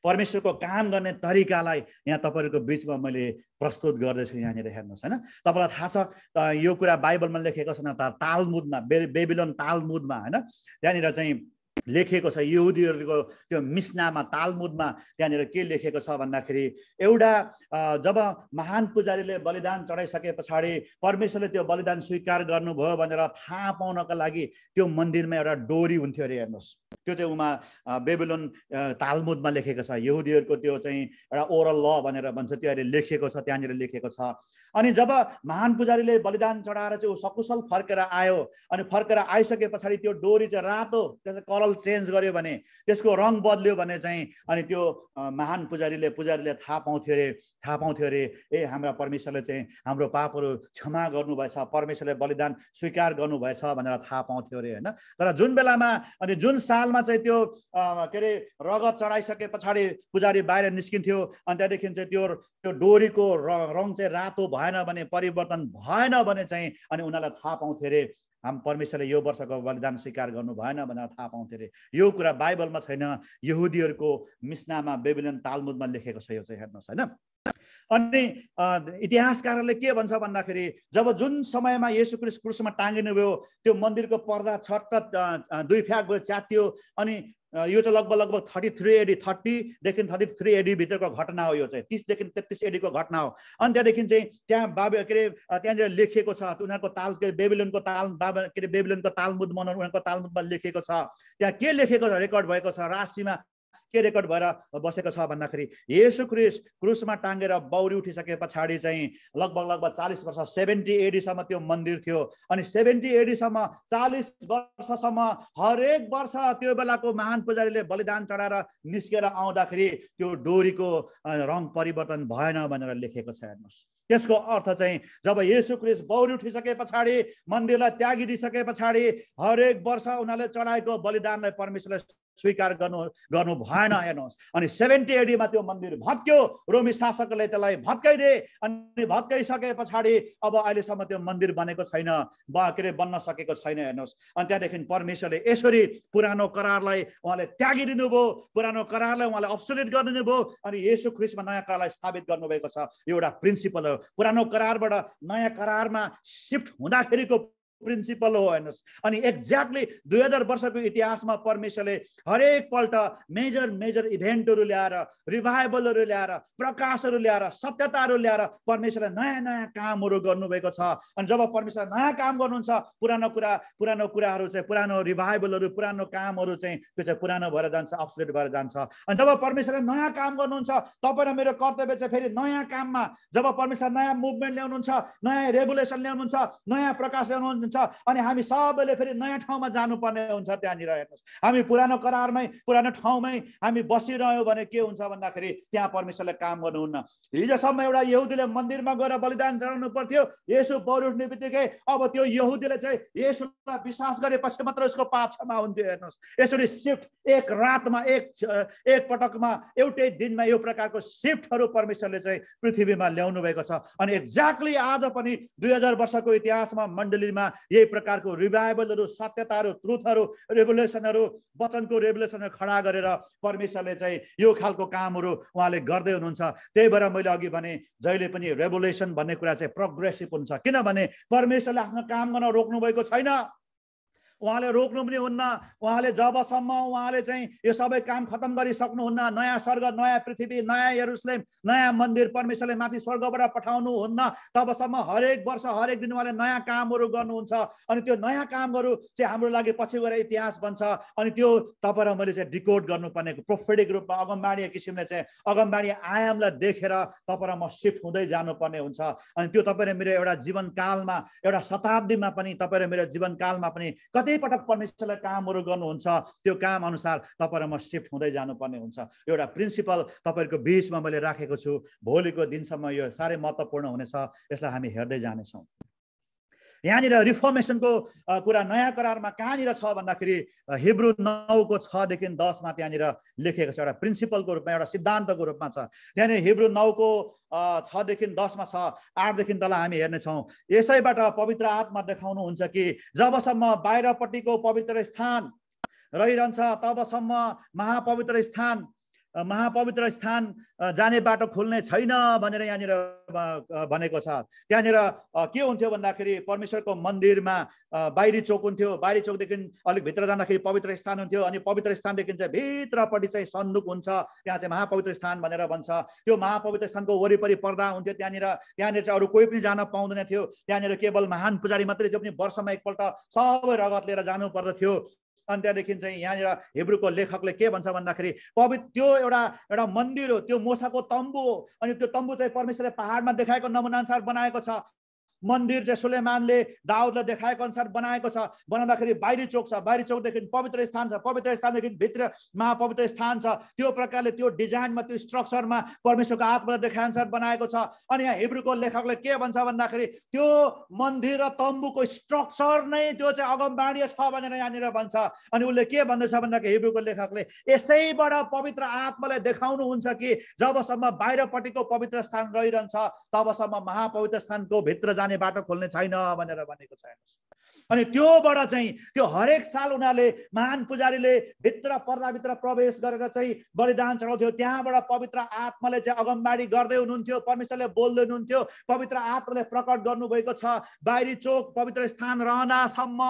परमेश्वरको काम गर्ने तरिकालाई यहाँ तपाईँहरूको बिचमा मैले प्रस्तुत गर्दैछु। यहाँनिर हेर्नुहोस्, होइन, तपाईँलाई थाहा छ यो कुरा बाइबलमा लेखेको छ न त, तालमुदमा, बेबिलोन तालमुदमा, होइन, त्यहाँनिर चाहिँ लेखेको छ। यहुदीहरूको त्यो मिस्नामा, तालमुदमा त्यहाँनिर के लेखेको छ भन्दाखेरि एउटा जब महान पुजारीले बलिदान चढाइसके पछाडि परमेश्वरले त्यो बलिदान स्वीकार गर्नुभयो भनेर थाहा पाउनका लागि त्यो मन्दिरमा एउटा डोरी हुन्थ्यो अरे। हेर्नुहोस्, त्यो चाहिँ उमा बेबिलोन तालमुदमा लेखेको छ। यहुदीहरूको त्यो चाहिँ एउटा ओरल ल भनेर भन्छ, त्यो अहिले लेखेको छ, त्यहाँनिर लेखेको छ। अनि जब महान पुजारीले बलिदान चढाएर चाहिँ ऊ सकुशल फर्केर आयो, अनि फर्केर आइसके पछाडि त्यो डोरी चाहिँ रातो, त्यसको कलर चेन्ज गर्यो भने, त्यसको रङ बदल्यो भने चाहिँ अनि त्यो महान पुजारीले थाहा पाउँथ्यो अरे ए हाम्रा परमेश्वरले चाहिँ हाम्रो पापहरू क्षमा गर्नुभएछ, परमेश्वरले बलिदान स्वीकार गर्नुभएछ भनेर थाहा पाउँथ्यो अरे, होइन। तर जुन बेलामा अनि जुन सालमा चाहिँ त्यो के अरे रगत चढाइसके पछाडि पुजारी बाहिर निस्किन्थ्यो, अनि त्यहाँदेखि चाहिँ त्यो डोरीको रङ चाहिँ रातो भएन भने, परिवर्तन भएन भने चाहिँ अनि उनीहरूलाई थाहा पाउँथ्यो अरे हाम परमेश्वरले यो वर्षको बलिदान स्वीकार गर्नु भएन भनेर थाहा पाउँथ्यो अरे। यो कुरा बाइबलमा छैन, यहुदीहरूको मिस्नामा बेबिलोन तालमुदमा लेखेको छ। यो चाहिँ हेर्नुहोस्, होइन। अनि इतिहासकारले के भन्छ भन्दाखेरि जब जुन समयमा येशू ख्रीष्ट क्रुसमा टाँगिनु भयो त्यो मन्दिरको पर्दा छट्ट दुई फ्याक भयो, च्यातियो। अनि यो चाहिँ लगभग 33 एडी 30 देखि 33 एडी भित्रको घटना हो। यो चाहिँ 30 देखि 33 एडी को घटना हो। अनि त्यहाँदेखि चाहिँ त्यहाँ त्यहाँनिर लेखिएको छ उनीहरूको ताल बेबिलोनको तालमुद मनन उनीहरूको तालमुदमा लेखिएको छ। त्यहाँ के लेखेको छ, रेकर्ड भएको छ, राशिमा के रेकर्ड भएर बसेको छ भन्दाखेरि येशू ख्रीष्ट क्रुसमा टाँगेर बौरी उठिसके पछाडि चाहिँ लगभग 40 वर्ष 70 एडीसम्म त्यो मन्दिर थियो। अनि 70 एडीसम्म 40 वर्षसम्म हरेक वर्ष त्यो बेलाको महान पुजारीले बलिदान चढाएर निस्केर आउँदाखेरि त्यो डोरीको रङ परिवर्तन भएन भनेर लेखेको छ। हेर्नुहोस्, त्यसको अर्थ चाहिँ जब येशू ख्रीष्ट बौरी उठिसके पछाडि मन्दिरलाई त्यागिदिसके पछाडि हरेक वर्ष उनीहरूले चढाएको बलिदानलाई परमेश्वरले स्वीकार गर्नु भएन। हेर्नुहोस्, अनि 70 एडीमा त्यो मन्दिर भत्क्यो, रोमी शासकले त्यसलाई भत्काइदिए। अनि भत्काइसके पछाडि अब अहिलेसम्म त्यो मन्दिर बनेको छैन, बन्न सकेको छैन। हेर्नुहोस्, अनि त्यहाँदेखि परमेश्वरले यसरी पुरानो करारलाई उहाँले त्यागिदिनु भयो, पुरानो करारलाई उहाँले अब्सोल्युट गरिदिनु भयो। अनि येशू ख्रीष्टमा नयाँ करारलाई स्थापित गर्नुभएको छ। यो एउटा प्रिन्सिपल हो। पुरानो करारबाट नयाँ करारमा शिफ्ट हुँदाखेरिको प्रिन्सिपल हो। हेर्नुहोस्, अनि एक्ज्याक्टली 2000 वर्षको इतिहासमा परमेश्वरले हरेक पल्ट मेजर इभेन्टहरू ल्याएर, रिभाइभलहरू ल्याएर, प्रकाशहरू ल्याएर, सत्यताहरू ल्याएर परमेश्वरले नयाँ कामहरू गर्नुभएको छ। अनि जब परमेश्वर नयाँ काम गर्नुहुन्छ, पुरानो कुराहरू चाहिँ, पुरानो रिभाइभलहरू, पुरानो कामहरू चाहिँ त्यो चाहिँ पुरानो भएर जान्छ, अब्सोल्युट भएर जान्छ। अनि जब परमेश्वरले नयाँ काम गर्नुहुन्छ, तपाईँ र मेरो कर्तव्य चाहिँ फेरि नयाँ काममा, जब परमेश्वर नयाँ मुभमेन्ट ल्याउनुहुन्छ, नयाँ रेभुलेसन ल्याउनुहुन्छ, नयाँ प्रकाश ल्याउनुहुन्छ, अनि हामी सबैले फेरि नयाँ ठाउँमा जानुपर्ने हुन्छ। त्यहाँनिर हेर्नुहोस्, हामी पुरानो करारमै, पुरानो ठाउँमै हामी बसिरह्यौँ भने के हुन्छ भन्दाखेरि त्यहाँ परमेश्वरले काम गर्नुहुन्न। हिजोसम्म एउटा यहुदीले मन्दिरमा गएर बलिदान चढाउनु पर्थ्यो, येशू बौरी उठ्ने बित्तिकै अब त्यो यहुदीले चाहिँ येशूलाई विश्वास गरेपछि मात्र उसको पाप क्षमा हुन्थ्यो। हेर्नुहोस्, यसरी सिफ्ट एक रातमा, एक पटकमा, एउटै दिनमा यो प्रकारको सिफ्टहरू परमेश्वरले चाहिँ पृथ्वीमा ल्याउनु भएको छ। अनि एक्ज्याक्टली आज पनि 2000 वर्षको इतिहासमा मण्डलीमा यही प्रकारको रिभाइभलहरू, सत्यताहरू, ट्रुथहरू, रेभुलेसनहरू, वचनको रेभुलेसनहरू खडा गरेर परमेश्वरले चाहिँ यो खालको कामहरू उहाँले गर्दै हुनुहुन्छ। त्यही भएर मैले अघि भने जहिले पनि रेभुलेसन भन्ने कुरा चाहिँ प्रोग्रेसिभ हुन्छ, किनभने परमेश्वरले आफ्नो काम गर्न रोक्नु भएको छैन। उहाँले रोक्नु पनि हुन्न। उहाँले जबसम्म उहाँले चाहिँ यो सबै काम खत्तम गरिसक्नुहुन्न, नयाँ स्वर्ग, नयाँ पृथ्वी, नयाँ यरुसलेम, नयाँ मन्दिर परमेश्वरले माथि स्वर्गबाट पठाउनुहुन्न, तबसम्म हरेक वर्ष, हरेक दिन उहाँले नयाँ कामहरू गर्नुहुन्छ। अनि त्यो नयाँ कामहरू चाहिँ हाम्रो लागि पछि गएर इतिहास बन्छ। अनि त्यो तपाईँ र मैले चाहिँ डिकोड गर्नुपर्ने प्रोफेटिक रूपमा अगमबाणी किसिमले चाहिँ अगमबाणी आयामलाई देखेर तपाईँ र म सिफ्ट हुँदै जानुपर्ने हुन्छ। अनि त्यो तपाईँ र मेरो एउटा जीवनकालमा, एउटा शताब्दीमा पनि, तपाईँ र मेरो जीवनकालमा पनि कति पटक परमेश्वरले कामहरू गर्नुहुन्छ, त्यो काम अनुसार तपाईँ र म सिफ्ट हुँदै जानुपर्ने हुन्छ। एउटा प्रिन्सिपल तपाईँहरूको बिचमा मैले राखेको छु। भोलिको दिनसम्म यो साह्रै महत्त्वपूर्ण हुनेछ, यसलाई हामी हेर्दै जानेछौँ। यहाँनिर रिफर्मेसनको कुरा नयाँ करारमा कहाँनिर छ भन्दाखेरि हिब्रू 9को 6 देखि 10 मा त्यहाँनिर लेखेको छ। एउटा प्रिन्सिपलको रूपमा, एउटा सिद्धान्तको रूपमा छ। त्यहाँनिर हिब्रू 9को 6 देखि 10 मा छ। 8 देखि तल हामी हेर्नेछौँ। यसैबाट पवित्र आत्मा देखाउनुहुन्छ कि जबसम्म बाहिरपट्टिको पवित्र स्थान रहिरहन्छ तबसम्म महापवित्र स्थान जाने बाटो खुल्ने छैन भनेर यहाँनिर भनेको छ। त्यहाँनिर के हुन्थ्यो भन्दाखेरि परमेश्वरको मन्दिरमा बाहिरी चोक हुन्थ्यो। बाहिरी चोकदेखि अलिक भित्र जाँदाखेरि पवित्र स्थान हुन्थ्यो। अनि पवित्र स्थानदेखि चाहिँ भित्रपट्टि चाहिँ सन्दुक हुन्छ, त्यहाँ चाहिँ महापवित्र स्थान भनेर भन्छ। त्यो महापवित्र स्थानको वरिपरि पर्दा हुन्थ्यो। त्यहाँनिर चाहिँ अरू कोही पनि जान पाउँदैन थियो। त्यहाँनिर केवल महान पुजारी मात्रै, त्यो पनि वर्षमा एकपल्ट सबै रगत लिएर जानु पर्दथ्यो। अनि त्यहाँदेखि चाहिँ यहाँनिर हिब्रूको लेखकले के भन्छ भन्दाखेरि त्यो एउटा मन्दिर हो, त्यो मोसाको तम्बु हो। अनि त्यो तम्बु चाहिँ परमेश्वरले पहाडमा देखाएको नमुनाअनुसार बनाएको छ। मन्दिर चाहिँ सुलेमानले दाउदलाई देखाएको अनुसार बनाएको छ। बनाउँदाखेरि बाहिरी चोक छ, बाहिरी चोकदेखि पवित्र स्थान छ, पवित्र स्थानदेखि भित्र महापवित्र स्थान छ। त्यो प्रकारले त्यो डिजाइनमा, त्यो स्ट्रक्चरमा परमेश्वरको आत्माले देखाए अनुसार बनाएको छ। अनि यहाँ हिब्रूको लेखकले के भन्छ भन्दाखेरि त्यो मन्दिर र तम्बुको स्ट्रक्चर नै त्यो चाहिँ अगमबाणी छ भनेर यहाँनिर भन्छ। अनि उसले के भन्दैछ भन्दाखेरि हिब्रूको लेखकले यसैबाट पवित्र आत्माले देखाउनुहुन्छ कि जबसम्म बाहिरपट्टिको पवित्र स्थान रहिरहन्छ तबसम्म महापवित्र स्थानको भित्र जाने बाटो खोल्ने छैन भनेर भनेको छ। अनि त्योबाट चाहिँ त्यो हरेक साल उनीहरूले महान पुजारीले भित्र पर्दाभित्र प्रवेश गरेर चाहिँ बलिदान चढाउँथ्यो। त्यहाँबाट पवित्र आत्माले चाहिँ अगमबाडी गर्दै हुनुहुन्थ्यो, परमेश्वरले बोल्दै हुनुहुन्थ्यो, पवित्र आत्माले प्रकट गर्नुभएको छ। बाहिरी चोक पवित्र स्थान रहँदासम्म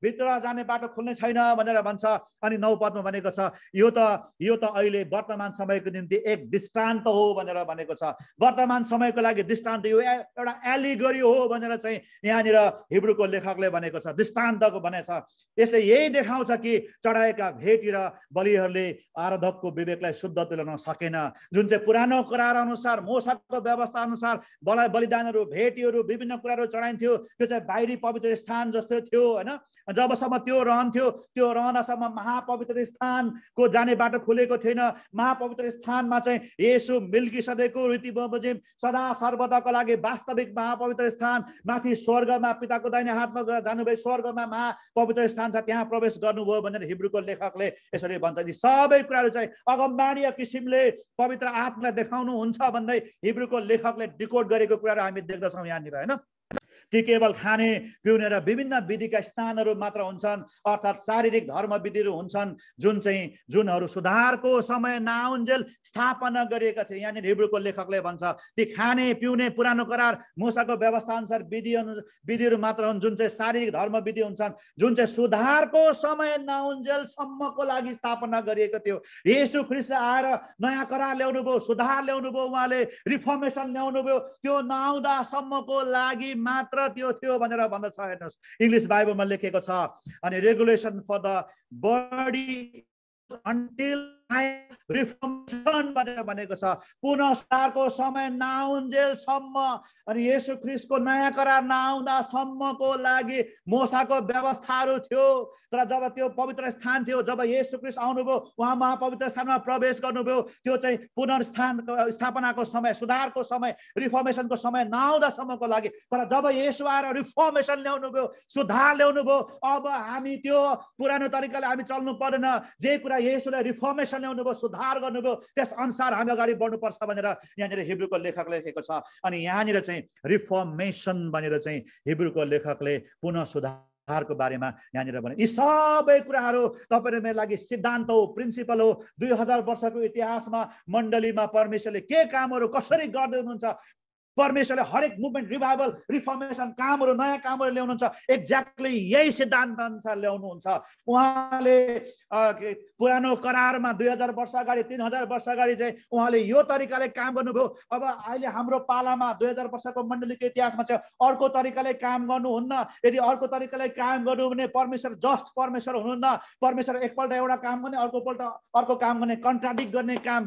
भित्र जाने बाटो खुल्ने छैन भनेर भन्छ। अनि 9 पदमा भनेको छ यो त अहिले वर्तमान समयको निम्ति एक दृष्टान्त हो भनेर भनेको छ। वर्तमान समयको लागि दृष्टान्त यो एउटा एलिगरी हो भनेर चाहिँ यहाँनिर हिब्रूको लेखकले भनेको छ, दृष्टान्तको भनेछ। यसले यही देखाउँछ कि चढाएका भेटी र बलिहरूले आराधकको विवेकलाई शुद्ध तुल्याउन सकेन। जुन चाहिँ पुरानो करार अनुसार मोसाको व्यवस्था अनुसार बलिदानहरू भेटीहरू विभिन्न कुराहरू चढाइन्थ्यो, त्यो चाहिँ बाहिरी पवित्र स्थान जस्तो थियो होइन। जबसम्म त्यो रहन्थ्यो, त्यो रहँदासम्म महापवित्र स्थानको जाने बाटो खुलेको थिएन। महापवित्र स्थानमा चाहिँ येशू मिल्किसदेको रीति बमोजिम सदा सर्वदाको लागि वास्तविक महापवित्र स्थान माथि स्वर्गमा पिताको दाहिने हातमा जानुभयो, स्वर्गमा महापवित्र स्थान छ, त्यहाँ प्रवेश गर्नुभयो भनेर हिब्रूको लेखकले यसरी भन्छ। यी सबै कुराहरू चाहिँ अगमबाडीय किसिमले पवित्र आत्मालाई देखाउनुहुन्छ भन्दै हिब्रूको लेखकले डिकोड गरेको कुराहरू हामी देख्दछौँ यहाँनिर होइन। ती केवल खाने पिउने र विभिन्न विधिका स्थानहरू मात्र हुन्छन्, अर्थात् शारीरिक धर्म विधिहरू हुन्छन् जुनहरू सुधारको समय नआउन्जेल स्थापना गरिएका थिए। यहाँनिर हिब्रूको लेखकले भन्छ ती खाने पिउने पुरानो करार मूसाको व्यवस्था अनुसार विधिहरू मात्र हुन्, जुन चाहिँ शारीरिक धर्म विधि हुन्छन्, जुन चाहिँ सुधारको समय नआउन्जेलसम्मको लागि स्थापना गरिएको थियो। येशू ख्रीष्टले आएर नयाँ करार ल्याउनु भयो, सुधार ल्याउनु भयो, उहाँले रिफर्मेसन ल्याउनु भयो। त्यो नआउँदासम्मको लागि मात्र त्यो थियो भनेर भन्दछ। हेर्नुहोस् इङ्ग्लिस बाइबलमा लेखेको छ, अनि regulation for the body until reformation भनेर भनेको छ। पुनः सुधारको समय नआउन्जेलसम्म अनि येशू ख्रीष्टको नयाँ करार नआउँदासम्मको लागि मोसाको व्यवस्थाहरू थियो। तर जब त्यो पवित्र स्थान थियो, जब येशू ख्रीष्ट आउनुभयो, उहाँ महापवित्र स्थानमा प्रवेश गर्नुभयो, त्यो चाहिँ स्थापनाको समय, सुधारको समय, रिफर्मेसनको समय नआउँदासम्मको लागि। तर जब येशू आएर रिफर्मेसन ल्याउनु भयो, सुधार ल्याउनु भयो, अब हामी त्यो पुरानो तरिकाले हामी चल्नु पर्दैन। जे कुरा येशूले रिफर्मेसन ल्याउनु भयो, सुधार गर्नुभयो, त्यस अनुसार हामी अगाडि बढ्नुपर्छ भनेर यहाँनिर हिब्रूको लेखकले लेखेको छ। अनि यहाँनिर चाहिँ रिफर्मेसन भनेर चाहिँ हिब्रूको लेखकले पुनः सुधारको बारेमा यहाँनिर भने यी सबै कुराहरू तपाईहरु मेरो लागि सिद्धान्त हो, प्रिन्सिपल हो। 2000 वर्षको इतिहासमा मण्डलीमा परमेश्वरले के कामहरू कसरी गर्दै हुनुहुन्छ, परमेश्वरले हरेक मुभमेन्ट, रिभाइभल, रिफर्मेसन कामहरू, नयाँ कामहरू ल्याउनुहुन्छ, एक्ज्याक्टली यही सिद्धान्त अनुसार ल्याउनुहुन्छ। उहाँले पुरानो करारमा 2000 वर्ष अगाडि, 3000 वर्ष अगाडि चाहिँ उहाँले यो तरिकाले काम गर्नुभयो। अब अहिले हाम्रो पालामा 2000 वर्षको मण्डलीको इतिहासमा चाहिँ अर्को तरिकाले काम गर्नुहुन्न। यदि अर्को तरिकाले काम गर्नु भने परमेश्वर जस्ट परमेश्वर हुनुहुन्न। परमेश्वर एकपल्ट एउटा काम गर्ने, अर्कोपल्ट अर्को काम गर्ने, कन्ट्राडिक्ट गर्ने काम,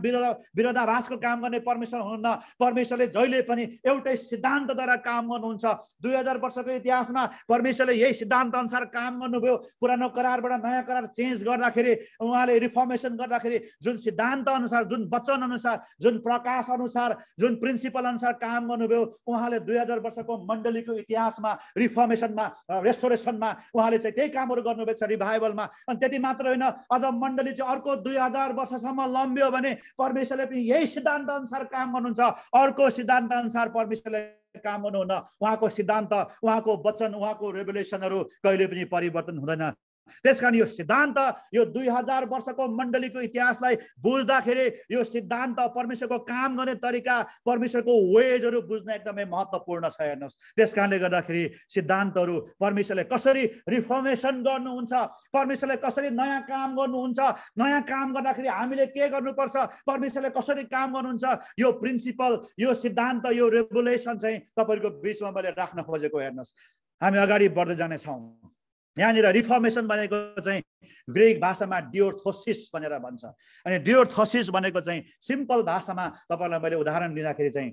विरोधाभासको काम गर्ने परमेश्वर हुनुहुन्न। परमेश्वरले जहिले पनि एउटै सिद्धान्तद्वारा काम गर्नुहुन्छ। 2000 वर्षको इतिहासमा परमेश्वरले यही सिद्धान्त अनुसार काम गर्नुभयो। पुरानो करारबाट नयाँ करार चेन्ज गर्दाखेरि, उहाँले रिफर्मेसन गर्दाखेरि जुन सिद्धान्त अनुसार, जुन वचन अनुसार, जुन प्रकाश अनुसार, जुन प्रिन्सिपल अनुसार काम गर्नुभयो, उहाँले 2000 वर्षको मण्डलीको इतिहासमा, रिफर्मेसनमा, रेस्टोरेसनमा उहाँले चाहिँ त्यही कामहरू गर्नुभएको छ, रिभाइभलमा। अनि त्यति मात्र होइन, अझ मण्डली चाहिँ अर्को 2000 वर्षसम्म लम्ब्यो भने परमेश्वरले पनि यही सिद्धान्त अनुसार काम गर्नुहुन्छ। अर्को सिद्धान्त अनुसार परमेश्वरले काम गर्नुहुन्न। उहाँको सिद्धान्त, उहाँको वचन, उहाँको रेभुलेसनहरू कहिले पनि परिवर्तन हुँदैन। त्यसकारण यो सिद्धान्त, यो 2000 वर्षको मण्डलीको इतिहासलाई बुझ्दाखेरि यो सिद्धान्त, परमेश्वरको काम गर्ने तरिका, परमेश्वरको वेजहरू बुझ्न एकदमै महत्त्वपूर्ण छ। हेर्नुहोस्, त्यसकारणले गर्दाखेरि सिद्धान्तहरू, परमेश्वरले कसरी रिफर्मेसन गर्नुहुन्छ, परमेश्वरले कसरी नयाँ काम गर्नुहुन्छ, नयाँ काम गर्दाखेरि हामीले के गर्नुपर्छ, परमेश्वरले कसरी काम गर्नुहुन्छ, यो प्रिन्सिपल, यो सिद्धान्त, यो रेभुलेसन चाहिँ तपाईँहरूको बिचमा मैले राख्न खोजेको। हेर्नुहोस्, हामी अगाडि बढ्दै जानेछौँ। यहाँनिर रिफर्मेसन भनेको चाहिँ ग्रिक भाषामा डियोर्थोसिस भनेर भन्छ। अनि डियोर्थोसिस भनेको चाहिँ सिम्पल भाषामा तपाईँलाई मैले उदाहरण दिँदाखेरि चाहिँ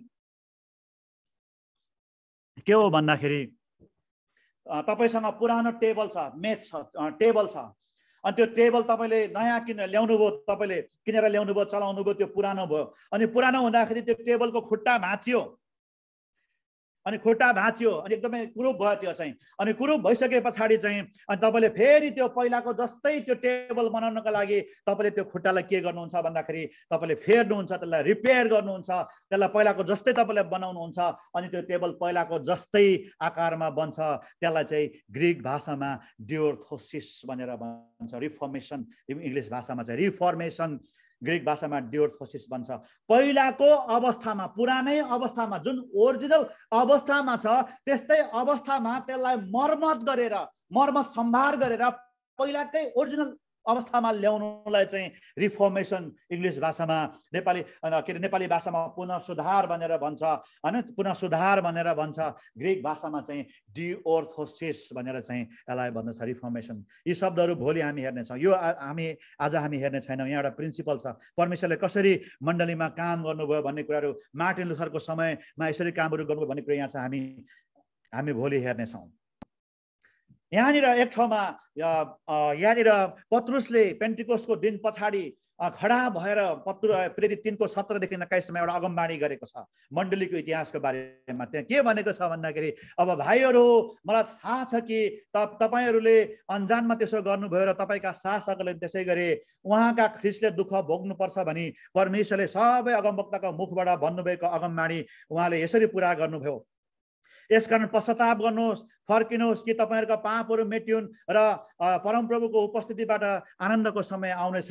के हो भन्दाखेरि, तपाईँसँग पुरानो टेबल छ, मेच छ, टेबल छ, अनि त्यो टेबल तपाईँले नयाँ ल्याउनु भयो, तपाईँले किनेर ल्याउनु भयो, चलाउनु भयो, त्यो पुरानो भयो। अनि पुरानो हुँदाखेरि त्यो टेबलको खुट्टा भाँचियो, अनि खुट्टा भाँच्यो अनि एकदमै कुरूप भयो त्यो चाहिँ। अनि कुरूप भइसके पछाडि चाहिँ अनि तपाईँले फेरि त्यो पहिलाको जस्तै त्यो टेबल बनाउनको लागि तपाईँले त्यो खुट्टालाई के गर्नुहुन्छ भन्दाखेरि तपाईँले फेर्नुहुन्छ, त्यसलाई रिपेयर गर्नुहुन्छ, त्यसलाई पहिलाको जस्तै तपाईँले बनाउनुहुन्छ अनि त्यो टेबल पहिलाको जस्तै आकारमा बन्छ। त्यसलाई चाहिँ ग्रिक भाषामा डिओर्थोसिस भनेर भन्छ, रिफर्मेसन इङ्ग्लिस भाषामा चाहिँ रिफर्मेसन, ग्रिक भाषामा डिओर्थोसिस भन्छ। पहिलाको अवस्थामा, पुरानै अवस्थामा जुन ओरिजिनल अवस्थामा छ त्यस्तै अवस्थामा त्यसलाई मर्मत गरेर, मर्मत सम्भार गरेर पहिलाकै ओरिजिनल अवस्थामा ल्याउनुलाई चाहिँ रिफर्मेसन इङ्ग्लिस भाषामा, नेपाली भाषामा पुनः सुधार भनेर भन्छ हैन, पुनः सुधार भनेर भन्छ। ग्रिक भाषामा चाहिँ डिओर्थोसिस भनेर चाहिँ यसलाई भन्दछ, रिफर्मेसन। यी शब्दहरू भोलि हामी हेर्नेछौँ। यो आज हामी हेर्ने छैनौँ। यहाँ एउटा प्रिन्सिपल छ, परमेश्वरले कसरी मण्डलीमा काम गर्नुभयो भन्ने कुराहरू, मार्टिन लुथरको समयमा यसरी कामहरू गर्नुभयो भन्ने कुरा यहाँ चाहिँ हामी भोलि हेर्नेछौँ। यहाँनिर एक ठाउँमा यहाँनिर पत्रुसले पेन्टिकोस्टको दिन पछाडि खडा भएर प्रेरित 3:17 देखि 21 एउटा अगमबाणी गरेको छ मण्डलीको इतिहासको बारेमा। त्यहाँ के भनेको छ भन्दाखेरि, अब भाइहरू मलाई थाहा छ कि तपाईँहरूले अन्जानमा त्यसो गर्नुभयो र तपाईँका शासकहरूले त्यसै गरे उहाँका ख्रिस्टले दुःख भोग्नुपर्छ भनी परमेश्वरले सबै अगमवक्ताको मुखबाट भन्नुभएको अगमबाणी उहाँले यसरी पुरा गर्नुभयो। यसकारण पश्चाताप गर्नुहोस्, फर्किनुहोस् कि तपाईँहरूका पापहरू मेटिउन् र परमप्रभुको उपस्थितिबाट आनन्दको समय आउनेछ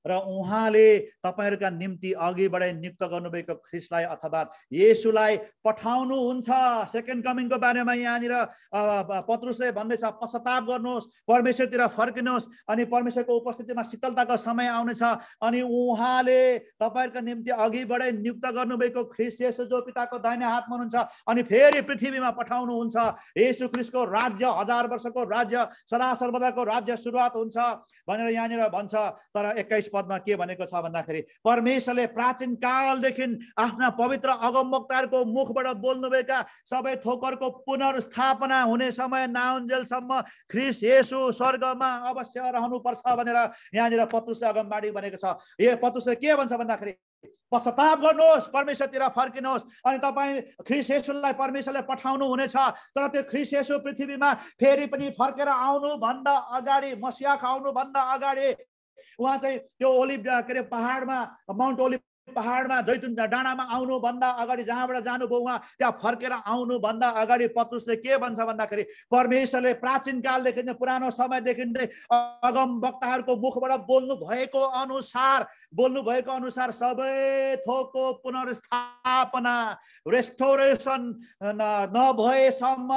र उहाँले तपाईँहरूका निम्ति अघिबाटै नियुक्त गर्नुभएको ख्रिस्टलाई अथवा येशूलाई पठाउनुहुन्छ। सेकेन्ड कमिङको बारेमा यहाँनिर पत्रुसले भन्दैछ, पश्चाताप गर्नुहोस्, परमेश्वरतिर फर्किनुहोस् अनि परमेश्वरको उपस्थितिमा शीतलताको समय आउनेछ अनि उहाँले तपाईँहरूका निम्ति अघिबाटै नियुक्त गर्नुभएको ख्रिस्ट येशू जो पिताको दाहिने हातमा हुनुहुन्छ अनि फेरि पृथ्वीमा पठाउनुहुन्छ। येशू ख्रिस्टको राज्य 1000 वर्षको राज्य, सदा सर्वदाको राज्य सुरुवात हुन्छ भनेर यहाँनिर भन्छ। तर 21 पदमा के भनेको छ भन्दाखेरि, परमेश्वरले प्राचीन कालदेखि आफ्ना पवित्र अगमवक्ताहरूको मुखबाट बोल्नुभएका सबै थोकहरूको पुनर्स्थापना हुने समय नआउन्जेलसम्म ख्रिस्ट येशू स्वर्गमा अवश्य रहनुपर्छ भनेर यहाँनिर पत्रुसले अगमबाणी भनेको छ। यो पत्रुसले के भन्छ भन्दाखेरि, पश्चाताप गर्नुहोस्, परमेश्वरतिर फर्किनुहोस् अनि तपाईँ ख्रिस्ट येशूलाई परमेश्वरले पठाउनु हुनेछ। तर त्यो ख्रिस्ट येशू पृथ्वीमा फेरि पनि फर्केर आउनुभन्दा अगाडि, मसियाको आउनुभन्दा अगाडि उहाँ चाहिँ त्यो ओलिभ पहाडमा, माउन्ट ओलिभ पहाडमा, जैतुन डाँडामा आउनुभन्दा अगाडि जहाँबाट जानुभयो उहाँ त्यहाँ फर्केर आउनुभन्दा अगाडि पत्रुसले के भन्छ भन्दाखेरि, परमेश्वरले प्राचीन कालदेखि नै, पुरानो समयदेखि नै अगम वक्ताहरूको मुखबाट बोल्नु भएको अनुसार सबै थोकको पुनर्स्थापना, रेस्टोरेसन नभएसम्म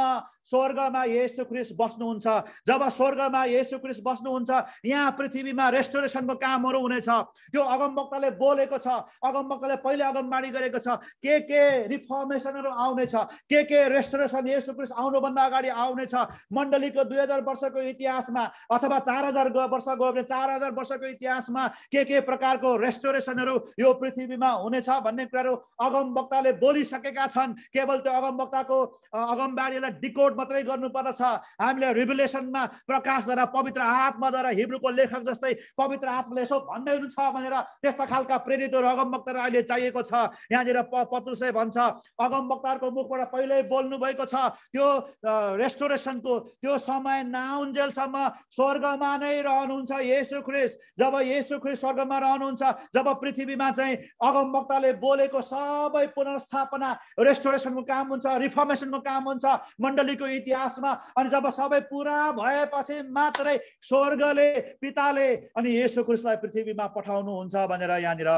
स्वर्गमा येशू ख्रिस्ट बस्नुहुन्छ। जब स्वर्गमा येशू ख्रिस्ट बस्नुहुन्छ यहाँ पृथ्वीमा रेस्टोरेसनको कामहरू हुनेछ। त्यो अगमवक्ताले बोलेको छ, अगमवक्ताले पहिले अगमबाणी गरेको छ के रिफर्मेसनहरू आउनेछ, के रेस्टोरेसन येशू ख्रिस्ट आउनुभन्दा अगाडि आउनेछ। मण्डलीको 2000 वर्षको इतिहासमा अथवा 4000 वर्ष गयो भने 4000 वर्षको इतिहासमा के प्रकारको रेस्टोरेसनहरू यो पृथ्वीमा हुनेछ भन्ने कुराहरू अगमवक्ताले बोलिसकेका छन्। केवल त्यो अगमवक्ताको अगमबाणीलाई डिकोड मात्रै गर्नुपर्दछ। हामीले रिभिलेसनमा प्रकाशद्वारा, पवित्र आत्माद्वारा, हिब्रूको लेखक जस्तै पवित्र आत्माले यसो भन्दै हुनुहुन्छ भनेर त्यस्ता खालका प्रेरितहरू अगमवक्ताहरू अहिले चाहिएको छ। यहाँनिर पत्रुसले भन्छ, अगमवक्ताहरूको मुखबाट पहिल्यै बोल्नु भएको छ, त्यो रेस्टोरेसनको त्यो समय नआउन्जेलसम्म स्वर्गमा नै रहनुहुन्छ येशू ख्रिस्ट। जब येशू ख्रिस्ट स्वर्गमा रहनुहुन्छ, जब पृथ्वीमा चाहिँ अगमवक्ताले बोलेको सबै पुनर्स्थापना, रेस्टोरेसनको काम हुन्छ, रिफर्मेसनको काम हुन्छ मण्डलीको इतिहासमा। अनि जब सबै पुरा भएपछि मात्रै स्वर्गले, पिताले अनि येशू ख्रिस्टलाई पृथ्वीमा पठाउनुहुन्छ भनेर यहाँनिर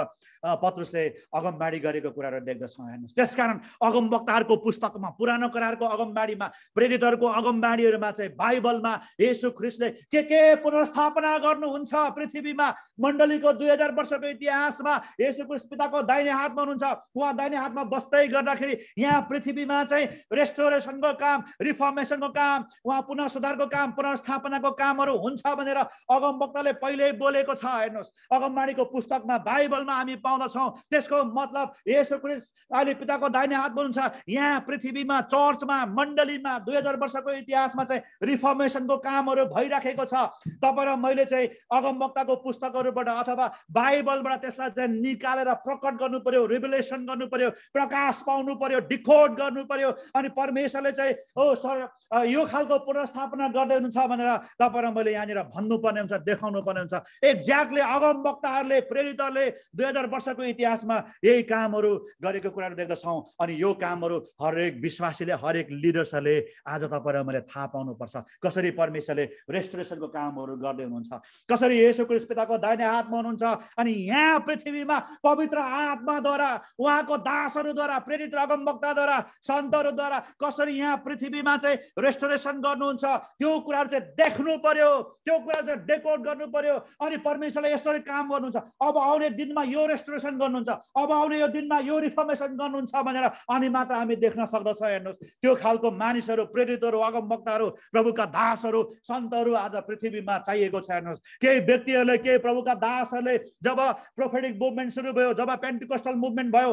पत्रुसले अगमबाणी गरेको कुराहरू देख्दछौँ। हेर्नुहोस्, त्यसकारण अगमवक्ताहरूको पुस्तकमा, पुरानो करारको अगमबाणीमा, प्रेरितहरूको अगमबाणीहरूमा चाहिँ बाइबलमा येशू ख्रिस्टले के पुनर्स्थापना गर्नुहुन्छ पृथ्वीमा। मण्डलीको 2000 वर्षको इतिहासमा येशू ख्रिस्ट पिताको दाहिने हातमा हुनुहुन्छ। उहाँ दाहिने हातमा बस्दै गर्दाखेरि यहाँ पृथ्वीमा चाहिँ रेस्टोरेसनको काम, रिफर्मेसनको काम, उहाँ पुनः सुधारको काम, पुनर्स्थापनाको कामहरू हुन्छ भनेर अगमवक्ताले पहिल्यै बोलेको छ। हेर्नुहोस्, अगमबाणीको पुस्तकमा, बाइबलमा हामी पाउँदछौँ छौँ। त्यसको मतलब येशू ख्रीष्ट अहिले पिताको दाहिने हातमा हुनुहुन्छ। यहाँ पृथ्वीमा चर्चमा मण्डलीमा 2000 वर्षको इतिहासमा चाहिँ रिफर्मेसनको कामहरू भइराखेको छ। तपाईँ र मैले चाहिँ अगमवक्ताको पुस्तकहरूबाट अथवा बाइबलबाट त्यसलाई चाहिँ निकालेर प्रकट गर्नु पर्यो, रिभेलेसन गर्नु पर्यो, प्रकाश पाउनु पर्यो, डिकोड गर्नु पर्यो। अनि परमेश्वरले चाहिँ सर यो खालको पुनर्स्थापना गर्दै हुनुहुन्छ भनेर तपाईँ र मैले यहाँनिर भन्नुपर्ने हुन्छ, देखाउनु पर्ने हुन्छ। एक्ज्याक्टली अगमवक्ताहरूले प्रेरितहरूले 2000 वर्षको इतिहासमा यही कामहरू गरेको कुराहरू देख्दछौँ। अनि यो कामहरू हरेक विश्वासीले, हरेक लिडर्सहरूले आज तपाईँ र मैले थाहा पाउनुपर्छ कसरी परमेश्वरले रेस्टोरेसनको कामहरू गर्दै हुनुहुन्छ, कसरी येशू ख्रीष्ट पिताको दाहिने हातमा हुनुहुन्छ। अनि यहाँ पृथ्वीमा पवित्र आत्माद्वारा, उहाँको दासहरूद्वारा, प्रेरित अगमवक्ताद्वारा, सन्तहरूद्वारा कसरी यहाँ पृथ्वीमा चाहिँ रेस्टोरेसन गर्नुहुन्छ, त्यो कुराहरू चाहिँ देख्नु पर्यो, त्यो कुराहरू चाहिँ डेकोड गर्नु पर्यो। अनि परमेश्वरले यसरी काम गर्नुहुन्छ। अब आउने दिनमा यो रेस्टोरेसन गर्नुहुन्छ, अब आउने यो दिनमा यो रिफर्मेसन गर्नुहुन्छ भनेर अनि मात्र हामी देख्न सक्दछौँ। हेर्नुहोस्, त्यो खालको मानिसहरू, प्रेरितहरू, अगमवक्ताहरू, प्रभुका दासहरू, सन्तहरू आज पृथ्वीमा चाहिएको छ। हेर्नुहोस्, केही व्यक्तिहरूले, केही प्रभुका दासहरूले जब प्रोफेटिक मुभमेन्ट सुरु भयो, जब पेन्टिकोस्टल मुभमेन्ट भयो,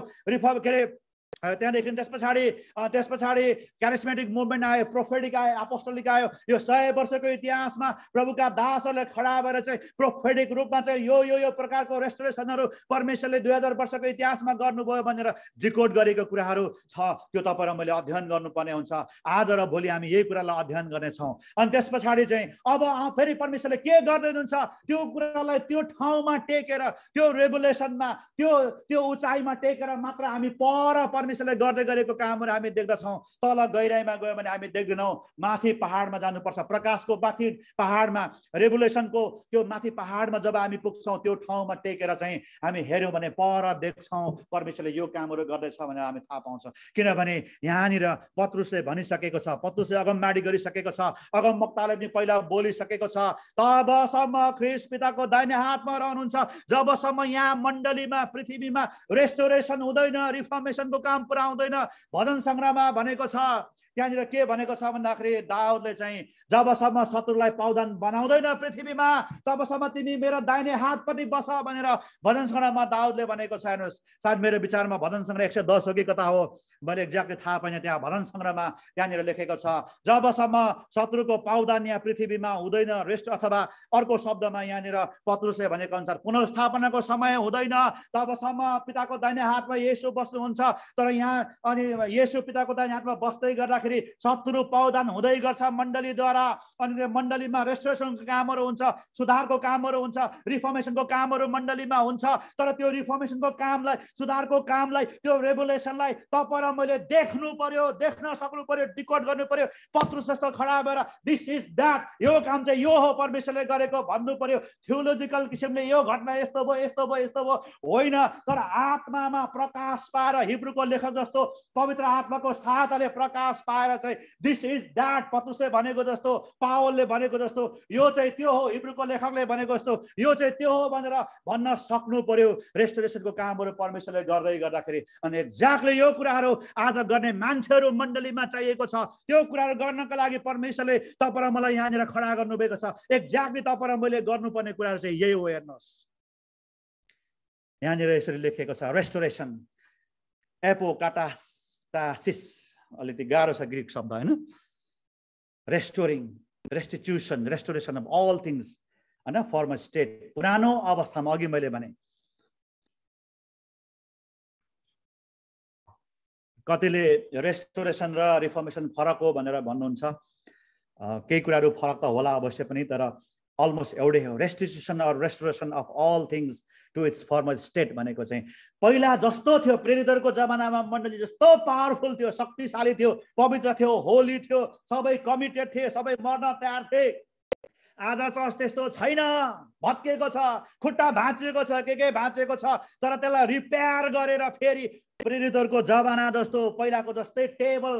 त्यहाँदेखि त्यसपछि क्यारिस्मेटिक मुभमेन्ट आयो, प्रोफेटिक आयो, अपोस्टलिक आयो। यो 100 वर्षको इतिहासमा प्रभुका दासहरूले खडा भएर चाहिँ प्रोफेटिक रूपमा चाहिँ यो प्रकारको रेस्टोरेसनहरू परमेश्वरले 2000 वर्षको इतिहासमा गर्नुभयो भनेर डिकोड गरेको कुराहरू छ। त्यो तपाईँ र मैले अध्ययन गर्नुपर्ने हुन्छ। आज र भोलि हामी यही कुरालाई अध्ययन गर्नेछौँ। अनि त्यस पछाडि चाहिँ अब फेरि परमेश्वरले के गर्दै हुनुहुन्छ त्यो कुरालाई त्यो ठाउँमा टेकेर, त्यो रेभुलेसनमा, त्यो उचाइमा टेकेर मात्र हामी पर परमेश्वरले गर्दै गरेको कामहरू हामी देख्दछौँ। तल गहिराइमा गयो भने हामी देख्दैनौँ। माथि पहाडमा जानुपर्छ, प्रकाशको माथि पहाडमा, रेभुलेसनको त्यो माथि पहाडमा जब हामी पुग्छौँ त्यो ठाउँमा टेकेर चाहिँ हामी हेऱ्यौँ भने पर देख्छौँ परमेश्वरले यो कामहरू गर्दैछ भनेर हामी थाहा पाउँछौँ। किनभने यहाँनिर पत्रुसले भनिसकेको छ, पत्रुसले अगमबाडी गरिसकेको छ, अगमवक्ताले पनि पहिला बोलिसकेको छ, तबसम्म ख्रीष्ट पिताको दाहिने हातमा रहनुहुन्छ जबसम्म यहाँ मण्डलीमा, पृथ्वीमा रेस्टोरेसन हुँदैन, रिफर्मेसनको काम पुरा हुँदैन। भजन सङ्ग्रहमा भनेको छ, त्यहाँनिर के भनेको छ भन्दाखेरि दाउदले चाहिँ जबसम्म शत्रुलाई पाउदान बनाउँदैन पृथ्वीमा तबसम्म तिमी मेरो दाहिने हातपट्टि बस भनेर भजन सङ्ग्रहमा दाउदले भनेको छ। हेर्नुहोस्, सायद मेरो विचारमा भजन सङ्ग्रह 110 हो कि कता हो, मैले एक्ज्याक्टली थाहा पाइनँ। त्यहाँ भजन सङ्ग्रहमा त्यहाँनिर लेखेको छ, जबसम्म शत्रुको पाउदान यहाँ पृथ्वीमा हुँदैन, रेस्ट अथवा अर्को शब्दमा यहाँनिर पत्रुसले भनेको अनुसार पुनर्स्थापनाको समय हुँदैन, तबसम्म पिताको दाहिने हातमा येशू बस्नुहुन्छ। तर यहाँ अनि येशू पिताको दाहिने हातमा बस्दै गर्दाखेरि शत्रु पाउदान हुँदै गर्छ मण्डलीद्वारा। अनि मण्डलीमा रेस्टोरेसनको कामहरू हुन्छ, सुधारको कामहरू हुन्छ, रिफर्मेसनको कामहरू मण्डलीमा हुन्छ। तर त्यो रिफर्मेसनको कामलाई, सुधारको कामलाई, त्यो रेभुलेसनलाई तपाईँ र मैले देख्नु पर्यो, देख्न सक्नु पर्यो, डिकोड गर्नु पर्यो। पत्रुस जस्तो खडा भएर दिस इज द्याट, यो काम चाहिँ यो हो परमेश्वरले गरेको भन्नु पर्यो। थियोलोजिकल किसिमले यो घटना यस्तो भयो, यस्तो भयो, यस्तो भयो होइन, तर आत्मामा प्रकाश पाएर, हिब्रूको लेखक जस्तो पवित्र आत्माको सहायताले प्रकाश पाएर चाहिँ दिस इज द्याट, पत्रुसले भनेको जस्तो, पावलले भनेको जस्तो, यो चाहिँ त्यो हो, हिब्रूको लेखकले भनेको जस्तो यो चाहिँ त्यो हो भनेर भन्न सक्नु पर्यो। रेस्टोरेसनको कामहरू परमेश्वरले गर्दै गर्दाखेरि अनि एक्ज्याक्टली यो कुराहरू आज गर्ने मान्छेहरू मण्डलीमा चाहिएको छ। त्यो कुराहरू गर्नका लागि परमेश्वरले तपाईँ र मलाई यहाँनिर खडा गर्नुभएको छ। एक्ज्याक्टली तपाईँ र मैले गर्नुपर्ने कुराहरू चाहिँ यही हो। हेर्नुहोस्, यहाँनिर यसरी लेखेको छ, रेस्टोरेसन, एपोकाटास्टासिस, अलिकति गाह्रो छ ग्रिक शब्द होइन, restoring, restitution, restoration of all things होइन, फर्मर स्टेट, पुरानो अवस्थामा। अघि मैले भने कतिले रेस्टोरेसन र रिफर्मेसन फरक हो भनेर भन्नुहुन्छ। केही कुराहरू फरक त होला अवश्य पनि, तर अलमोस्ट एउटै हो। Restitution or restoration of all things to its former state भनेको चाहिँ पहिला जस्तो थियो, प्रेरितहरूको जमानामा मण्डली जस्तो पावरफुल थियो, शक्तिशाली थियो, पवित्र थियो, होली थियो, सबै कमिटेड थिए, सबै मर्न तयार थिए। आज चर्च त्यस्तो छैन, भत्केको छ, खुट्टा भाँचिएको छ, के भाँचिएको छ, तर त्यसलाई रिपेयर गरेर फेरि प्रेरितहरूको जमाना जस्तो पहिलाको जस्तै टेबल,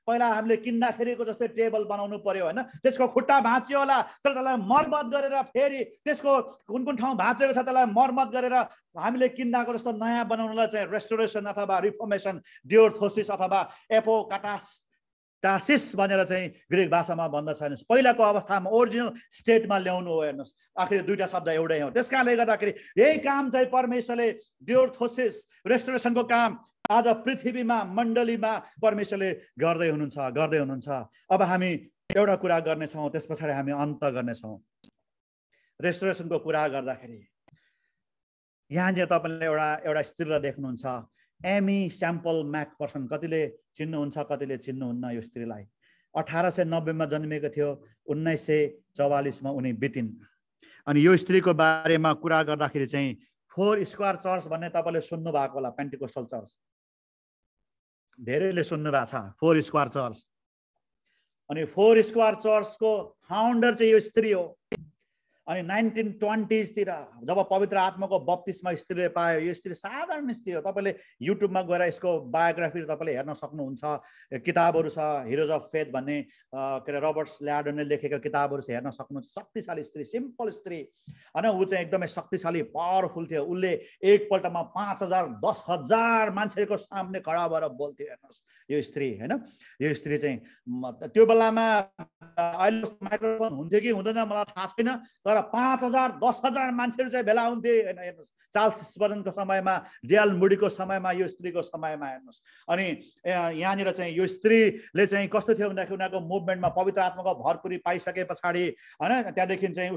पहिला हामीले किन्दाखेरिको जस्तै टेबल बनाउनु पर्यो होइन, त्यसको खुट्टा भाँच्यो होला तर त्यसलाई मर्मत गरेर फेरि त्यसको कुन कुन ठाउँ भाँचेको छ त्यसलाई मर्मत गरेर हामीले किन्दाको जस्तो नयाँ बनाउनलाई चाहिँ रेस्टोरेसन अथवा रिफर्मेसन, डियोर्थोसिस अथवा एपोकाटास टासिस भनेर चाहिँ ग्रिक भाषामा भन्दछ हेर्नुहोस्। पहिलाको अवस्थामा ओरिजिनल स्टेटमा ल्याउनु हो हेर्नुहोस्। आखिर दुईटा शब्द एउटै हो। त्यस कारणले गर्दाखेरि यही काम चाहिँ परमेश्वरले दियोर्थोसिस रेस्टोरेसनको काम आज पृथ्वीमा मण्डलीमा परमेश्वरले गर्दै हुनुहुन्छ। अब हामी एउटा कुरा गर्नेछौँ, त्यस पछाडि हामी अन्त गर्नेछौँ। रेस्टोरेसनको कुरा गर्दाखेरि यहाँनिर तपाईँले एउटा स्त्रीलाई देख्नुहुन्छ, एमी स्याम्पल म्याकपर्सन। कतिले चिन्नुहुन्छ, कतिले चिन्नुहुन्न यो स्त्रीलाई। 1890 जन्मेको थियो, 1944 उनी बितिन्। अनि यो स्त्रीको बारेमा कुरा गर्दाखेरि चाहिँ 4 स्क्वायर चर्च भन्ने तपाईँले सुन्नु भएको होला, पेन्टिकोस्टल चर्च धेरैले सुन्नु भएको छ, 4 स्क्वायर चर्च। अनि 4 स्क्वायर चर्चको फाउन्डर चाहिँ यो स्त्री हो। अनि 1920s तिर जब पवित्र आत्माको बप्तिस्मा स्त्रीले पायो, यो स्त्री साधारण स्त्री हो। तपाईँले युट्युबमा गएर यसको बायोग्राफी तपाईँले हेर्न सक्नुहुन्छ। किताबहरू छ, हिरोज अफ फेथ भन्ने के अरे रबर्ट्स ल्याडनले लेखेका किताबहरू छ, हेर्न सक्नुहुन्छ। शक्तिशाली स्त्री, सिम्पल स्त्री होइन। ऊ चाहिँ एकदमै शक्तिशाली, पावरफुल थियो। उसले एकपल्टमा 5000 10,000 मान्छेको सामने खडा भएर बोल्थ्यो। हेर्नुहोस् यो स्त्री होइन। यो स्त्री चाहिँ त्यो बेलामा अहिले माइक्रोफोन हुन्थ्यो कि हुँदैन मलाई थाहा छैन, तर 5000 10,000 मान्छेहरू चाहिँ भेला हुन्थे होइन। हेर्नुहोस् चार्ल्स स्पर्जनको समयमा, डेल मुडीको समयमा, यो स्त्रीको समयमा हेर्नुहोस्। अनि यहाँनिर चाहिँ यो स्त्रीले चाहिँ कस्तो थियो भन्दाखेरि उनीहरूको मुभमेन्टमा पवित्र आत्माको भरपुरी पाइसके पछाडि होइन, त्यहाँदेखि चाहिँ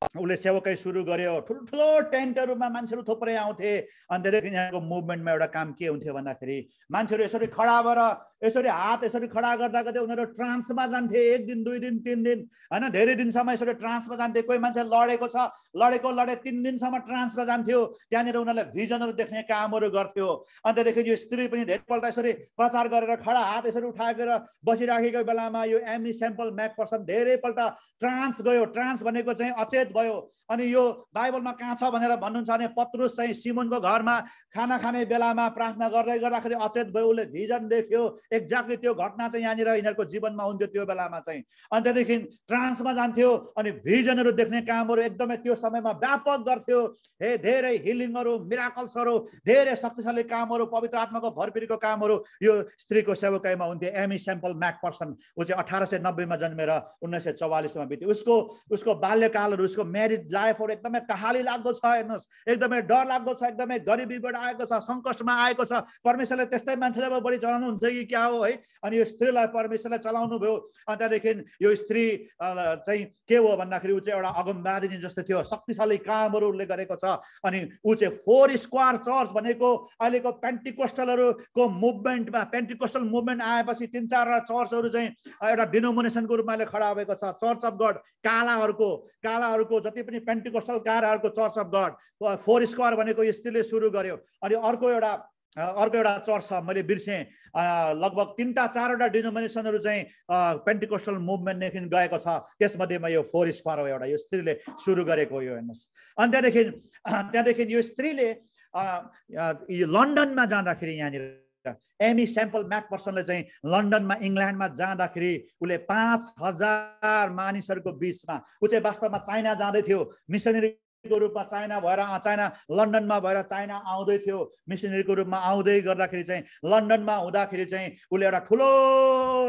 उसले सेवकै सुरु गर्यो। ठुल्ठुलो टेन्टहरूमा मान्छेहरू थुप्रै आउँथे। अनि त्यहाँदेखि यहाँको मुभमेन्टमा एउटा काम के हुन्थ्यो भन्दाखेरि मान्छेहरू यसरी खडा भएर यसरी हात यसरी खडा गर्दा गर्दै उनीहरू ट्रान्समा जान्थे। 1 दिन 2 दिन 3 दिन होइन, धेरै दिनसम्म यसरी ट्रान्समा जान्थे। कोही मान्छे लडे 3 दिनसम्म ट्रान्समा जान्थ्यो। त्यहाँनिर उनीहरूले भिजनहरू देख्ने कामहरू गर्थ्यो। अनि त्यहाँदेखि यो स्त्री पनि धेरैपल्ट यसरी प्रचार गरेर खडा हात यसरी उठाएर बसिराखेको बेलामा यो एमी स्याम्पल म्याकपर्सन धेरैपल्ट ट्रान्स गयो। ट्रान्स भनेको चाहिँ अचेत भयो। अनि यो बाइबलमा कहाँ छ भनेर भन्नुहुन्छ भने पत्रुस चाहिँ सिमोनको घरमा खाना खाने बेलामा प्रार्थना गर्दै गर्दाखेरि अचेत भयो। उसले भिजन देख्यो। एक्ज्याक्टली त्यो घटना चाहिँ यहाँनिर यिनीहरूको जीवनमा हुन्थ्यो त्यो बेलामा चाहिँ। अनि त्यहाँदेखि ट्रान्समा जान्थ्यो अनि भिजनहरू देख्ने कामहरू एकदमै त्यो समयमा व्यापक गर्थ्यो। धेरै हिलिङहरू, मिराकल्सहरू, धेरै शक्तिशाली कामहरू, पवित्र आत्माको भरपुरीको कामहरू यो स्त्रीको सेवकाईमा हुन्थ्यो। एमी स्याम्पल म्याकपर्सन ऊ चाहिँ 1890 जन्मेर 1944 बित्यो। उसको बाल्यकालहरू, उसको म्यारिज लाइफहरू एकदमै कहाली लाग्दो छ। हेर्नुहोस् एकदमै डर लाग्दो छ, एकदमै गरिबीबाट आएको छ, सङ्कटमा आएको छ। परमेश्वरले त्यस्तै मान्छेलाई बढी चलाउनु हुन्छ कि क्या हो है। अनि यो स्त्रीलाई परमेश्वरले चलाउनु भयो। अनि त्यहाँदेखि यो स्त्री चाहिँ के हो भन्दाखेरि ऊ चाहिँ एउटा अगमवादिनी जस्तो थियो। शक्तिशाली कामहरू उसले गरेको छ। अनि ऊ चाहिँ 4 स्क्वायर चर्च भनेको अहिलेको पेन्टिकोस्टलहरूको मुभमेन्टमा, पेन्टिकोस्टल मुभमेन्ट आएपछि 3-4 चर्चहरू चाहिँ एउटा डिनोमिनेसनको रूपमा अहिले खडा भएको छ। चर्च अफ गड, कालाहरूको जति पनि पेन्टिकोस्टल कारहरूको चर्च अफ गड 4 स्क्वायर भनेको स्त्रीले सुरु गर्यो। अनि अर्को एउटा चर्च छ, मैले बिर्सेँ, लगभग 3-4वटा डिनोमिनेसनहरू चाहिँ पेन्टिकोस्टल मुभमेन्टदेखि गएको छ। त्यसमध्येमा यो 4 स्क्वायर हो, एउटा यो स्त्रीले सुरु गरेको हो यो। हेर्नुहोस् अनि त्यहाँदेखि यो स्त्रीले लन्डनमा जाँदाखेरि यहाँनिर एमी स्याम्पल म्याकपर्सनले चाहिँ लन्डनमा इङ्ल्यान्डमा जाँदाखेरि उसले 5000 मानिसहरूको बिचमा ऊ चाहिँ वास्तवमा चाइना जाँदै थियो। मिसनरीको रूपमा चाइना लन्डनमा भएर चाइना आउँदै थियो। मिसनरीको रूपमा आउँदै गर्दाखेरि चाहिँ लन्डनमा हुँदाखेरि चाहिँ उसले एउटा ठुलो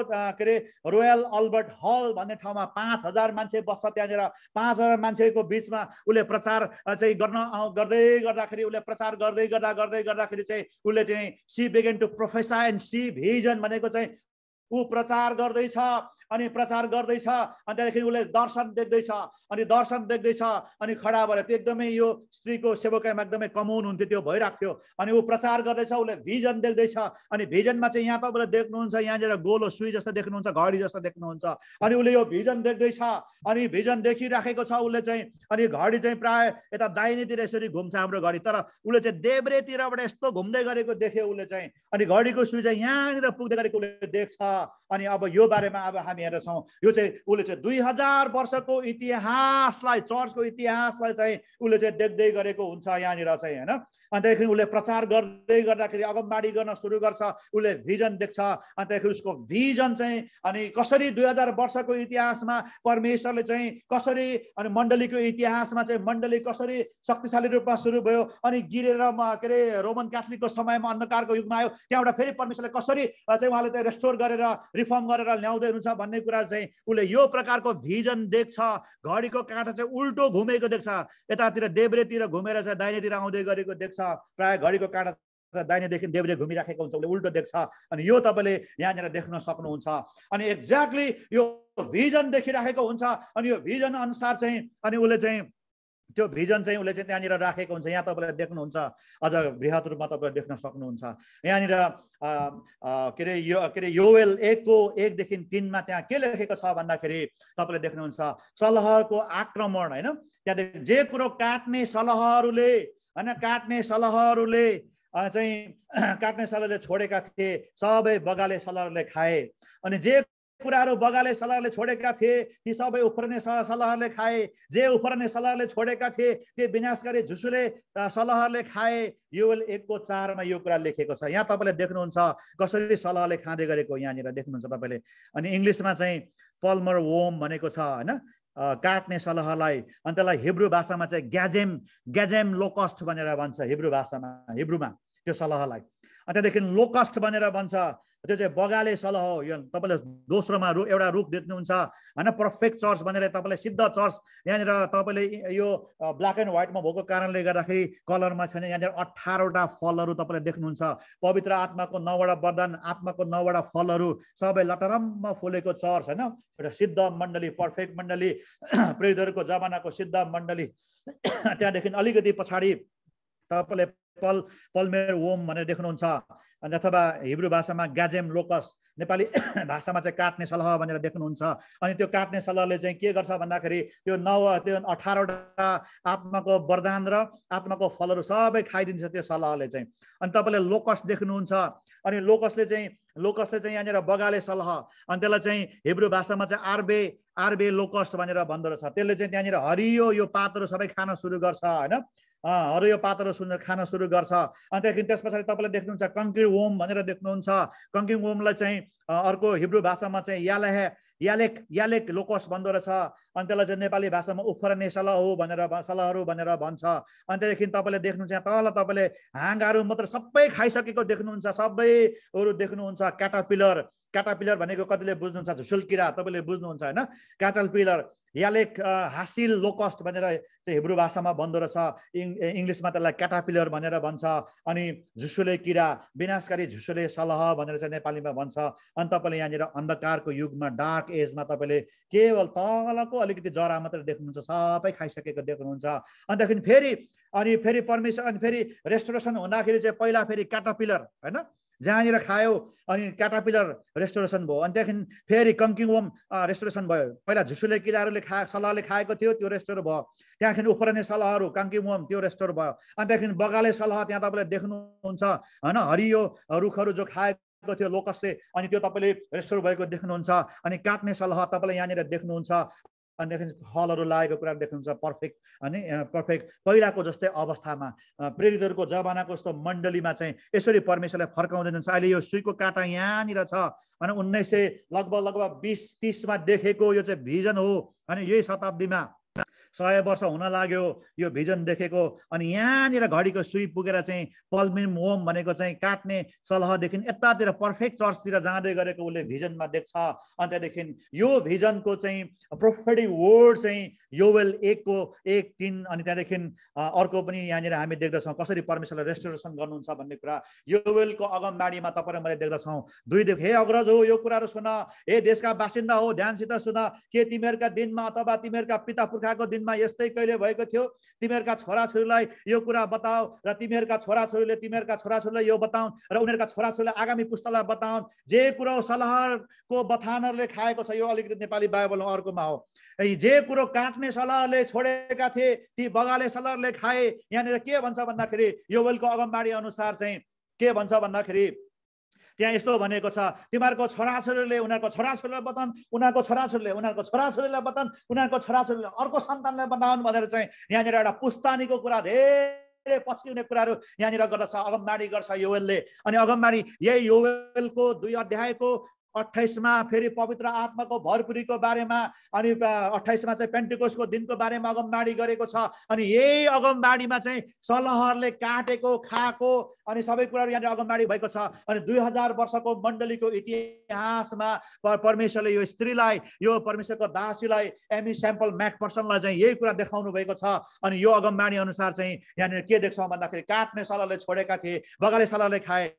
के अरे रोयल अल्बर्ट हल भन्ने ठाउँमा 5000 मान्छे बस्छ। त्यहाँनिर 5000 मान्छेको बिचमा उसले प्रचार चाहिँ गर्दै गर्दाखेरि चाहिँ उसले चाहिँ she began to prophesy and see vision भनेको चाहिँ ऊ प्रचार गर्दैछ अनि त्यहाँदेखि उसले दर्शन देख्दैछ अनि खडा भएर त्यो एकदमै यो स्त्रीको सेवकाईमा एकदमै कमन हुन्थ्यो, त्यो भइरहेको थियो। अनि ऊ प्रचार गर्दैछ, उसले भिजन देख्दैछ। अनि भिजनमा चाहिँ यहाँ तपाईँले देख्नुहुन्छ, यहाँनिर गोलो सुई जस्तो देख्नुहुन्छ, घडी जस्तो देख्नुहुन्छ। अनि उसले यो भिजन देख्दैछ अनि भिजन देखिराखेको छ उसले चाहिँ। अनि घडी चाहिँ प्राय यता दाहिनेतिर यसरी घुम्छ हाम्रो घडी, तर उसले चाहिँ देब्रेतिरबाट यस्तो घुम्दै गरेको देख्यो उसले चाहिँ। अनि घडीको सुई चाहिँ यहाँनिर पुग्दै गरेको उसले देख्छ। अनि अब यो बारेमा अब हामी हामी हेर्छौँ यो चाहिँ उसले चाहिँ 2000 वर्षको इतिहासलाई चर्चको इतिहासलाई चाहिँ उसले चाहिँ देख्दै गरेको हुन्छ यहाँनिर चाहिँ हैन अन्तदेखि उसले प्रचार गर्दै गर्दाखेरि अगमबाडी गर्न सुरु गर्छ उसले भिजन देख्छ अन्तदेखि उसको भिजन चाहिँ अनि कसरी 2000 वर्षको इतिहासमा परमेश्वरले चाहिँ कसरी अनि मण्डलीको इतिहासमा चाहिँ मण्डली कसरी शक्तिशाली रूपमा सुरु भयो अनि गिरेर के अरे रोमन क्याथोलिकको समयमा अन्धकारको युगमा आयो त्यहाँबाट फेरि परमेश्वरले कसरी चाहिँ उहाँले चाहिँ रेस्टोर गरेर रिफर्म गरेर ल्याउँदै हुनुहुन्छ भन्ने कुरा चाहिँ उसले यो प्रकारको भिजन देख्छ घडीको काँटा चाहिँ उल्टो घुमेको देख्छ यतातिर देब्रेतिर घुमेर चाहिँ दाहिनेतिर आउँदै गरेको देख्छ प्राय घडीको काँटा दाहिनेदेखि देब्रे घुमिराखेको हुन्छ उसले उल्टो देख्छ अनि यो तपाईँले यहाँनिर देख्न सक्नुहुन्छ अनि एक्ज्याक्टली यो भिजन देखिराखेको हुन्छ अनि यो भिजन अनुसार चाहिँ अनि उसले चाहिँ त्यो भिजन चाहिँ उसले चाहिँ त्यहाँनिर राखेको हुन्छ यहाँ तपाईँले देख्नुहुन्छ अझ बृहत रूपमा तपाईँले देख्न सक्नुहुन्छ यहाँनिर के अरे योवेल 1:1 देखि 3 मा त्यहाँ के लेखेको छ भन्दाखेरि तपाईँले देख्नुहुन्छ सलहको आक्रमण हैन त्यहाँदेखि जे कुरो काट्ने सलहहरूले हैन काट्ने सलहहरूले चाहिँ काट्ने सलहले छोडेका थिए सबै बगाले सलहहरूले खाए अनि जे कुराहरू बगाले सलहले छोडेका थिए ती सबै उफ्रने सलहले खाए जे उफ्रने सलहले छोडेका थिए त्यो विनाशकारी झुसुले सलहले खाए योवेल 1:4 मा यो कुरा लेखेको छ यहाँ तपाईले देख्नुहुन्छ कसरी सलहले खाँदै गरेको यहाँनिर देख्नुहुन्छ तपाईले अनि इंग्लिशमा चाहिँ पल्मर वोम भनेको छ हैन काट्ने सलहलाई अनि त्यसलाई हिब्रू भाषामा चाहिँ ग्याजेम लोकस्ट भनेर भन्छ हिब्रू भाषामा हिब्रूमा त्यो सलहलाई त्यहाँदेखि लोकस्ट भनेर भन्छ त्यो चाहिँ बगाले सलह हो यो तपाईले दोस्रोमा एउटा रुख देख्नुहुन्छ हैन पर्फेक्ट चर्च भनेर तपाईले सिद्ध चर्च यहाँनिर तपाईले यो ब्ल्याक एन्ड व्हाइटमा भएको कारणले गर्दाखेरि कलरमा छैन यहाँनिर 18 वटा फलहरू तपाईले देख्नुहुन्छ पवित्र आत्माको 9 वटा वरदान आत्माको 9 वटा फलहरू सबै लटरम्म फुलेको चर्च हैन एउटा सिद्ध मण्डली पर्फेक्ट मण्डली प्रेरितहरूको जमानाको सिद्ध मण्डली त्यहाँदेखि अलिकति पछाडी तपाईले पल्मेर वोम भनेर देख्नुहुन्छ अनि अथवा हिब्रू भाषामा ग्याजेम लोकस नेपाली भाषामा चाहिँ काट्ने सलह भनेर देख्नुहुन्छ अनि त्यो काट्ने सलहले चाहिँ के गर्छ भन्दाखेरि त्यो 18 वटा आत्माको वरदान र आत्माको फलहरू सबै खाइदिन्छ त्यो सलहले चाहिँ अनि तपाईले लोकस देख्नुहुन्छ अनि लोकसले चाहिँ यहाँनिर बगाले सलह अनि त्यसलाई चाहिँ हिब्रू भाषामा चाहिँ आर्बे लोकस्ट भनेर भन्दो रहेछ त्यसले चाहिँ त्यहाँनिर हरियो यो पातहरू सबै खान सुरु गर्छ हैन हरियो पातहरू खान सुरु गर्छ अनि त्यहाँदेखि त्यस पछाडि तपाईँले देख्नुहुन्छ कङ्किर वोम भनेर देख्नुहुन्छ कङ्किर वोमलाई चाहिँ अर्को हिब्रू भाषामा चाहिँ यालेक लोकस भन्दो रहेछ अनि त्यसलाई चाहिँ नेपाली भाषामा उफ्रने सलहहरू भनेर भन्छ अनि त्यहाँदेखि तपाईँले देख्नुहुन्छ तल तपाईँले हाँगाहरू मात्र सबै खाइसकेको देख्नुहुन्छ सबैहरू देख्नुहुन्छ क्याटरपिलर भनेको कतिले बुझ्नुहुन्छ झुसुल किरा तपाईँले बुझ्नुहुन्छ हैन क्याटरपिलर यालेक हासिल लोकस्ट भनेर चाहिँ हिब्रू भाषामा भन्दो रहेछ इंग्लिशमा त्यसलाई क्याटापिलर भनेर भन्छ अनि झुसुले किरा विनाशकारी झुसुले सलह भनेर चाहिँ नेपालीमा भन्छ अनि तपाईँले यहाँनिर अन्धकारको युगमा डार्क एजमा तपाईँले केवल तलको अलिकति जरा मात्र देख्नुहुन्छ सबै खाइसकेको देख्नुहुन्छ अनि फेरि परमेश्वर अनि फेरि रेस्टोरेसन हुँदाखेरि चाहिँ पहिला फेरि क्याटापिलर हैन जहाँनिर खायो अनि क्याटापिलर रेस्टोरेसन भयो अनि त्यहाँदेखि फेरि कङ्किङ वोम रेस्टोरेसन भयो पहिला झुसुले किराहरूले सलहले खाएको थियो त्यो रेस्टोर भयो त्यहाँदेखि उफ्रने सलहहरू कङ्किङ वोम त्यो रेस्टोर भयो अनि त्यहाँदेखि बगाले सलह त्यहाँ तपाईँले देख्नुहुन्छ हैन हरियो रुखहरू जो खाएको थियो लोकसले अनि त्यो तपाईँले रेस्टोर भएको देख्नुहुन्छ अनि काट्ने सलह तपाईँले यहाँनिर देख्नुहुन्छ अनि फलहरू लागेको कुरा देख्नुहुन्छ पर्फेक्ट पहिलाको जस्तै अवस्थामा प्रेरितहरूको जमानाको जस्तो मण्डलीमा चाहिँ यसरी परमेश्वरले फर्काउँदैनन्छ अहिले यो सुईको काँटा यहाँनिर छ अनि 1900 लगभग 20-30 मा देखेको यो चाहिँ भिजन हो अनि यही शताब्दीमा 100 वर्ष हुन लाग्यो यो भिजन देखेको अनि यहाँनिर घडीको सुई पुगेर चाहिँ पल्मिन वोम भनेको चाहिँ काट्ने सलहदेखि यतातिर पर्फेक्ट चर्चतिर जाँदै गरेको उसले भिजनमा देख्छ अनि त्यहाँदेखि यो भिजनको चाहिँ प्रोफेटिक वर्ड चाहिँ योवेल 1:1-3 अनि त्यहाँदेखि अर्को पनि यहाँनिर हामी देख्दछौँ कसरी परमेश्वरले रेस्टोरेसन गर्नुहुन्छ भन्ने कुरा योवेलको अगमबाडीमा तपाईँ र मैले देख्दछौँ 2 हे अग्रज हो यो कुराहरू सुन हे देशका बासिन्दा हो ध्यानसित सुन के तिमीहरूका दिनमा अथवा तिमीहरूका पिता पुर्खाको दिनमा यस्तै कहिले भएको थियो तिमीहरूका छोराछोरीलाई यो कुरा बताऊ र तिमीहरूका छोराछोरीले तिमीहरूका छोराछोरीलाई यो बताउन् र उनीहरूका छोराछोरीले आगामी पुस्तालाई बताउन् जे कुरो सलहको बथानहरूले खाएको छ यो अलिकति नेपाली बाइबलमा अर्कोमा हो जे कुरो काट्ने सलहले छोडेका थिए ती बगाले सलहले खाए यहाँनिर के भन्छ भन्दाखेरि योवेलको अगमबाडी अनुसार चाहिँ के भन्छ भन्दाखेरि त्यहाँ यस्तो भनेको छ, तिमीहरूको छोराछोरीले उनीहरूको छोराछोरीलाई बताउन्, उनीहरूको छोराछोरीले उनीहरूको छोराछोरीलाई बताउन्, उनीहरूको छोराछोरीले अर्को सन्तानलाई बताउन् भनेर चाहिँ यहाँनिर एउटा पुस्तानीको कुरा धेरै पछि हुने कुराहरू यहाँनिर गर्दछ, अगमबाणी गर्छ योवेलले। अनि अगमबाणी यही योवेलको 2 अध्यायको 28 मा फेरि पवित्र आत्माको भरपुरीको बारेमा, अनि 28 मा चाहिँ पेन्टिकोस्टको दिनको बारेमा अगमबाणी गरेको छ। अनि यही अगमबाणीमा चाहिँ सलहहरूले काटेको खाएको अनि सबै कुराहरू यहाँ अगमबाणी भएको छ। अनि 2000 वर्षको मण्डलीको इतिहासमा परमेश्वरले यो स्त्रीलाई, यो परमेश्वरको दासीलाई, एमी स्याम्पल म्याकफर्सनलाई चाहिँ यही कुरा देखाउनु भएको छ। अनि यो अगमबाणी अनुसार चाहिँ यहाँनिर के देख्छौँ भन्दाखेरि काट्ने सलहले छोडेका थिए, बगाले सलहले खाए,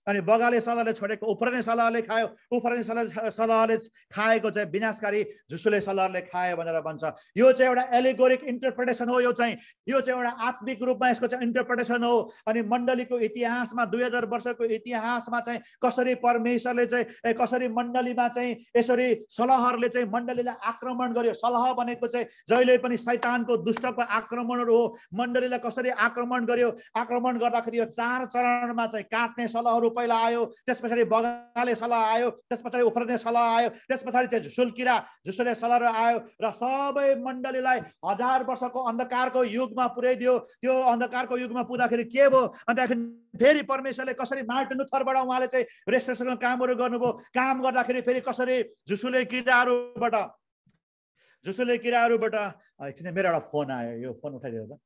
अनि बगाले सलहले छोडेको उफ्रने सलहले खायो, उफ्रने सलहले खाएको चाहिँ विनाशकारी झुसुले सलहले खायो भनेर भन्छ। यो चाहिँ एउटा एलिगोरिक इन्टरप्रिटेसन हो, यो चाहिँ एउटा आत्मिक रूपमा यसको चाहिँ इन्टरप्रिटेसन हो। अनि मण्डलीको इतिहासमा 2000 वर्षको इतिहासमा चाहिँ कसरी परमेश्वरले चाहिँ कसरी मण्डलीमा चाहिँ यसरी सलहहरूले चाहिँ मण्डलीलाई आक्रमण गर्यो। सलह भनेको चाहिँ जहिले पनि शैतानको दुष्टको आक्रमणहरू हो। मण्डलीलाई कसरी आक्रमण गर्यो, आक्रमण गर्दाखेरि यो 4 चरणमा चाहिँ काट्ने सलहहरू पहिला आयो, त्यस पछाडि बगाले सलह आयो, त्यस पछाडि उफ्रने सलह आयो, त्यस पछाडि चाहिँ झुसुले सलह आयो र सबै मण्डलीलाई 1000 वर्षको अन्धकारको युगमा पुर्याइदियो। त्यो अन्धकारको युगमा पुग्दाखेरि के भयो अन्तखेरि फेरि परमेश्वरले कसरी मार्टिन लुथरबाट उहाँले चाहिँ रेस्टोरेसनको कामहरू गर्नुभयो। काम गर्दाखेरि फेरि कसरी झुसुले किराहरूबाट एकछिन मेरो एउटा फोन आयो, यो फोन उठाइदियो त।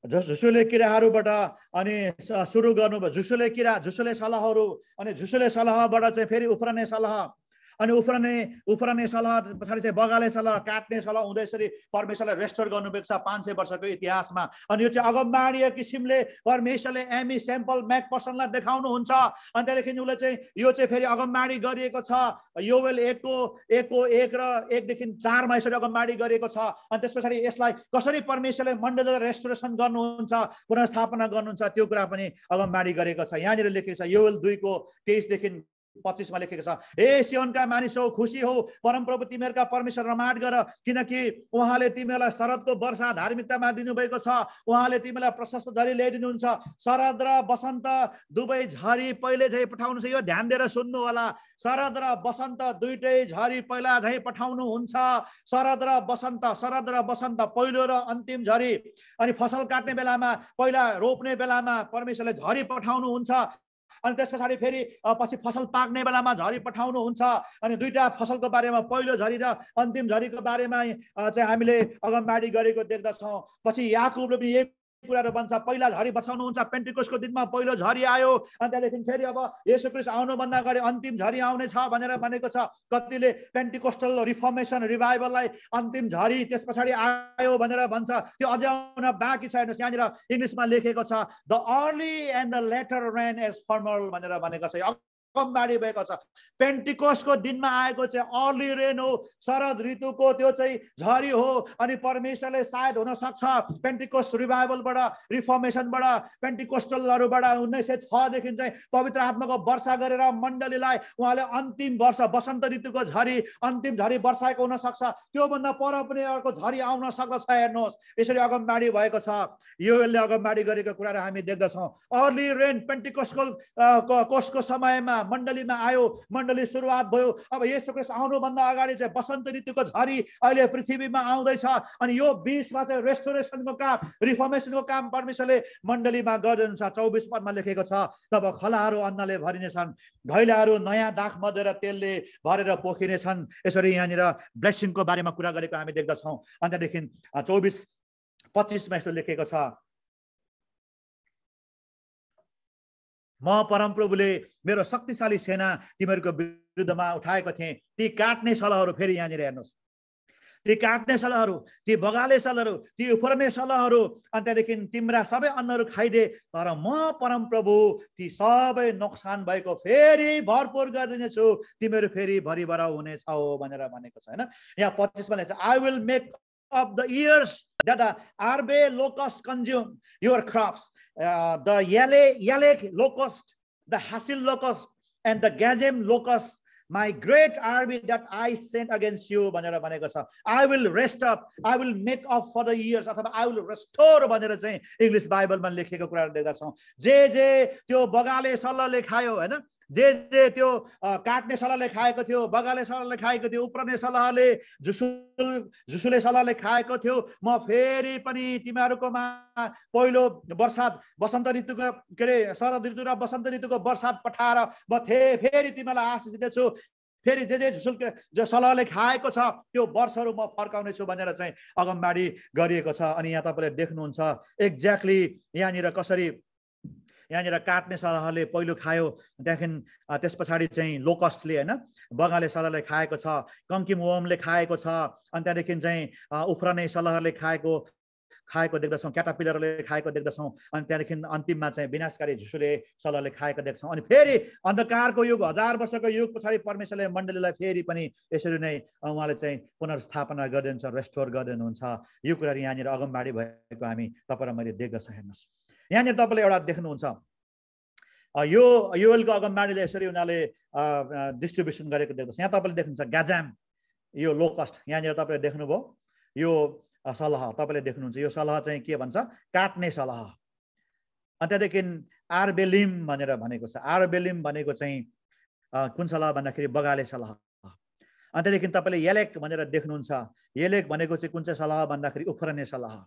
झुसुले किराहरूबाट अनि सुरु गर्नुभयो, झुसुले सलहहरू, अनि झुसुले सलहबाट चाहिँ फेरि उफ्रने सलह, अनि उफ्रने सलह पछाडि चाहिँ बगाले सलह, काट्ने सलह हुँदै यसरी परमेश्वरले रेस्टोर गर्नुभएको छ 500 वर्षको इतिहासमा। अनि यो चाहिँ अगमबाणीय किसिमले परमेश्वरले एमी स्याम्पल म्याकफर्सनलाई देखाउनुहुन्छ। अनि त्यहाँदेखि उसले चाहिँ यो चाहिँ फेरि अगमबाणी गरिएको छ, योवेल 1:1 र 1देखि 4 मा यसरी अगमबाणी गरिएको छ। अनि त्यस पछाडि यसलाई कसरी परमेश्वरले मण्डलीलाई रेस्टोरेसन गर्नुहुन्छ, पुनर्स्थापना गर्नुहुन्छ, त्यो कुरा पनि अगमबाणी गरेको छ। यहाँनिर लेखेको छ योवेल 2:23 देखि 25 मा लेखेको छ, हे सियोनका मानिसौ खुसी हो, परमप्रभु तिमीहरूका परमेश्वर रमाड गर, किनकि उहाँले तिमीहरूलाई शरदको वर्षा धार्मिकतामा दिनुभएको छ। उहाँले तिमीलाई प्रशस्त झरी ल्याइदिनुहुन्छ। शरद र बसन्त दुवै झरी पहिले झै पठाउनु छ। यो ध्यान दिएर सुन्नु होला, शरद र बसन्त दुईटै झरी पहिला झै पठाउनु हुन्छ। शरद र बसन्त पहिलो र अन्तिम झरी। अनि फसल काट्ने बेलामा, पहिला रोप्ने बेलामा परमेश्वरले झरी पठाउनु हुन्छ। अनि त्यस पछाडि फेरि पछि फसल पाक्ने बेलामा झरी पठाउनुहुन्छ। अनि दुईटा फसलको बारेमा पहिलो झरी र अन्तिम झरीको बारेमा चाहिँ हामीले अगमबाणी गरेको देख्दछौँ। पछि याकुबले पनि यही कुराहरू भन्छ, पहिला झरी बर्साउनुहुन्छ, पेन्टिकोस्टको दिनमा पहिलो झरी आयो। अनि त्यहाँदेखि फेरि अब येशू ख्रीष्ट आउनुभन्दा अगाडि अन्तिम झरी आउने छ भनेर भनेको छ। कतिले पेन्टिकोस्टल रिफर्मेसन रिभाइभललाई अन्तिम झरी त्यस पछाडि आयो भनेर भन्छ, त्यो अझै आउन बाँकी छ। हेर्नुहोस् यहाँनिर इङ्ग्लिसमा लेखेको छ, the early and the latter rain as formal भनेर भनेको छ। अगमबाणी भएको छ। पेन्टिकोस्टको दिनमा आएको चाहिँ अर्ली रेन हो, शरद ऋतुको त्यो चाहिँ झरी हो। अनि परमेश्वरले सायद हुन सक्छ पेन्टिकोस्ट रिभाइभलबाट, रिफर्मेसनबाट, पेन्टिकोस्टलहरूबाट 1906 देखि चाहिँ पवित्र आत्माको वर्षा गरेर मण्डलीलाई उहाँले अन्तिम वर्ष वसन्त ऋतुको झरी, अन्तिम झरी वर्षाएको हुन सक्छ। त्योभन्दा पर पनि अर्को झरी आउन सक्दछ। हेर्नुहोस् यसरी अगमबाणी भएको छ। योवेलले अगमबाणी गरेको कुराहरू हामी देख्दछौँ। अर्ली रेन पेन्टिकोस्टल कोस्टको समयमा मण्डलीमा आयो, मण्डली सुरुवात भयो। अब येशू ख्रीष्ट आउनुभन्दा अगाडि चाहिँ वसन्त ऋतुको झरी अहिले पृथ्वीमा आउँदैछ। अनि यो 20 मा चाहिँ रेस्टोरेसनको काम, रिफर्मेसनको काम परमेश्वरले मण्डलीमा गर्नुहुन्छ। 24 पदमा लेखेको छ, तब खलाहरू अन्नले भरिनेछन्, घैलाहरू नयाँ दाख मधु र तेलले भरेर पोखिनेछन्। यसरी यहाँनिर ब्लेसिङको बारेमा कुरा गरेको हामी देख्दछौँ। अनि त्यहाँदेखि 24:25 मा यस्तो लेखेको छ, म परमप्रभुले मेरो शक्तिशाली सेना तिमीहरूको विरुद्धमा उठाएको थिएँ। ती काट्ने सलहहरू, फेरि यहाँनिर हेर्नुहोस्, ती काट्ने सलहहरू, ती बगाले सलहहरू, ती उफ्रने सलहहरू, अनि त्यहाँदेखि तिम्रा सबै अन्नहरू खाइदे, तर म परमप्रभु ती सबै नोक्सान भएको फेरि भरपुर गरिदिनेछु, तिमीहरू फेरि भरिभर हुनेछौ भनेर भनेको छ। होइन, यहाँ 25 मा लेख्छ, I will make of the years that the Arbe locust consume your crops, the Yalek locust, the Hasil locust, and the Gazem locust, my great army that I sent against you. I will rest up, I will make up for the years, I will restore. English Bible man लेखेको कुरा देख्दछौँ। जे त्यो बगाले सल्लले खायो हैन, जे त्यो काट्ने सलाहले खाएको थियो, बगाले सलाहले खाएको थियो, उप्रने सलाहले झुसुले सलाहले खाएको थियो, म फेरि पनि तिमीहरूकोमा पहिलो बर्सात वसन्त ऋतुको के अरे शरद ऋतु र वसन्त ऋतुको बर्सात पठाएर म फेरि तिमीलाई आशिष दिँदैछु, फेरि जे झुसुल जो सलाहले खाएको छ त्यो वर्षहरू म फर्काउने छु भनेर चाहिँ अगमबाडी गरिएको छ। अनि यहाँ तपाईँले देख्नुहुन्छ एक्ज्याक्टली यहाँनिर कसरी यहाँनिर काट्ने सलाहले पहिलो खायो, त्यहाँदेखि त्यस पछाडि चाहिँ लोकस्टले होइन बगाले सलाहले खाएको छ, कङ्किम वर्मले खाएको छ, अनि त्यहाँदेखि चाहिँ उफ्रने सलाहले खाएको देख्दछौँ, क्याटापिलरले खाएको देख्दछौँ, अनि त्यहाँदेखि अन्तिममा चाहिँ विनाशकारी झुसुले सलाहले खाएको देख्छौँ। अनि फेरि अन्धकारको युग 1000 वर्षको युग पछाडि परमेश्वरले मण्डलीलाई फेरि पनि यसरी नै उहाँले चाहिँ पुनर्स्थापना गरिदिन्छ, रेस्टोर गरिदिनुहुन्छ। यो कुराहरू यहाँनिर अगमबाडी भएको हामी तपाईँ र मैले देख्दछौँ। हेर्नुहोस् यहाँनिर तपाईँले एउटा देख्नुहुन्छ यो योएलको अगमबाडीले यसरी उनीहरूले डिस्ट्रिब्युसन गरेको देख्दछ। यहाँ तपाईँले देख्नुहुन्छ गाजाम यो लोकस्ट यहाँनिर तपाईँले देख्नुभयो यो सलाह तपाईँले देख्नुहुन्छ, यो सलाह चाहिँ के भन्छ काट्ने सलाह। अनि त्यहाँदेखि आरबेलिम भनेर भनेको छ, आरबेलिम भनेको चाहिँ कुन सलाह भन्दाखेरि बगाले सलाह। अनि त्यहाँदेखि तपाईँले येलेक भनेर देख्नुहुन्छ, येलेक भनेको चाहिँ कुन चाहिँ सलाह भन्दाखेरि उफ्रने सलाह।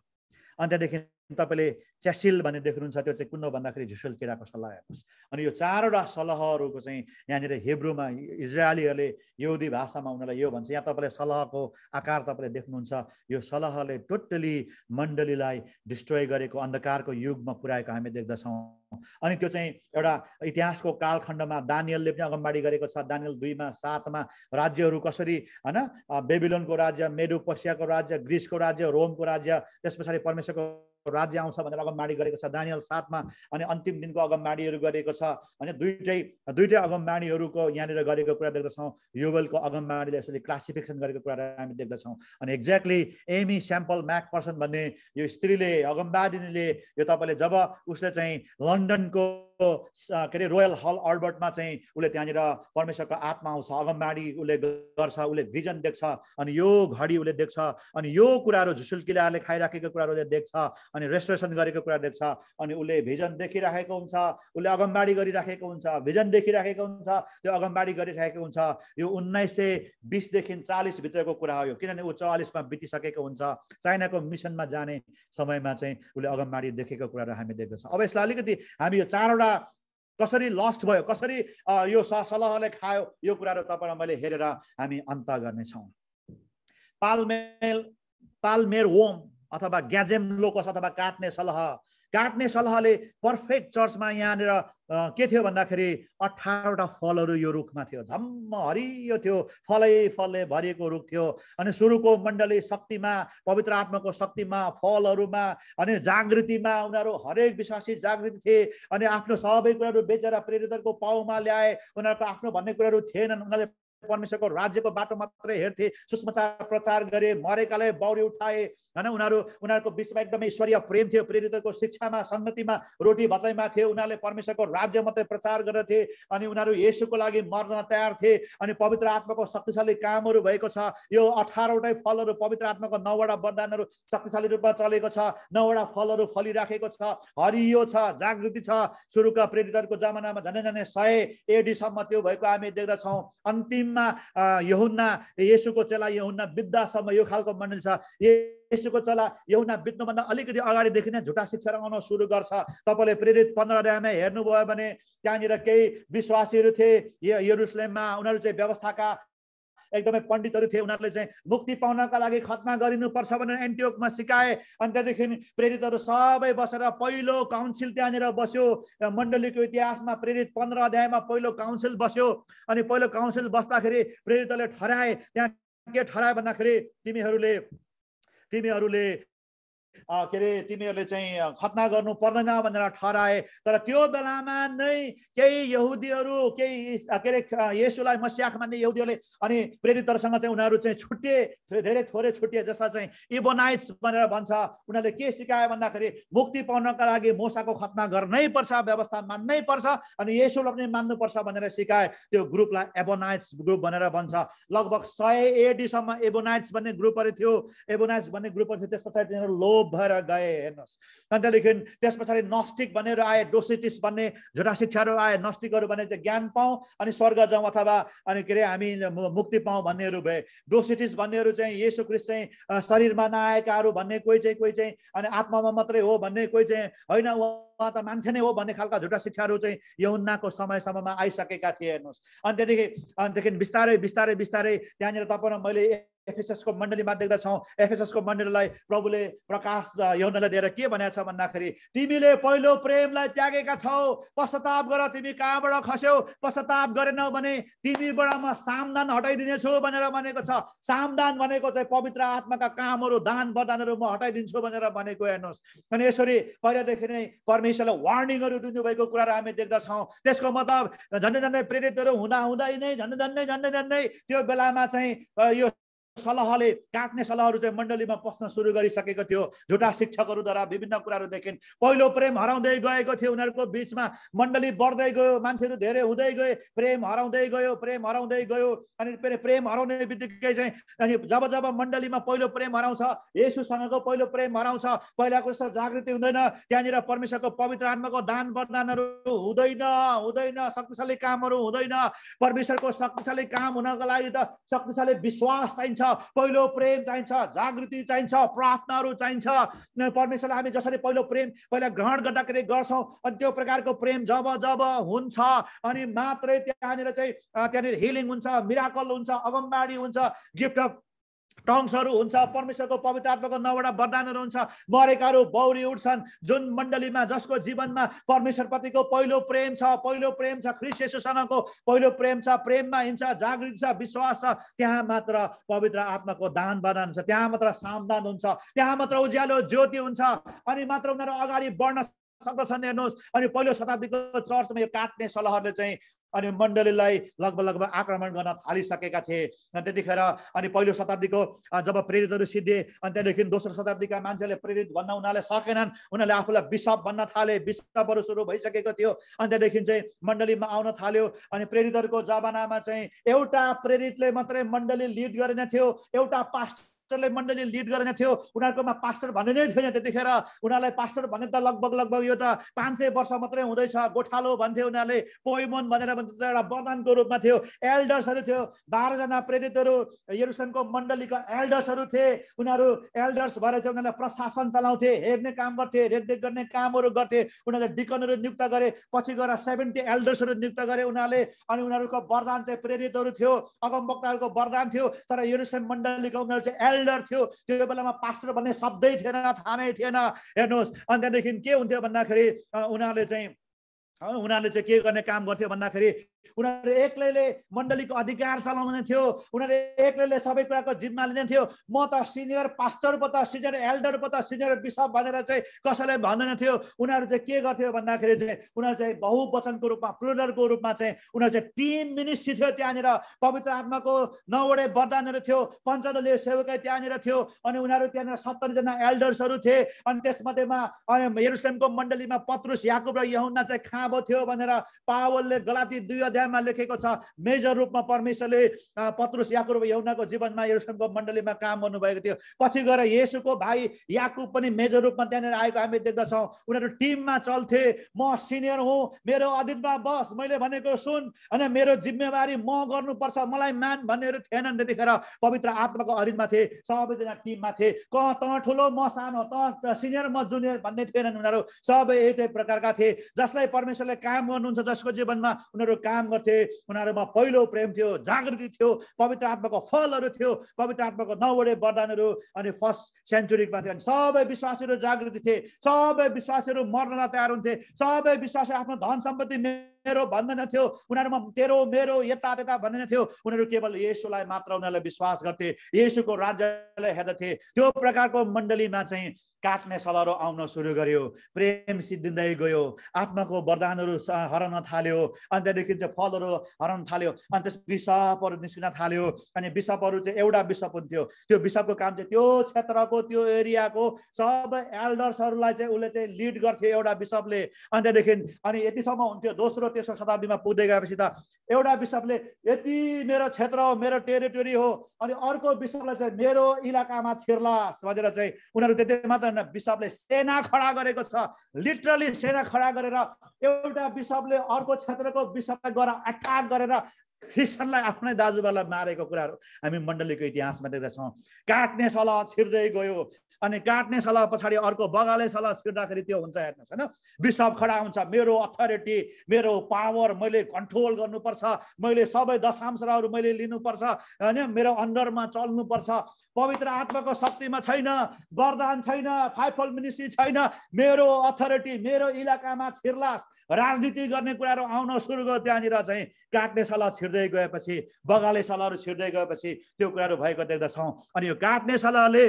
अनि त्यहाँदेखि तपाईँले च्यासिल भन्ने देख्नुहुन्छ, त्यो चाहिँ कुन हो भन्दाखेरि झुसुल किराको सल्लाह। हेर्नुहोस् अनि यो चारवटा सल्लाहहरूको चाहिँ यहाँनिर हिब्रूमा इजरायलीहरूले यहुदी भाषामा उनीहरूलाई यो भन्छ। यहाँ तपाईँले सल्लाहको आकार तपाईँले देख्नुहुन्छ, यो सल्लाहले टोटली मण्डलीलाई डिस्ट्रोय गरेको अन्धकारको युगमा पुर्याएको हामी देख्दछौँ। अनि त्यो चाहिँ एउटा इतिहासको कालखण्डमा दानियलले पनि अगमबाडी गरेको छ। दानियल 2:7 राज्यहरू कसरी होइन बेबिलोनको राज्य, मेडो पर्सियाको राज्य, ग्रिसको राज्य, रोमको राज्य, त्यस पछाडि परमेश्वरको राज्य आउँछ भनेर अगमबाडी गरेको छ दानियल 7 अनि अन्तिम दिनको अगमबाडीहरू गरेको छ। अनि दुईटै अगमबाडीहरूको यहाँनिर गरेको कुरा देख्दछौँ। योवेलको अगमबाडीले यसरी क्लासिफिकेसन गरेको कुरा हामी देख्दछौँ। अनि एक्ज्याक्टली एमी स्याम्पल म्याकपर्सन भन्ने यो स्त्रीले अगमबाडीले यो तपाईँले जब उसले चाहिँ लन्डनको के अरे रोयल हल अल्बर्टमा चाहिँ उसले त्यहाँनिर परमेश्वरको आत्मा आउँछ, अगमबाडी उसले गर्छ, उसले भिजन देख्छ, अनि यो घडी उसले देख्छ, अनि यो कुराहरू झुसुल किराहरूले खाइराखेको कुराहरू उसले देख्छ, अनि रेस्टोरेसन गरेको कुरा देख्छ, अनि उसले भिजन देखिराखेको हुन्छ, उसले अगमबाडी गरिराखेको हुन्छ, भिजन देखिराखेको हुन्छ, त्यो अगमबाडी गरिराखेको हुन्छ। यो 1920 देखि 40 भित्रको कुरा हो यो, किनभने ऊ 44मा बितिसकेको हुन्छ। चाइनाको मिसनमा जाने समयमा चाहिँ उसले अगमबाडी देखेको कुराहरू हामी देख्दछौँ। अब यसलाई अलिकति हामी यो चारवटा कसरी लस्ट भयो, कसरी यो सल्लाहले खायो, यो कुराहरू तपाईँ र मैले हेरेर हामी अन्त गर्नेछौँ। पाल्मेर वोम अथवा ग्याजेम लोकस अथवा काट्ने सल्लाहले पर्फेक्ट चर्चमा यहाँनिर के थियो भन्दाखेरि 18वटा फलहरू यो रुखमा थियो, झम्म हरियो थियो, फलले भरिएको रुख थियो। अनि सुरुको मण्डली शक्तिमा, पवित्र आत्माको शक्तिमा, फलहरूमा अनि जागृतिमा उनीहरू हरेक विश्वासी जागृति थिए। अनि आफ्नो सबै कुराहरू बेचेर प्रेरितहरूको पाउमा ल्याए, उनीहरूको आफ्नो भन्ने कुराहरू थिएनन्। उनीहरूले परमेश्वरको राज्यको बाटो मात्रै हेर्थे, सुसमाचार प्रचार गरे, मरेकाले बाउरी उठाए होइन। उनीहरूको बिचमा एकदमै ईश्वरीय प्रेम थियो, प्रेरितहरूको शिक्षामा, संगतिमा, रोटी भचाइमा थिए। उनीहरूले परमेश्वरको राज्य मात्रै प्रचार गर्दथे, अनि उनीहरू येशूको लागि मर्न तयार थिए। अनि पवित्र आत्माको शक्तिशाली कामहरू भएको छ। यो 18वटै फलहरू, पवित्र आत्माको 9वटा वरदानहरू शक्तिशाली रूपमा चलेको छ, 9वटा फलहरू फलिराखेको छ, हरियो छ, जागृति छ। सुरुका प्रेरितहरूको जमानामा झन्डै 100 AD सम्म त्यो भएको हामी देख्दछौँ। अन्तिममा यूहन्ना, येशूको चेला यूहन्ना बित्दासम्म यो खालको मण्डली छ। येशूको चेला यूहन्ना बित्नुभन्दा अलिकति अगाडिदेखि नै झुटा शिक्षा आउन सुरु गर्छ। तपाईँले प्रेरित 15 अध्यायमा हेर्नुभयो भने त्यहाँनिर केही विश्वासीहरू थिए यरुसलेममा, उनीहरू चाहिँ व्यवस्थाका एकदमै पण्डितहरू थिए। उनीहरूले चाहिँ मुक्ति पाउनका लागि खतना गरिनुपर्छ भनेर एन्टियोकमा सिकाए। अनि त्यहाँदेखि प्रेरितहरू सबै बसेर पहिलो काउन्सिल त्यहाँनिर बस्यो। मण्डलीको इतिहासमा प्रेरित 15 अध्यायमा पहिलो काउन्सिल बस्यो। अनि पहिलो काउन्सिल बस्दाखेरि प्रेरितहरूले ठहराए, त्यहाँ के ठहराए भन्दाखेरि तिमीहरूले चाहिँ खतना गर्नु पर्दैन भनेर ठहराए। तर त्यो बेलामा नै केही यहुदीहरू, केही येशूलाई मसीहा मान्ने यहुदीहरूले अनि प्रेरितहरूसँग चाहिँ उनीहरू चाहिँ छुट्टिए, धेरै थोरै छुट्टिए, जसलाई चाहिँ इबोनाइट्स भनेर भन्छ। उनीहरूले के सिकाए भन्दाखेरि मुक्ति पाउनका लागि मूसाको खतना गर्नै पर्छ, व्यवस्था मान्नै पर्छ, अनि येशूलाई पनि मान्नुपर्छ भनेर सिकाए। त्यो ग्रुपलाई एबोनाइट्स ग्रुप भनेर भन्छ। लगभग 100 AD सम्म एबोनाइट्स भन्ने ग्रुपहरू थियो। त्यस पछाडि तिनीहरू लोभ भएर गए। हेर्नुहोस्, अनि त्यहाँदेखि त्यस पछाडि नस्टिक भनेर आए, डोसिटिस भन्ने झुटा शिक्षाहरू आए। नस्टिकहरू भने चाहिँ ज्ञान पाऊँ अनि स्वर्ग जाउँ अथवा अनि के अरे हामी मुक्ति पाऊँ भन्नेहरू भए। डोसिटिस भन्नेहरू चाहिँ येशू ख्रीष्ट चाहिँ शरीरमा नआएकाहरू भन्ने, कोही चाहिँ अनि आत्मामा मात्रै हो भन्ने, कोही चाहिँ होइन उहाँ त मान्छे नै हो भन्ने खालका झुटा शिक्षाहरू चाहिँ यूहन्नाको समयसम्ममा आइसकेका थिए। हेर्नुहोस्, अनि त्यहाँदेखि बिस्तारै बिस्तारै बिस्तारै त्यहाँनिर तपाईँ र मैले एफेससको मण्डलीमा देख्दछौँ। एफेससको मण्डलीलाई प्रभुले प्रकाश यूहन्नालाई दिएर के भनेको छ भन्दाखेरि, तिमीले पहिलो प्रेमलाई त्यागेका छौ, पश्चाताप गर, तिमी कहाँबाट खस्यौ, पश्चाताप गरेनौ भने तिमीबाट म सामदान हटाइदिनेछु भनेर भनेको छ। सामदान भनेको चाहिँ पवित्र आत्माका कामहरू, दान वरदानहरू म हटाइदिन्छु भनेर भनेको। हेर्नुहोस्, अनि यसरी पहिलादेखि नै परमेश्वरले वार्निङहरू दिनुभएको कुराहरू हामी देख्दछौँ। त्यसको मतलब झन्डै प्रेरितहरू हुँदै नै झन्डै त्यो बेलामा चाहिँ यो सल्लाहले काट्ने सल्लाहहरू चाहिँ मण्डलीमा पस्न सुरु गरिसकेको थियो। झुटा शिक्षकहरूद्वारा विभिन्न कुराहरूदेखि पहिलो प्रेम हराउँदै गएको थियो उनीहरूको बिचमा। मण्डली बढ्दै गयो, मान्छेहरू धेरै हुँदै गए, प्रेम हराउँदै गयो। अनि प्रेम हराउने बित्तिकै चाहिँ अनि जब मण्डलीमा पहिलो प्रेम हराउँछ, येशूसँगको पहिलो प्रेम हराउँछ, पहिलाको जस्तो जागृति हुँदैन, त्यहाँनिर परमेश्वरको पवित्र आत्माको दान वरदानहरू हुँदैन, शक्तिशाली कामहरू हुँदैन। परमेश्वरको शक्तिशाली काम हुनको लागि त शक्तिशाली विश्वास चाहिन्छ, पहिलो प्रेम चाहिन्छ, जागृति चाहिन्छ, प्रार्थनाहरू चाहिन्छ। परमेश्वरले हामी जसरी पहिलो प्रेम पहिला ग्रहण गर्दाखेरि गर्छौँ, अनि त्यो प्रकारको प्रेम जब हुन्छ अनि मात्रै त्यहाँनिर हिलिङ हुन्छ, मिराकल हुन्छ, अगमबाडी हुन्छ, गिफ्ट अफ टङ्ग्सहरू हुन्छ, परमेश्वरको पवित्र आत्माको 9वटा वरदानहरू हुन्छ, मरेकाहरू बौरी उठ्छन्। जुन मण्डलीमा जसको जीवनमा परमेश्वरप्रतिको पहिलो प्रेम छ, ख्रीष्ट येशूसँगको पहिलो प्रेम छ, प्रेममा हिँड्छ, जागृति छ, विश्वास छ, त्यहाँ मात्र पवित्र आत्माको दान वरदान हुन्छ, त्यहाँ मात्र सामदान हुन्छ, त्यहाँ मात्र उज्यालो ज्योति हुन्छ, अनि मात्र उनीहरू अगाडि बढ्न सक्दछन्। हेर्नुहोस्, अनि पहिलो शताब्दीको चर्चमा यो काट्ने सल्लाहहरूले चाहिँ अनि मण्डलीलाई लगभग आक्रमण गर्न थालिसकेका थिए। त्यतिखेर अनि पहिलो शताब्दीको जब प्रेरितहरू सिद्धे, अनि त्यहाँदेखि दोस्रो शताब्दीका मान्छेले प्रेरित भन्न उनीहरूले सकेनन्, उनीहरूले आफूलाई बिशप भन्न थाले, बिशपहरू सुरु भइसकेको थियो। अनि त्यहाँदेखि चाहिँ मण्डलीमा आउन थाल्यो। अनि प्रेरितहरूको जमानामा चाहिँ एउटा प्रेरितले मात्रै मण्डली लिड गरेन थियो, एउटा पास्टरले मण्डली लिड गरेन थियो। उनीहरूकोमा पास्टर भन्ने नै थिएन त्यतिखेर। उनीहरूलाई पास्टर भन्ने त लगभग यो त 500 वर्ष मात्रै हुँदैछ। गोठालो भन्थे उनीहरूले, पोइमोन भनेर एउटा वरदानको रूपमा थियो। एल्डर्सहरू थियो, 12 जना प्रेरितहरू यरुशलेमको मण्डलीका एल्डर्सहरू थिए। उनीहरू एल्डर्स भएर चाहिँ उनीहरूले प्रशासन चलाउँथे, हेर्ने काम गर्थे, रेखदेख गर्ने कामहरू गर्थे। उनीहरूले डिकनहरू नियुक्त गरे, पछि गएर 70 एल्डर्सहरू नियुक्त गरे उनीहरूले। अनि उनीहरूको वरदान चाहिँ प्रेरितहरू थियो, अगमवक्ताहरूको वरदान थियो। तर यरुशलेम मण्डलीका उनीहरू चाहिँ एल्डर थियो। त्यो बेलामा पास्टर भन्ने शब्दै थिएन, थाहा नै थिएन। हेर्नुहोस्, अनि त्यहाँदेखि के हुन्थ्यो भन्दाखेरि उनीहरूले चाहिँ के गर्ने काम गर्थ्यो भन्दाखेरि उनीहरू एक्लैले मण्डलीको अधिकार चलाउने थियो। उनीहरूले एक्लैले सबै कुराको जिम्मा लिने थियो। म त सिनियर पास्टर पो त, सिनियर एल्डर पो त, सिनियर बिशप भनेर चाहिँ कसैले भन्दैन थियो। उनीहरू चाहिँ के गर्थ्यो भन्दाखेरि चाहिँ उनीहरू चाहिँ बहुवचनको रूपमा, प्लुरलको रूपमा चाहिँ उनीहरू चाहिँ टिम मिनिस्ट्री थियो। त्यहाँनिर पवित्र आत्माको 9वटा वरदानहरू थियो, पञ्चदलीय सेवकै त्यहाँनिर थियो। अनि उनीहरू त्यहाँनिर 70 जना एल्डर्सहरू थिए। अनि त्यसमध्येमा यरुशलेमको मण्डलीमा पत्रुस, याकुब र यूहन्ना चाहिँ खाँबो थियो भनेर पावलले गलाती 2 अध्यायमा लेखेको छ। मेजर रूपमा परमेश्वरले पत्रुस, याकुब र यूहन्नाको जीवनमा यरुशलेमको मण्डलीमा काम गर्नुभएको थियो। पछि गएर येशूको भाइ याकुब पनि मेजर रूपमा त्यहाँनिर आएको हामी देख्दछौँ। उनीहरू टिममा चल्थे। म सिनियर हुँ, मेरो अधीनमा बस, मैले भनेको सुन, अनि मेरो जिम्मेवारी म गर्नुपर्छ, मलाई मान भन्नेहरू थिएनन्। त्यतिखेर पवित्र आत्माको अधीनमा थिए, सबैजना टिममा थिए। त ठुलो म सानो, त सिनियर म जुनियर भन्ने थिएनन्। उनीहरू सबै एउटै प्रकारका थिए। जसलाई परमेश्वरले काम गर्नुहुन्छ, जसको जीवनमा उनीहरू काम गर्थे, उनीहरूमा पहिलो प्रेम थियो, जागृति थियो, पवित्र आत्माको फलहरू थियो, पवित्र आत्माको 9वटा वरदानहरू अनि फर्स्ट सेन्चुरीमा थियो। सबै विश्वासीहरू जागृति थिए, सबै विश्वासीहरू मर्नलाई तयार हुन्थे, सबै विश्वासी आफ्नो धन सम्पत्ति मेरो भन्दैन थियो। उनीहरूमा तेरो मेरो यता त्यता भन्दैन थियो। उनीहरू केवल येशूलाई मात्र उनीहरूले विश्वास गर्थे, येशूको राज्यलाई हेर्दथे। त्यो प्रकारको मण्डलीमा चाहिँ काट्ने सल्लाहहरू आउन सुरु गर्यो। प्रेम सिद्धिँदै गयो, आत्माको वरदानहरू हराउन थाल्यो, अनि त्यहाँदेखि चाहिँ फलहरू हराउन थाल्यो। अनि त्यस बिशपहरू निस्किन थाल्यो। अनि बिशपहरू चाहिँ एउटा बिशप हुन्थ्यो। त्यो बिशपको काम चाहिँ त्यो क्षेत्रको, त्यो एरियाको सबै एल्डर्सहरूलाई चाहिँ उसले चाहिँ लिड गर्थ्यो एउटा बिशपले। अनि त्यहाँदेखि अनि यतिसम्म हुन्थ्यो। दोस्रो तेस्रो शताब्दीमा पुग्दै गएपछि त एउटा बिशपले यति मेरो क्षेत्र हो, मेरो टेरिटोरी हो, अनि अर्को बिशपले चाहिँ मेरो इलाकामा छिर्लास भनेर चाहिँ उनीहरू त्यति मात्र होइन, बिशपले सेना खडा गरेको छ। लिटरली सेना खडा गरेर एउटा बिशपले अर्को क्षेत्रको बिशपलाई गएर अट्याक गरेर ख्रिस्टियनलाई आफ्नै दाजुभाइलाई मारेको कुराहरू हामी मण्डलीको इतिहासमा देख्दछौँ। काट्ने सल्लाह छिर्दै गयो, अनि काट्ने सल्लाह पछाडि अर्को बगाले सल्लाह छिर्दाखेरि त्यो हुन्छ हेर्नुहोस् होइन। बिशप खडा हुन्छ, मेरो अथोरिटी, मेरो पावर मैले कन्ट्रोल गर्नुपर्छ, मैले सबै दशांशहरू मैले लिनुपर्छ होइन, मेरो अन्डरमा चल्नुपर्छ। पवित्र आत्माको शक्तिमा छैन, वरदान छैन, फाइभफोल्ड मिनिस्ट्री छैन, मेरो अथोरिटी मेरो इलाकामा छिर्लास राजनीति गर्ने कुराहरू आउन सुरु गर्यो। त्यहाँनिर चाहिँ काट्ने सल्लाह छिर्दै गएपछि, बगाले सल्लाहहरू छिर्दै गएपछि त्यो कुराहरू भएको देख्दछौँ। अनि यो काट्ने सल्लाहले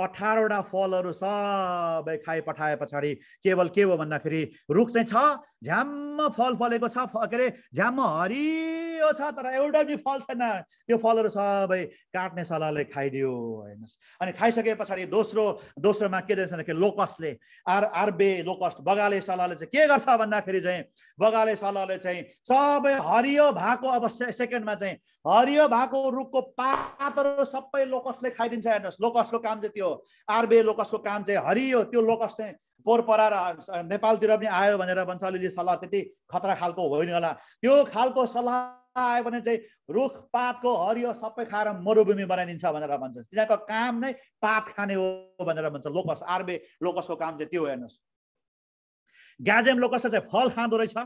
18वटा फलहरू सबै खाइ पठाए पछाडि केवल के हो भन्दाखेरि रुख चाहिँ छ, झ्याम्म फल फलेको छ, के अरे झ्याम्म हरियो छ, तर एउटा पनि फल छैन। त्यो फलहरू सबै काट्ने सल्लाहले खाइदियो हेर्नुहोस्। अनि खाइसके पछाडि दोस्रोमा के देख्छ भन्दाखेरि लोकस्टले आर्बे लोकस्ट बगाले सल्लाहले चाहिँ के गर्छ भन्दाखेरि चाहिँ बगाले सल्लाहले चाहिँ सबै हरियो भएको, अब सेकेन्डमा चाहिँ हरियो भएको रुखको पातहरू सबै लोकस्टले खाइदिन्छ हेर्नुहोस्। लोकस्टको काम चाहिँ त्यो, आर्बे लोकसको काम चाहिँ हरियो, त्यो लोकस चाहिँ पोहोर परार नेपालतिर पनि आयो भनेर भन्छ। अलिअलि सल्लाह त्यति खतरा खालको होइन होला, त्यो खालको सल्लाह आयो भने चाहिँ रुख पातको हरियो सबै खाएर मरुभूमि बनाइदिन्छ भनेर भन्छ। तिनीहरूको काम नै पात खाने हो भनेर भन्छ। लोकस आर्बे लोकसको काम चाहिँ त्यो हेर्नुहोस्। ग्याजेम लोकसले चाहिँ फल खाँदो रहेछ,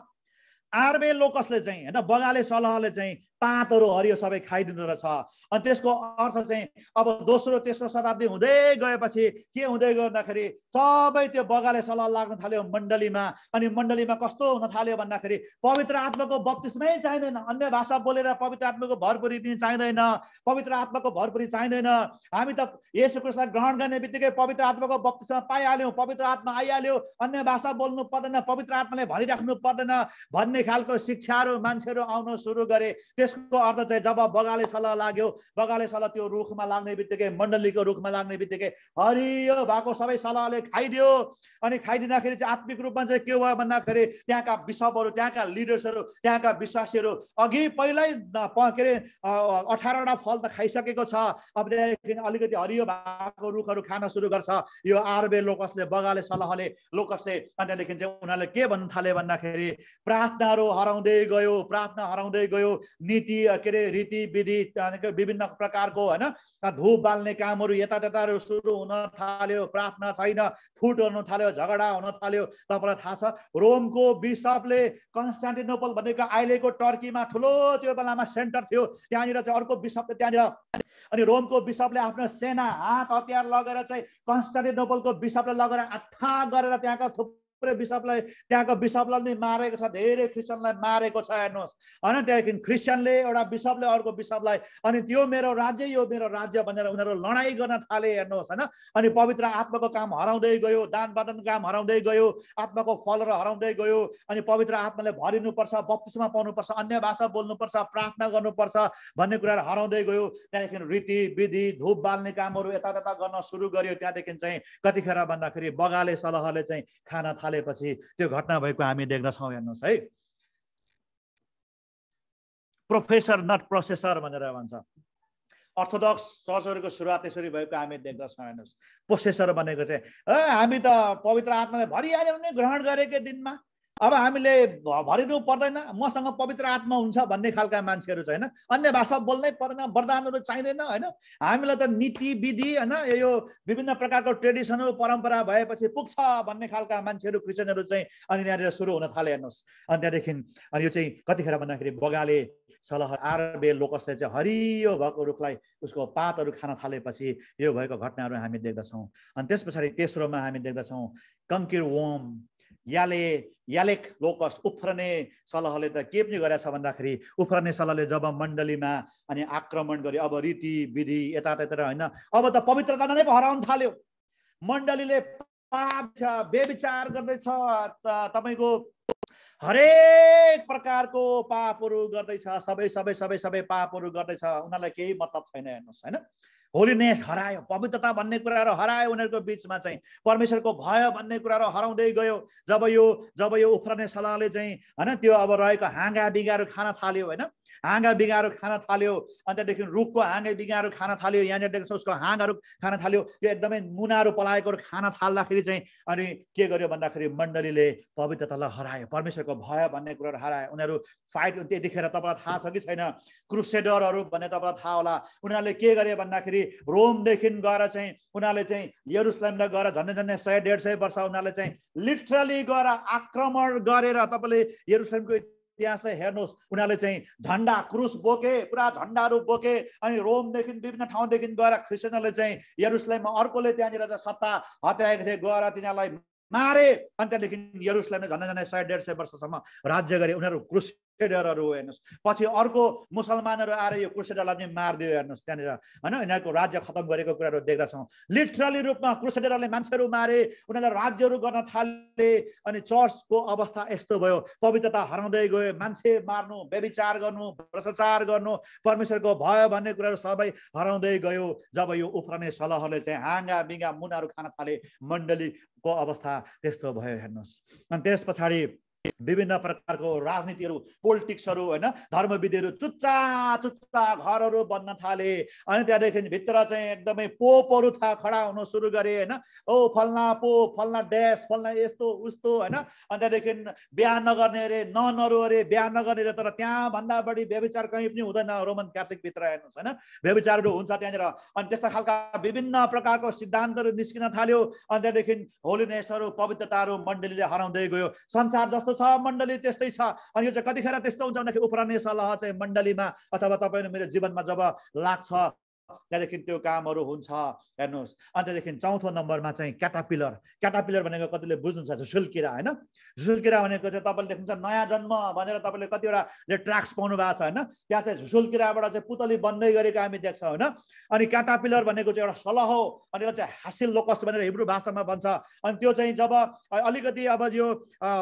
आर्बे लोकसले चाहिँ होइन बगाले सल्लाहले चाहिँ पातहरू हरियो सबै खाइदिँदो रहेछ। अनि त्यसको अर्थ चाहिँ अब दोस्रो तेस्रो शताब्दी हुँदै गएपछि के हुँदै गयो भन्दाखेरि सबै त्यो बगाले सल्लाह लाग्न थाल्यो मण्डलीमा। अनि मण्डलीमा कस्तो हुन थाल्यो भन्दाखेरि पवित्र आत्माको बप्तिस्मै चाहिँदैन, अन्य भाषा बोलेर पवित्र आत्माको भरपुरी पनि चाहिँदैन, पवित्र आत्माको भरपुरी चाहिँदैन। हामी त येशू ख्रीष्टलाई ग्रहण गर्ने बित्तिकै पवित्र आत्माको बप्तिस्मा पाइहाल्यौँ, पवित्र आत्मा आइहाल्यो, अन्य भाषा बोल्नु पर्दैन, पवित्र आत्माले भनिराख्नु पर्दैन भन्ने खालको शिक्षाहरू मान्छेहरू आउन सुरु गरे। त्यसको अर्थ चाहिँ जब बगाले सल्लाह लाग्यो, बगाले सल्लाह त्यो रुखमा लाग्ने बित्तिकै, मण्डलीको रुखमा लाग्ने बित्तिकै हरियो भएको सबै सल्लाहले खाइदियो। अनि खाइदिँदाखेरि चाहिँ आत्मिक रूपमा चाहिँ के भयो भन्दाखेरि त्यहाँका बिशपहरू, त्यहाँका लिडर्सहरू, त्यहाँका विश्वासीहरू अघि पहिल्यै के अरे 18वटा फल त खाइसकेको छ, अब त्यहाँदेखि अलिकति हरियो भएको रुखहरू खान सुरु गर्छ यो आर्बे लोकसले, बगाले सल्लाहले लोकसले। अनि त्यहाँदेखि चाहिँ उनीहरूले के भन्नु थाले भन्दाखेरि प्रार्थनाहरू हराउँदै गयो, प्रार्थना हराउँदै गयो, नीति के अरे रीतिविधि विभिन्न प्रकारको होइन धूप बाल्ने कामहरू यतात्यताहरू सुरु हुन थाल्यो, प्रार्थना छैन, फुट हुन थाल्यो, झगडा हुन थाल्यो। तपाईँलाई थाहा छ रोमको बिशपले कन्स्टान्टिनोपल भनेको अहिलेको टर्कीमा ठुलो त्यो बेलामा सेन्टर थियो, त्यहाँनिर चाहिँ अर्को बिशपले त्यहाँनिर, अनि रोमको बिशपले आफ्नो सेना हात हतियार लगेर चाहिँ कन्स्टान्टिनोपलको बिशपले लगेर अट्याक गरेर त्यहाँका बिशपलाई, त्यहाँको बिशपलाई पनि मारेको छ, धेरै क्रिस्चियनलाई मारेको छ हेर्नुहोस् होइन। त्यहाँदेखि क्रिस्चियनले एउटा बिशपले अर्को बिशपलाई, अनि त्यो मेरो राज्य यो मेरो राज्य भनेर उनीहरू लडाइँ गर्न थाले हेर्नुहोस् होइन। अनि पवित्र आत्माको काम हराउँदै गयो, दान वादनको काम हराउँदै गयो, आत्माको फलहरू हराउँदै गयो। अनि पवित्र आत्माले भरिनुपर्छ, बप्तिस्मा पाउनुपर्छ, अन्य भाषा बोल्नुपर्छ, प्रार्थना गर्नुपर्छ भन्ने कुराहरू हराउँदै गयो। त्यहाँदेखि रीतिविधि धूप बाल्ने कामहरू यतात्यता गर्न सुरु गर्यो। त्यहाँदेखि चाहिँ कतिखेर भन्दाखेरि बगाले सल्लाहले चाहिँ खान थालेपछि त्यो घटना भएको हामी देख्दछौँ हेर्नुहोस् है। प्रोफेसर नट प्रोसेसर भनेर भन्छ। अर्थोडक्स चर्चहरूको सुरुवात त्यसरी भएको हामी देख्दछौँ हेर्नुहोस्। प्रोसेसर भनेको चाहिँ हामी त पवित्र आत्माले भरिहाल्यौँ नि ग्रहण गरेकै दिनमा, अब हामीले भरिनु पर्दैन, मसँग पवित्र आत्मा हुन्छ भन्ने खालका मान्छेहरू चाहिँ होइन, अन्य भाषा बोल्नै पर्दैन, वरदानहरू चाहिँदैन होइन, हामीलाई त नीति विधि होइन यो विभिन्न प्रकारको ट्रेडिसनल परम्परा भएपछि पुग्छ भन्ने खालका मान्छेहरू क्रिस्चियनहरू चाहिँ अनि यहाँनिर सुरु हुन थाले हेर्नुहोस्। अनि त्यहाँदेखि अनि यो चाहिँ कतिखेर भन्दाखेरि बगाले सल्लाह आर्बे लोकसले चाहिँ हरियो भएको रुखलाई उसको पातहरू खान थालेपछि यो भएको घटनाहरू हामी देख्दछौँ। अनि त्यस पछाडि तेस्रोमा हामी देख्दछौँ कङ्किर वोम, यालेक लोकस, उफ्रने सल्लाहले त के पनि गरेछ भन्दाखेरि उफ्रने सल्लाहले जब मण्डलीमा अनि आक्रमण गर्यो, अब रीतिविधि यतातिर होइन, अब त पवित्रता नै हराउन थाल्यो। मण्डलीले पाप छ, व्यभिचार गर्दैछ, तपाईँको हरेक प्रकारको पापहरू गर्दैछ, सबै पापहरू गर्दैछ, उनीहरूलाई केही मतलब छैन हेर्नुहोस् होइन। होलिनेस हरायो, पवित्रता भन्ने कुराहरू हरायो उनीहरूको बिचमा चाहिँ, परमेश्वरको भय भन्ने कुराहरू हराउँदै गयो। जब यो उफ्रने सलाहले चाहिँ हैन त्यो अब रहेको हाँगा बिगाहरू खान थाल्यो हैन, हाँगा बिगाहरू खान थाल्यो, अनि त्यहाँदेखि रुखको हाँगा बिगाहरू खान थाल्यो, यहाँनिर देख्छ उसको हाँगाहरू खान थाल्यो, त्यो एकदमै मुनाहरू पलाएकोहरू खान थाल्दाखेरि चाहिँ अनि के गर्यो भन्दाखेरि मण्डलीले पवित्रतालाई हरायो, परमेश्वरको भय भन्ने कुराहरू हरायो। उनीहरू फाइट, त्यतिखेर तपाईँलाई थाहा छ कि छैन, क्रुसेडरहरू भन्ने तपाईँलाई थाहा होला, उनीहरूले के गरे भन्दाखेरि रोमदेखि गएर चाहिँ उनीहरूले चाहिँ यरुसलेमलाई गएर झन्डै 100-150 वर्ष उनीहरूले चाहिँ लिटरली गएर आक्रमण गरेर, तपाईँले यरुसलेमको इतिहासलाई हेर्नुहोस्, उनीहरूले चाहिँ झन्डा क्रुस बोके, पुरा झन्डाहरू बोके, अनि रोमदेखि विभिन्न ठाउँदेखि गएर क्रिस्चियनहरूले चाहिँ यरुसलेममा अर्कोले त्यहाँनिर चाहिँ सत्ता हत्याएको थिए, गएर तिनीहरूलाई मारे, अनि त्यहाँदेखि यरुसलेमले झन्डै 100-150 वर्षसम्म राज्य गरे। उनीहरू क्रुसेडरहरू हेर्नुहोस्, पछि अर्को मुसलमानहरू आएर यो क्रुसेडरलाई पनि मारिदियो हेर्नुहोस् त्यहाँनिर हैन, यिनीहरूको राज्य खतम गरेको कुराहरू देख्दछौँ। लिटरली रूपमा क्रुसेडरले मान्छेहरू मारे, उनीहरूले राज्यहरू गर्न थाले, अनि चर्चको अवस्था यस्तो भयो, पवित्रता हराउँदै गयो, मान्छे मार्नु, व्यभिचार गर्नु, भ्रष्टाचार गर्नु, परमेश्वरको भय भन्ने कुराहरू सबै हराउँदै गयो। जब यो उफ्रने सलहले चाहिँ हाँगा बिगा मुनाहरू खान थाले, मण्डलीको अवस्था त्यस्तो भयो हेर्नुहोस्। अनि त्यस पछाडि विभिन्न प्रकारको राजनीतिहरू, पोलिटिक्सहरू हैन, धर्मविधिहरू चुच्चा घरहरू बन्न थाले, अनि त्यहाँदेखि भित्र चाहिँ एकदमै पोपहरू खडा हुन सुरु गरे हैन, ओ फल्ना पोप, फल्ना देश, फल्ना यस्तो उस्तो हैन, अनि त्यहाँदेखि बिहा नगर्ने अरे, ननहरू अरे, बिहा नगर्ने अरे, तर त्यहाँ भन्दा बढी व्यभिचार कहीँ पनि हुँदैन रोमन क्याथोलिक भित्र हेर्नुहोस् हैन, व्यभिचारहरू हुन्छ त्यहाँनिर। अनि त्यस्ता खालका विभिन्न प्रकारको सिद्धान्तहरू निस्किन थाल्यो, अनि त्यहाँदेखि होलिनेसहरू, पवित्रताहरू मण्डलीले हराउँदै गयो। संसार जस्तो छ मण्डली त्यस्तै छ। अनि यो चाहिँ कतिखेर त्यस्तो हुन्छ भन्दाखेरि उफ्रने सलह चाहिँ मण्डलीमा अथवा तपाईँ मेरो जीवनमा जब लाग्छ त्यहाँदेखि त्यो कामहरू हुन्छ हेर्नुहोस्। अनि त्यहाँदेखि चौथो नम्बरमा चाहिँ क्याटापिलर भनेको कतिले बुझ्नुहुन्छ, झुसुल्किरा हैन, झुसुल्किरा भनेको चाहिँ तपाईँले देख्नुहुन्छ नयाँ जन्म भनेर तपाईँले कतिवटा ट्र्याक्स पाउनु भएको छ हैन, त्यहाँ चाहिँ झुसुल्किराबाट चाहिँ पुतली बन्दै गरेको हामी देख्छौँ हैन। अनि क्याटापिलर भनेको चाहिँ एउटा सलह हो, अनि यसलाई चाहिँ हासिल लोकस्ट भनेर हिब्रू भाषामा भन्छ। अनि त्यो चाहिँ जब अलिकति अब यो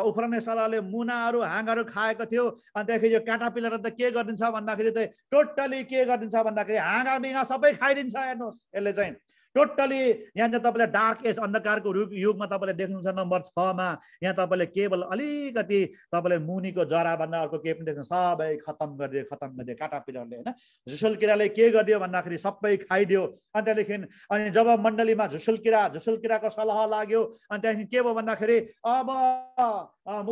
उफ्रने सलहले मुनाहरू हाँगाहरू खाएको थियो, अनि त्यहाँदेखि यो क्याटापिलर त के गरिदिन्छ भन्दाखेरि चाहिँ टोटली के गरिदिन्छ भन्दाखेरि हाँगा बिगा सबै खाइदिन्छ हेर्नुहोस्। यसले चाहिँ टोटली यहाँ चाहिँ तपाईँले डार्क एज, अन्धकारको युगमा तपाईँले देख्नुहुन्छ नम्बर 6 मा, यहाँ तपाईँले केवल अलिकति तपाईँले मुनिको जराभन्दा अर्को केही पनि देख्नु, सबै खतम गरिदियो क्याटापिलरले हैन। झुसुल्किराले के गरिदियो भन्दाखेरि सबै खाइदियो। अनि त्यहाँदेखि अनि जब मण्डलीमा झुसुल्किराको सलह लाग्यो, अनि त्यहाँदेखि के भयो भन्दाखेरि अब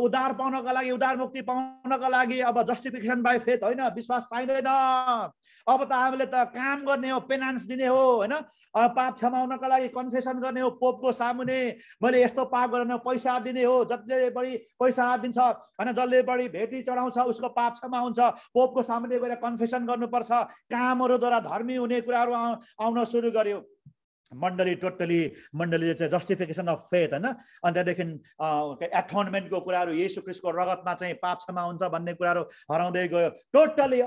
उद्धार पाउनको लागि, उद्धार मुक्ति पाउनको लागि अब जस्टिफिकेसन बाई फेथ होइन, विश्वास चाहिँदैन, अब त हामीले त काम गर्ने हो, पेनान्स दिने हो हैन, पाप क्षमाउनको लागि कन्फेसन गर्ने हो पोपको सामुने, मैले यस्तो पाप गर्ने हो, पैसा दिने हो, जसले बढी पैसा दिन्छ हैन, जसले बढी भेटी चढाउँछ उसको पाप क्षमा हुन्छ, पोपको सामुने गएर कन्फेसन गर्नुपर्छ, कामहरूद्वारा धर्मी हुने कुराहरू आउन सुरु गर्यो। मण्डलीले चाहिँ जस्टिफिकेसन अफ फेथ हैन, अनि त्यहाँदेखि एटोनमेन्टको कुराहरू, येशू ख्रीष्टको रगतमा चाहिँ पाप क्षमा हुन्छ भन्ने कुराहरू हराउँदै गयो। टोटली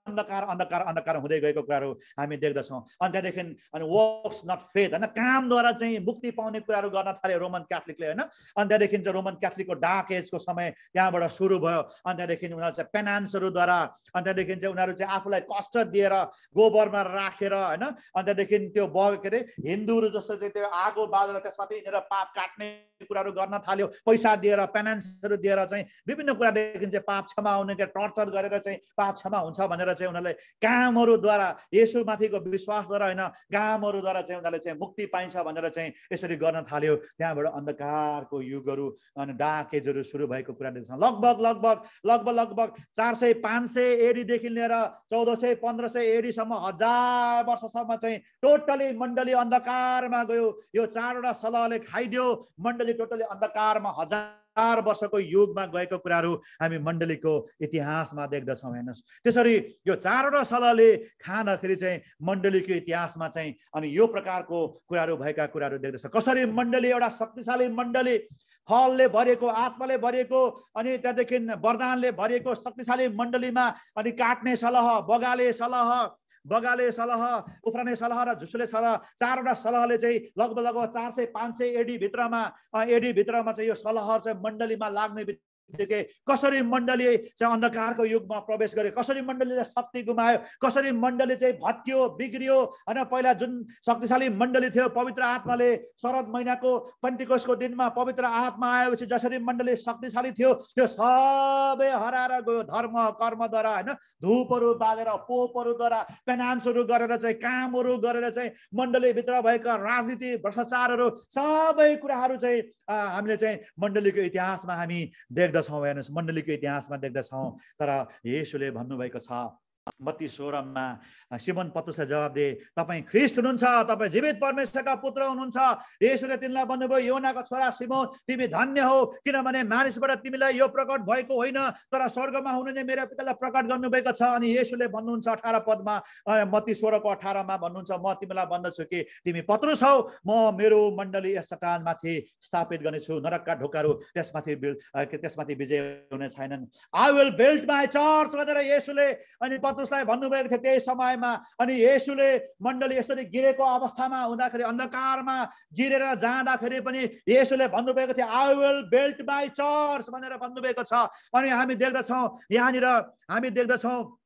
अन्धकार हुँदै गएको कुराहरू हामी देख्दछौँ। अनि त्यहाँदेखि अनि वर्क्स नट फेथ हैन, कामद्वारा चाहिँ मुक्ति पाउने कुराहरू गर्न थाले रोमन क्याथोलिकले हैन। अनि त्यहाँदेखि चाहिँ रोमन क्याथोलिकको डार्क एजको समय त्यहाँबाट सुरु भयो। अनि त्यहाँदेखि उनीहरू चाहिँ पेनान्सहरूद्वारा, अनि त्यहाँदेखि चाहिँ उनीहरू चाहिँ आफूलाई कष्ट दिएर गोबरमा राखेर हैन, अनि त्यहाँदेखि त्यो के अरे हिन्दूहरू जस्तो चाहिँ त्यो आगो बालेर त्यसमाथि हिँडेर पाप काट्ने कुराहरू गर्न थाल्यो, पैसा दिएर, पेनान्सहरू दिएर चाहिँ विभिन्न कुरादेखि चाहिँ पाप क्षमा हुने, टर्चर गरेर चाहिँ पाप क्षमा हुन्छ भनेर चाहिँ उनीहरूले कामहरूद्वारा, येशूमाथिको विश्वासद्वारा होइन, कामहरूद्वारा चाहिँ उनीहरूले चाहिँ मुक्ति पाइन्छ भनेर चाहिँ यसरी गर्न थाल्यो। त्यहाँबाट अन्धकारको युगहरू अनि डार्क एजहरू सुरु भएको कुरा देख्छौँ। लगभग 400-500 एडीदेखि लिएर 1400-1500 एडीसम्म 1000 वर्षसम्म चाहिँ टोटली मण्डली अन्धकारमा गयो। यो 4वटा सलहले खाइदियो, मण्डली टोटली अन्धकारमा 1000 वर्षको युगमा गएको कुराहरू हामी मण्डलीको इतिहासमा देख्दछौँ हेर्नुहोस्। त्यसरी यो 4वटा सलहले खाँदाखेरि चाहिँ मण्डलीको इतिहासमा चाहिँ अनि यो प्रकारको कुराहरू भएका कुराहरू देख्दछ। कसरी मण्डली एउटा शक्तिशाली मण्डली, फलले भरिएको, आत्माले भरिएको, अनि त्यहाँदेखि वरदानले भरिएको शक्तिशाली मण्डलीमा अनि काट्ने सलह, बगाले सलह, उफ्रने सलह र झुसुले सलह, 4वटा सलहले चाहिँ लगभग 400-500 एडी भित्रमा चाहिँ यो सलहहरू चाहिँ मण्डलीमा लाग्ने बित्तिकै कसरी मण्डली चाहिँ अन्धकारको युगमा प्रवेश गर्यो, कसरी मण्डलीले शक्ति गुमायो, कसरी मण्डली चाहिँ भत्कियो, बिग्रियो हैन। पहिला जुन शक्तिशाली मण्डली थियो, पवित्र आत्माले शरद महिनाको पेन्टिकोस्टको दिनमा पवित्र आत्मा आएपछि जसरी मण्डली शक्तिशाली थियो, त्यो सबै हराएर गयो। धर्म कर्मद्वारा हैन, धूपहरू बालेर, पोपहरूद्वारा पेनान्सहरू गरेर चाहिँ, कामहरू गरेर चाहिँ मण्डलीभित्र भएका राजनीति भ्रष्टाचारहरू सबै कुराहरू चाहिँ हामीले चाहिँ मण्डलीको इतिहासमा हामी देख्दछौँ। हेर्नुहोस्, मण्डलीको इतिहासमा देख्दछौँ। तर येशूले भन्नुभएको छ मत्ती 16 मा, सिमोन पत्रुसले जवाब दिए, तपाईँ ख्रीष्ट हुनुहुन्छ, तपाईँ जीवित परमेश्वरका पुत्र हुनुहुन्छ। येशूले तिनलाई भन्नुभयो, योनाको छोरा सिमोन, तिमी धन्य हो, किनभने मानिसबाट तिमीलाई यो प्रकट भएको होइन, तर स्वर्गमा हुनुहुने मेरो पिताले प्रकट गर्नुभएको छ। अनि येशूले भन्नुहुन्छ 18 पदमा, मत्ती 16 को 18 मा भन्नुहुन्छ, म तिमीलाई भन्दछु कि तिमी पत्रुस हौ, म मेरो मण्डली यस चट्टानमाथि स्थापित गर्नेछु, नरकका ढोकाहरू त्यसमाथि विजय हुने छैनन्। I will build my church भनेर येशूले अनि पत्रुसलाई भन्नुभएको थियो त्यही समयमा। अनि येशूले मण्डली यसरी गिरेको अवस्थामा हुँदाखेरि, अन्धकारमा गिरेर जाँदाखेरि पनि येशूले भन्नुभएको थियो I will build my church भनेर भन्नुभएको छ। अनि हामी देख्दछौँ यहाँनिर, हामी देख्दछौँ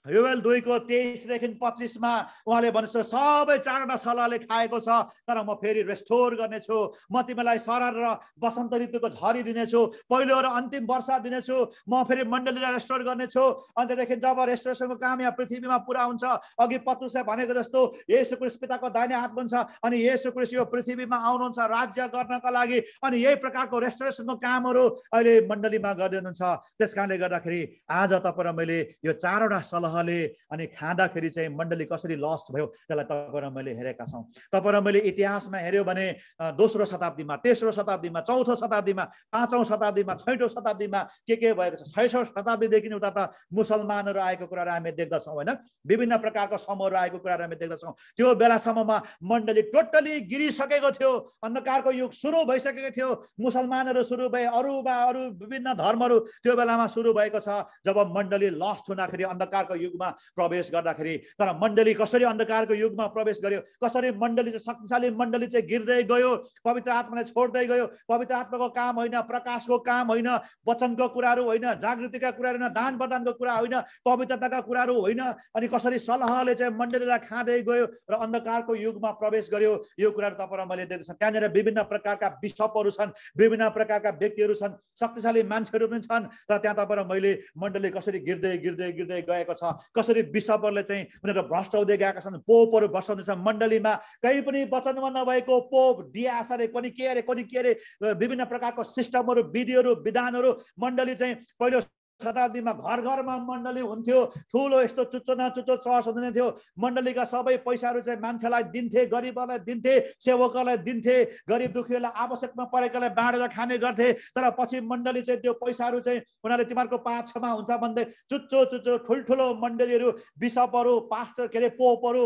योएल 2 को 23 देखि 25 मा उहाँले भन्नुहुन्छ, सबै 4वटा सल्लाहले खाएको छ, तर म फेरि रेस्टोर गर्नेछु, म तिमीलाई सरर र बसन्त ऋतुको झरी दिनेछु, पहिलो र अन्तिम वर्षा दिनेछु, म फेरि मण्डलीलाई रेस्टोर गर्नेछु। अन्तदेखि जब रेस्टोरेसनको काम यहाँ पृथ्वीमा पुरा हुन्छ, अघि पत्रुसले भनेको जस्तो येशू ख्रीष्ट पिताको दाहिने हात हुन्छ, अनि येशू ख्रीष्ट यो पृथ्वीमा आउनुहुन्छ राज्य गर्नका लागि। अनि यही प्रकारको रेस्टोरेसनको कामहरू अहिले मण्डलीमा गर्दै हुनुहुन्छ। त्यसकारणले गर्दाखेरि आज तपाईँ र मैले यो 4वटा सल्लाह अनि खाँदाखेरि चाहिँ मण्डली कसरी लस्ट भयो त्यसलाई तपाईँ र मैले हेरेका छौँ। तपाईँ र मैले इतिहासमा हेऱ्यो भने दोस्रो शताब्दीमा, तेस्रो शताब्दीमा, चौथो शताब्दीमा, 5औं शताब्दीमा, 6औं शताब्दीमा के भएको छ। 6औं शताब्दीदेखि उता त मुसलमानहरू आएको कुराहरू हामी देख्दछौँ होइन, विभिन्न प्रकारको समूहहरू आएको कुराहरू हामी देख्दछौँ। त्यो बेलासम्ममा मण्डली टोटली गिरिसकेको थियो, अन्धकारको युग सुरु भइसकेको थियो, मुसलमानहरू सुरु भए, अरू विभिन्न धर्महरू त्यो बेलामा सुरु भएको छ। जब मण्डली लस्ट हुँदाखेरि, अन्धकारको युगमा प्रवेश गर्दाखेरि, तर मण्डली कसरी अन्धकारको युगमा प्रवेश गर्यो, कसरी मण्डली चाहिँ शक्तिशाली मण्डली चाहिँ गिर्दै गयो, पवित्र आत्माले छोड्दै गयो। पवित्र आत्माको काम होइन, प्रकाशको काम होइन, वचनको कुराहरू होइन, जागृतिका कुराहरू होइन, दान वरदानको कुरा होइन, पवित्रताका कुराहरू होइन। अनि कसरी सल्लाहले चाहिँ मण्डलीलाई खाँदै गयो र अन्धकारको युगमा प्रवेश गर्यो, यो कुराहरू तपाईँ र मैले देख्दछु। त्यहाँनिर विभिन्न प्रकारका बिशपहरू छन्, विभिन्न प्रकारका व्यक्तिहरू छन्, शक्तिशाली मान्छेहरू पनि छन्, तर त्यहाँ तपाईँ र मैले मण्डली कसरी गिर्दै गिर्दै गिर्दै गएको छ, कसरी बिशपहरूले चाहिँ उनीहरू भ्रष्ट हुँदै गएका छन्, पोपहरू भ्रष्ट हुँदैछ। मण्डलीमा कहीँ पनि वचनमा नभएको पोप, डियास अरे, कोनी के अरे, विभिन्न प्रकारको सिस्टमहरू, विधिहरू, विधानहरू मण्डली चाहिँ पहिलो शताब्दीमा घर घरमा मण्डली हुन्थ्यो, ठुलो यस्तो चुच्चो न चुच्चो चर्च हुँदैन थियो। मण्डलीका सबै पैसाहरू चाहिँ मान्छेलाई दिन्थे, गरिबहरूलाई दिन्थे, सेवकहरूलाई दिन्थे, गरिब दुखीहरूलाई आवश्यकमा परेकालाई बाँडेर खाने गर्थे। तर पछि मण्डली चाहिँ त्यो पैसाहरू चाहिँ उनीहरूले तिमीहरूको पाप क्षमा हुन्छ भन्दै चुच्चो ठुल्ठुलो मण्डलीहरू, बिशपहरू, पास्टर के अरे पोपहरू,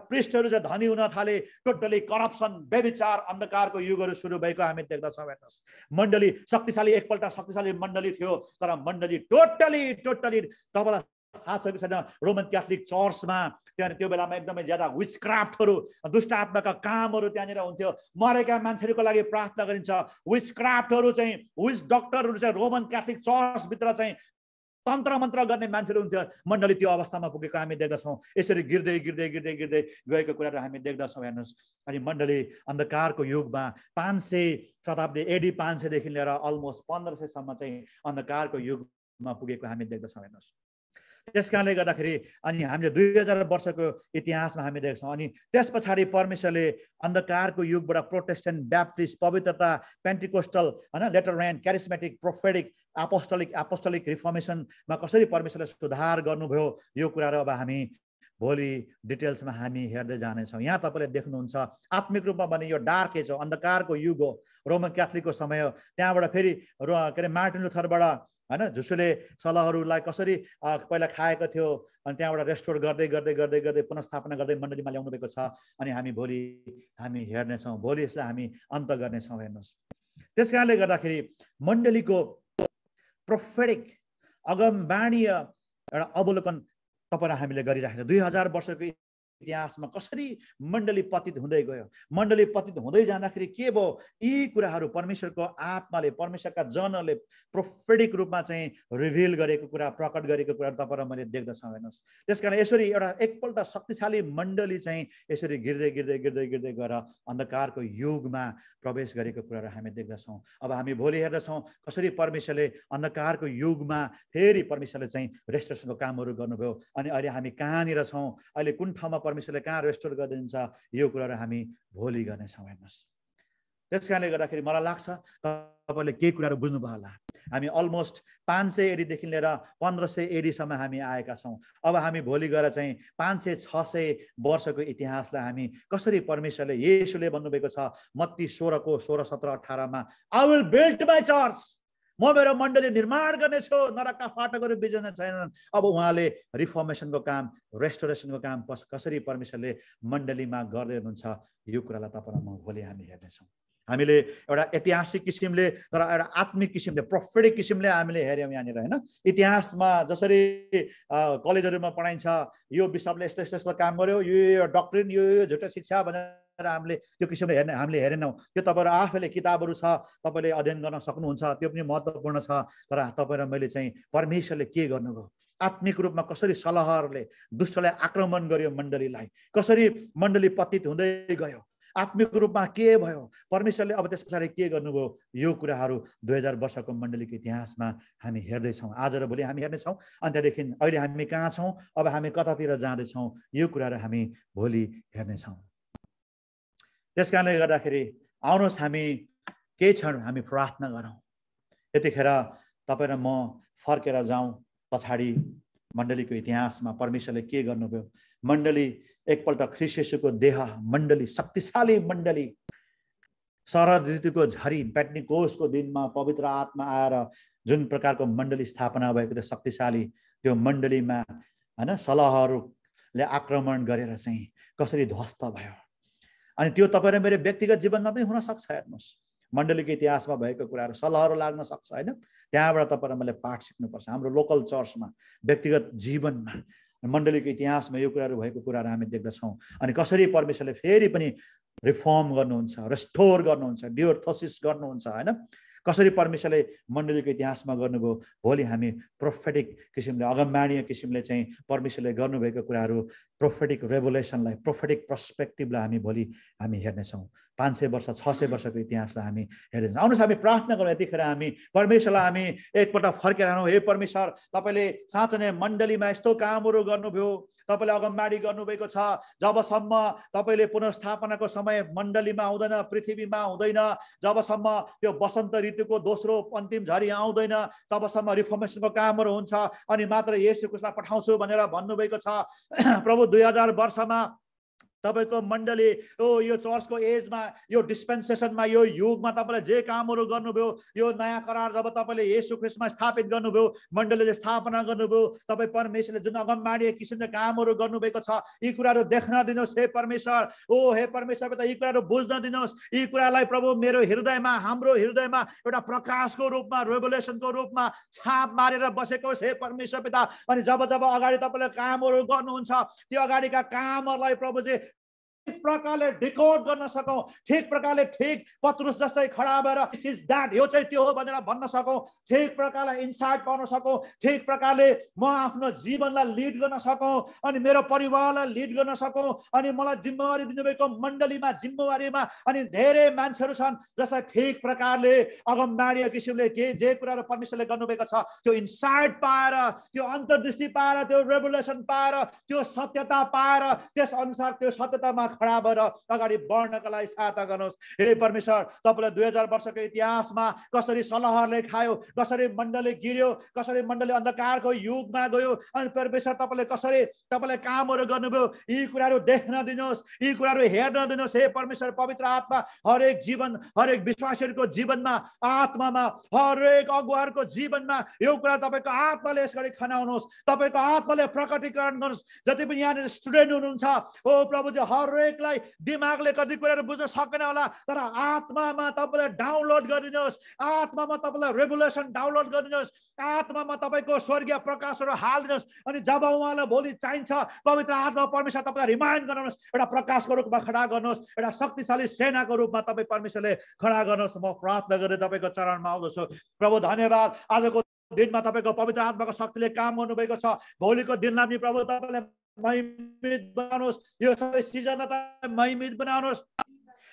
प्रिस्टहरू चाहिँ धनी हुन थाले। टोटली करप्सन, व्यभिचार, अन्धकारको युगहरू सुरु भएको हामी देख्दछौँ। हेर्नुहोस्, मण्डली शक्तिशाली, एकपल्ट शक्तिशाली मण्डली थियो, तर मण्डली टोटली तपाईँलाई थाहा छ कि छैन, रोमन क्याथोलिक चर्चमा त्यहाँनिर त्यो बेलामा एकदमै ज्यादा विचक्राफ्टहरू, दुष्ट आत्माका कामहरू त्यहाँनिर हुन्थ्यो। मरेका मान्छेहरूको लागि प्रार्थना गरिन्छ। विचक्राफ्टहरू चाहिँ, विच डक्टरहरू चाहिँ रोमन क्याथोलिक चर्चभित्र चाहिँ तन्त्र मन्त्र गर्ने मान्छेहरू हुन्थ्यो। मण्डली त्यो अवस्थामा पुगेको हामी देख्दछौँ। यसरी गिर्दै गएको कुराहरू हामी देख्दछौँ। हेर्नुहोस्, अनि मण्डली अन्धकारको युगमा 500 शताब्दी AD 500 देखि लिएर अलमोस्ट 1500 सम्म चाहिँ अन्धकारको युगमा पुगेको हामी देख्दछौँ। हेर्नुहोस्, त्यसकारणले गर्दाखेरि अनि हामीले 2000 वर्षको इतिहासमा हामी देख्छौँ। अनि त्यस पछाडि परमेश्वरले अन्धकारको युगबाट प्रोटेस्टेन्ट, ब्याप्टिस्ट, पवित्रता, पेन्टिकोस्टल होइन, लेटर रेन, क्यारिस्मेटिक, प्रोफेटिक, एपोस्टोलिक रिफर्मेसनमा कसरी परमेश्वरले सुधार गर्नुभयो, यो कुराहरू अब हामी भोलि डिटेल्समा हामी हेर्दै जानेछौँ। यहाँ तपाईँले देख्नुहुन्छ आत्मिक रूपमा भने यो डार्क एज हो, अन्धकारको युग हो, रोमन क्याथोलिकको समय हो। त्यहाँबाट फेरि के अरे मार्टिन लुथरबाट होइन, झुसुले सल्लाहहरूलाई कसरी पहिला खाएको थियो, अनि त्यहाँबाट रेस्टोर गर्दै पुनर्स्थापना गर्दै मण्डलीमा ल्याउनु भएको छ। अनि भोलि हामी हेर्नेछौँ, भोलि यसलाई हामी अन्त गर्नेछौँ। हेर्नुहोस्, त्यस कारणले गर्दाखेरि मण्डलीको प्रोफेटिक अगमबाणीय एउटा अवलोकन तपाईँ र हामीले गरिराखेको छ। 2000 वर्षको इतिहासमा कसरी मण्डली पतित हुँदै गयो, मण्डली पतित हुँदै जाँदाखेरि के भयो, यी कुराहरू परमेश्वरको आत्माले, परमेश्वरका जनहरूले प्रोफेटिक रूपमा चाहिँ रिभिल गरेको कुरा, प्रकट गरेको कुरा तपाईँ र मैले देख्दछौँ। हेर्नुहोस्, त्यसकारण यसरी एउटा एकपल्ट शक्तिशाली मण्डली चाहिँ यसरी गिर्दै गिर्दै गिर्दै गिर्दै गएर अन्धकारको युगमा प्रवेश गरेको कुराहरू हामी देख्दछौँ। अब हामी भोलि हेर्दछौँ कसरी परमेश्वरले अन्धकारको युगमा फेरि परमेश्वरले चाहिँ रेस्टोरेसनको कामहरू गर्नुभयो। अनि अहिले हामी कहाँनिर छौँ, अहिले कुन ठाउँमा परमेश्वरले कहाँ रेस्टोर गरिदिन्छ, यो कुराहरू हामी भोलि गर्नेछौँ। हेर्नुहोस्, त्यस कारणले गर्दाखेरि मलाई लाग्छ तपाईँले केही कुराहरू बुझ्नुभयो होला। हामी अलमोस्ट 500 एडीदेखि लिएर 1500 एडीसम्म हामी आएका छौँ। अब हामी भोलि गएर चाहिँ 500-600 वर्षको इतिहासलाई हामी कसरी परमेश्वरले, येशूले भन्नुभएको छ मत्ती 16:16-17-18मा, I will build my church, म मेरो मण्डली निर्माण गर्नेछु, नरकका फाटकहरू बिजने छैनन्। अब उहाँले रिफर्मेसनको काम, रेस्टोरेसनको काम कसरी परमेश्वरले मण्डलीमा गर्दै हुनुहुन्छ, यो कुरालाई तपाईँ म भोलि हामी हेर्नेछौँ। हामीले एउटा ऐतिहासिक किसिमले तर एउटा आत्मिक किसिमले, प्रोफेटिक किसिमले हामीले हेऱ्यौँ यहाँनिर, होइन? इतिहासमा जसरी कलेजहरूमा पढाइन्छ यो बिशपले यस्तो यस्तो यस्तो काम गर्यो, यो डक्ट्रिन, यो झुटो शिक्षा भनेर हामीले त्यो किसिमले हामीले हेरेनौँ। त्यो तपाईँहरू आफैले किताबहरू छ, तपाईँले अध्ययन गर्न सक्नुहुन्छ, त्यो पनि महत्त्वपूर्ण छ। तर तपाईँ र मैले चाहिँ परमेश्वरले के गर्नुभयो, आत्मिक रूपमा कसरी सलहरले दुष्टलाई आक्रमण गर्यो, मण्डलीलाई कसरी मण्डली पतित हुँदै गयो, आत्मिक रूपमा के भयो, परमेश्वरले अब त्यस पछाडि के गर्नुभयो, यो कुराहरू 2000 वर्षको मण्डलीको इतिहासमा हामी हेर्दैछौँ। आज र भोलि हामी हेर्नेछौँ। अनि त्यहाँदेखि अहिले हामी कहाँ छौँ, अब हामी कतातिर जाँदैछौँ, यो कुराहरू हामी भोलि हेर्नेछौँ। त्यस कारणले गर्दाखेरि आउनुहोस् हामी केही क्षण हामी प्रार्थना गरौँ। यतिखेर तपाईँ र म फर्केर जाउँ पछाडि मण्डलीको इतिहासमा परमेश्वरले के गर्नुभयो। मण्डली एकपल्ट ख्रीष्ट येशूको देह, मण्डली, शक्तिशाली मण्डली, शरद ऋतुको झरी पेन्टेकोस्टको दिनमा पवित्र आत्मा आएर जुन प्रकारको मण्डली स्थापना भएको थियो, शक्तिशाली त्यो मण्डलीमा, होइन, सलहहरूले आक्रमण गरेर चाहिँ कसरी ध्वस्त भयो। अनि त्यो तपाईँ र मेरो व्यक्तिगत जीवनमा पनि हुनसक्छ। हेर्नुहोस्, मण्डलीको इतिहासमा भएको कुराहरू सलहहरू लाग्न सक्छ, होइन? त्यहाँबाट तपाईँ र मैले पाठ सिक्नुपर्छ। हाम्रो लोकल चर्चमा, व्यक्तिगत जीवनमा, मण्डलीको इतिहासमा यो कुराहरू भएको कुराहरू हामी देख्दछौँ। अनि कसरी परमेश्वरले फेरि पनि रिफर्म गर्नुहुन्छ, रेस्टोर गर्नुहुन्छ, डिओर्थोसिस गर्नुहुन्छ, होइन? कसरी परमेश्वरले मण्डलीको इतिहासमा गर्नुभयो। भोलि हामी प्रोफेटिक किसिमले, अगमबाणीय किसिमले चाहिँ परमेश्वरले गर्नुभएको कुराहरू, प्रोफेटिक रेभोल्युसनलाई, प्रोफेटिक पर्सपेक्टिभलाई हामी भोलि हामी हेर्नेछौँ। 500 वर्ष 600 वर्षको इतिहासलाई हामी हेर्नेछौँ। आउनुहोस् हामी प्रार्थना गरौँ। यतिखेर हामी परमेश्वरलाई हामी एकपल्ट फर्केर आउँ। हे परमेश्वर, तपाईँले साँच्चै नै मण्डलीमा यस्तो कामहरू गर्नुभयो, तपाईँले अगमबाणी गर्नुभएको छ। जबसम्म तपाईँले पुनर्स्थापनाको समय मण्डलीमा आउँदैन, पृथ्वीमा हुँदैन, जबसम्म त्यो वसन्त ऋतुको दोस्रो अन्तिम झरी आउँदैन, तबसम्म रिफर्मेसनको कामहरू हुन्छ। अनि मात्र येशू ख्रीष्टलाई पठाउँछु भनेर भन्नुभएको छ। प्रभु 2000 वर्षमा तपाईँको मण्डली, यो चर्चको एजमा, यो डिस्पेन्सेसनमा, यो युगमा तपाईँले जे कामहरू गर्नुभयो, यो नयाँ करार जब तपाईँले येशू ख्रीष्टमा स्थापित गर्नुभयो, मण्डलीले स्थापना गर्नुभयो, तपाईँ परमेश्वरले जुन अगमबाणीय किसिमले कामहरू गर्नुभएको छ, यी कुराहरू देख्न दिनुहोस्। हे परमेश्वर, हे परमेश्वर, यी कुराहरू बुझ्न दिनुहोस्। यी कुरालाई प्रभु मेरो हृदयमा, हाम्रो हृदयमा एउटा प्रकाशको रूपमा, रेभोल्युसनको रूपमा छाप मारेर बसेको होस्। हे परमेश्वर पिता, अनि जब जब अगाडि तपाईँले कामहरू गर्नुहुन्छ, त्यो अगाडिका कामहरूलाई प्रभुजी ठिक प्रकारले डिकोड गर्न सकौँ, ठिक प्रकारले, ठिक पत्रुस जस्तै खडा भएर दिस इज दैट, यो चाहिँ त्यो हो भनेर भन्न सकौँ, ठिक प्रकारले इन्साइट गर्न सकौँ, ठिक प्रकारले म आफ्नो जीवनलाई लिड गर्न सकौँ, अनि मेरो परिवारलाई लिड गर्न सकौँ, अनि मलाई जिम्मेवारी दिनुभएको मण्डलीमा, जिम्मेवारीमा अनि धेरै मान्छेहरू छन् जसलाई ठिक प्रकारले अगमबाणीय किसिमले जे कुराहरू परमेश्वरले गर्नुभएको छ त्यो इन्साइट पाएर, त्यो अन्तर्दृष्टि पाएर, त्यो रेभोल्युसन पाएर, त्यो सत्यता पाएर, त्यस अनुसार त्यो सत्यतामा खडा भएर अगाडि बढ्नका लागि सहायता गर्नुहोस्। हे परमेश्वर, तपाईँले 2000 वर्षको इतिहासमा कसरी सलहरले खायो, कसरी मण्डली गिर्यो, कसरी मण्डली अन्धकारको युगमा गयो, अनि परमेश्वर तपाईँले कसरी तपाईँले कामहरू गर्नुभयो, यी कुराहरू देख्न दिनुहोस्, यी कुराहरू हेर्न दिनुहोस्। हे परमेश्वर, पवित्र आत्मा हरेक जीवन, हरेक विश्वासीहरूको जीवनमा, आत्मामा, हरेक अगुवाहरूको जीवनमा यो कुरा तपाईँको आत्माले यसरी खनाउनुहोस्, तपाईँको आत्माले प्रकटीकरण गर्नुहोस्। जति पनि यहाँनिर स्टुडेन्ट हुनुहुन्छ, ओ प्रभुजी, हरेक हरेकलाई दिमागले कति कुराहरू बुझ्न सकेन होला, तर आत्मामा तपाईँले डाउनलोड गरिदिनुहोस्, आत्मामा तपाईँलाई रेभुलेसन डाउनलोड गरिदिनुहोस्, आत्मामा तपाईँको स्वर्गीय प्रकाशहरू हालिदिनुहोस्। अनि जब उहाँलाई भोलि चाहिन्छ पवित्र आत्मा परमेश्वर तपाईँलाई रिमाइन्ड गराउनुहोस्, एउटा प्रकाशको रूपमा खडा गर्नुहोस्, एउटा शक्तिशाली सेनाको रूपमा तपाईँ परमेश्वरले खडा गर्नुहोस्। म प्रार्थना गरेर तपाईँको चरणमा आउँदछु। प्रभु धन्यवाद, आजको दिनमा तपाईँको पवित्र आत्माको शक्तिले काम गर्नुभएको छ। भोलिको दिनमा पनि प्रभु तपाईँले महिमित बनाउनुहोस्, यो सबै सिजनलाई महिमित बनाउनुहोस्।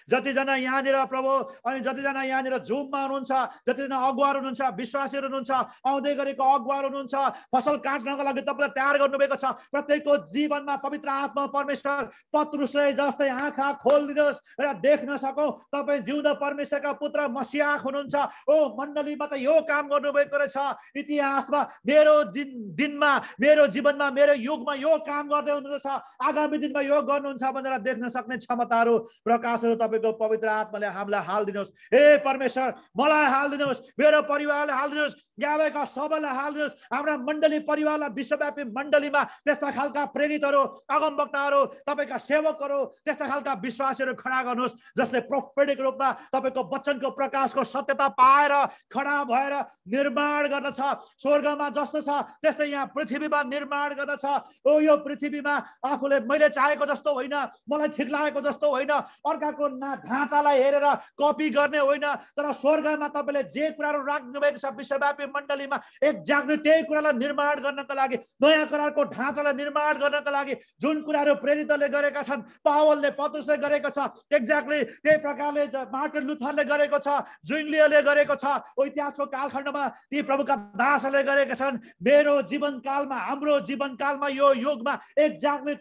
जतिजना यहाँनिर प्रभु अनि जतिजना यहाँनिर जुममा हुनुहुन्छ, जतिजना अगुवाहरू हुनुहुन्छ, विश्वासीहरू हुनुहुन्छ, आउँदै गरेको अगुवाहरू हुनुहुन्छ, फसल काट्नको लागि तपाईँले तयार गर्नुभएको छ। प्रत्येकको जीवनमा पवित्र आत्मा परमेश्वर पत्रुसले जस्तै आँखा खोलिदिनुहोस् र देख्न सकौँ तपाईँ जिउँदो परमेश्वरका पुत्र मसिहा हुनुहुन्छ। ओ मण्डलीमा त यो काम गर्नुभएको रहेछ, इतिहासमा मेरो दिनमा मेरो जीवनमा मेरो युगमा यो काम गर्दै हुनुहुन्छ, आगामी दिनमा यो गर्नुहुन्छ भनेर देख्न सक्ने क्षमताहरू प्रकाशहरू तपाईँको पवित्र आत्माले हामीलाई हालिदिनुहोस्। हे परमेश्वर, मलाई हालिदिनुहोस्, मेरो परिवारलाई हालिदिनुहोस्, यहाँ भएका सबैलाई हालिदिनुहोस्। हाम्रा मण्डली परिवारलाई, विश्वव्यापी मण्डलीमा त्यस्ता खालका प्रेरितहरू, अगमवक्ताहरू, तपाईँका सेवकहरू, त्यस्ता खालका विश्वासीहरू खडा गर्नुहोस् जसले प्रोफेटिक रूपमा तपाईँको वचनको प्रकाशको सत्यता पाएर खडा भएर निर्माण गर्दछ। स्वर्गमा जस्तो छ त्यस्तै यहाँ पृथ्वीमा निर्माण गर्दछ। ओ यो पृथ्वीमा आफूले मैले चाहेको जस्तो होइन, मलाई ठिक लागेको जस्तो होइन, अर्काको ढाँचालाई हेरेर कपी गर्ने होइन, तर स्वर्गमा तपाईँले जे कुराहरू राख्नु भएको छ विश्वव्यापी मण्डलीमा एक्ज्याक्टली त्यही कुरालाई निर्माण गर्नका लागि, नयाँ कुराको ढाँचालाई निर्माण गर्नका लागि जुन कुराहरू प्रेरितले गरेका छन्, पावलले पत्रुसले गरेको छ, एक्ज्याक्टली त्यही प्रकारले मार्टिन लुथरले गरेको छ, जुइङ्गलीले गरेको छ, इतिहासको कालखण्डमा ती प्रभुका दासहरूले गरेका छन्। मेरो जीवनकालमा, हाम्रो जीवनकालमा, यो युगमा एक्ज्याक्टली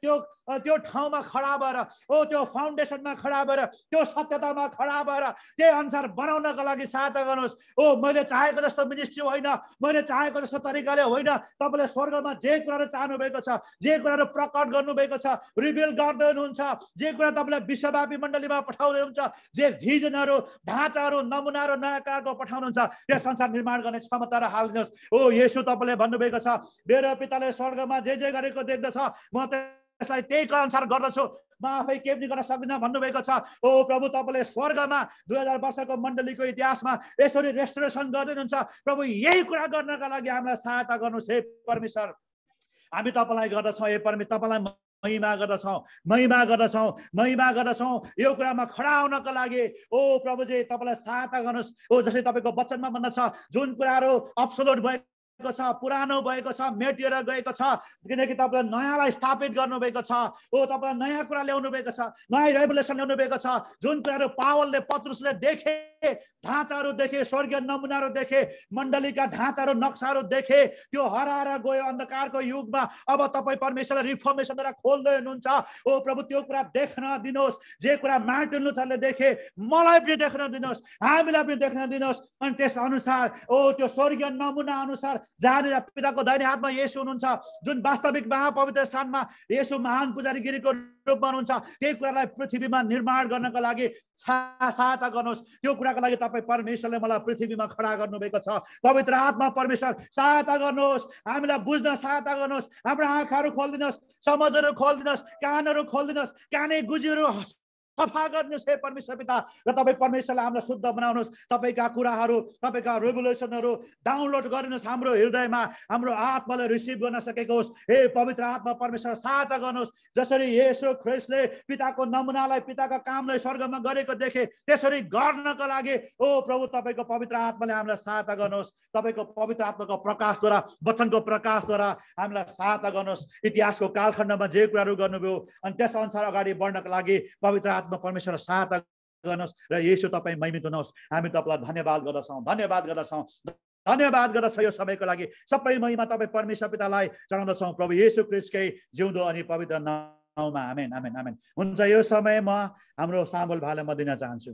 त्यो ठाउँमा खडा भएर, त्यो फाउन्डेसनमा खडा भएर, त्यो सत्यतामा खडा भएर त्यही अनुसार बनाउनका लागि सहायता गर्नुहोस्। मैले चाहेको जस्तो मिनिस्ट्री होइन, मैले चाहेको जस्तो तरिकाले होइन, तपाईँले स्वर्गमा जे कुराहरू चाहनुभएको छ, जे कुराहरू प्रकट गर्नुभएको छ, रिभिल गर्दै हुनुहुन्छ, जे कुरा तपाईँले विश्वव्यापी मण्डलीमा पठाउँदै हुन्छ, जे भिजनहरू, ढाँचाहरू, नमुनाहरू नयाँ कारको पठाउनुहुन्छ, त्यस संसार निर्माण गर्ने क्षमता र हालिदिनुहोस्। येशू तपाईँले भन्नुभएको छ, मेरो पिताले स्वर्गमा जे जे गरेको देख्दछ म त्यसलाई त्यही अनुसार गर्दछु, म आफै केही पनि गर्न सक्दिनँ भन्नुभएको छ। प्रभु तपाईँले स्वर्गमा 2000 वर्षको मण्डलीको इतिहासमा यसरी रेस्टोरेसन गर्दैनुहुन्छ। प्रभु यही कुरा गर्नका लागि हामीलाई सहायता गर्नुहोस्। हे परमेश्वर, हामी तपाईँलाई गर्दछौँ, हे परमेश्वर तपाईँलाई महिमा गर्दछौँ यो कुरामा खडा हुनका लागि। प्रभुजी तपाईँलाई सहायता गर्नुहोस्। जसरी तपाईँको वचनमा भन्दछ, जुन कुराहरू अब्सोल्युट भएको छ, पुरानो भएको छ, मेटिएर गएको छ, किनकि तपाईँले नयाँलाई स्थापित गर्नुभएको छ। तपाईँलाई नयाँ कुरा ल्याउनु भएको छ, नयाँ रेभुलेसन ल्याउनु भएको छ। जुन कुराहरू पावलले पत्रुसले देखे, ढाँचाहरू देखे, स्वर्गीय नमुनाहरू देखे, मण्डलीका ढाँचाहरू नक्साहरू देखे, त्यो हराएर गयो अन्धकारको युगमा। अब तपाईँ परमेश्वरले रिफर्मेसन द्वारा खोल्दै हुनुहुन्छ। प्रभु त्यो कुरा देख्न दिनुहोस्। जे कुरा मार्टिन लुथरले देखे, मलाई पनि देख्न दिनुहोस्, हामीलाई पनि देख्न दिनुहोस्। अनि त्यस अनुसार त्यो स्वर्गीय नमुना अनुसार जहाँनिर पिताको दाहिने हातमा येशू हुनुहुन्छ, जुन वास्तविक महापवित्र स्थानमा येशू महान पुजारीगिरीको रूपमा हुनुहुन्छ, त्यही कुरालाई पृथ्वीमा निर्माण गर्नका लागि सहायता गर्नुहोस्। त्यो कुराको लागि तपाईँ परमेश्वरले मलाई पृथ्वीमा खडा गर्नुभएको छ। पवित्र आत्मा परमेश्वर सहायता गर्नुहोस्, हामीलाई बुझ्न सहायता गर्नुहोस्, हाम्रो आँखाहरू खोलिदिनुहोस्, समझहरू खोलिदिनुहोस्, कानहरू खोलिदिनुहोस्, काने गुजीहरू सफा गर्नुहोस्। हे परमेश्वर पिता, र तपाईँ परमेश्वरले हामीलाई शुद्ध बनाउनुहोस्। तपाईँका कुराहरू, तपाईँका रेभुलेसनहरू डाउनलोड गरिदिनुहोस् हाम्रो हृदयमा, हाम्रो आत्माले रिसिभ गर्न सकेको होस्। हे पवित्र आत्मा परमेश्वर सहायता गर्नुहोस्। जसरी येशू ख्रिस्टले पिताको नमुनालाई, पिताका कामलाई स्वर्गमा गरेको देखे, त्यसरी गर्नका लागि प्रभु तपाईँको पवित्र आत्माले हामीलाई सहायता गर्नुहोस्। तपाईँको पवित्र आत्माको प्रकाशद्वारा, वचनको प्रकाशद्वारा हामीलाई सहायता गर्नुहोस्। इतिहासको कालखण्डमा जे कुराहरू गर्नुभयो अनि त्यस अनुसार अगाडि बढ्नका लागि पवित्र परमेश्वर सहायता गर्नुहोस् र येशू तपाईँ महिमित हुनुहोस्। हामी तपाईँलाई धन्यवाद गर्दछौँ यो समयको लागि। सबै महिमा तपाईँ परमेश्वर पितालाई चढाउँदछौँ प्रभु येशू ख्रिस्टकै जिउँदो अनि पवित्र नाममा। आमेन, आमेन, आमेन। हुन्छ, यो समय म हाम्रो सामुएल भाइलाई म दिन चाहन्छु।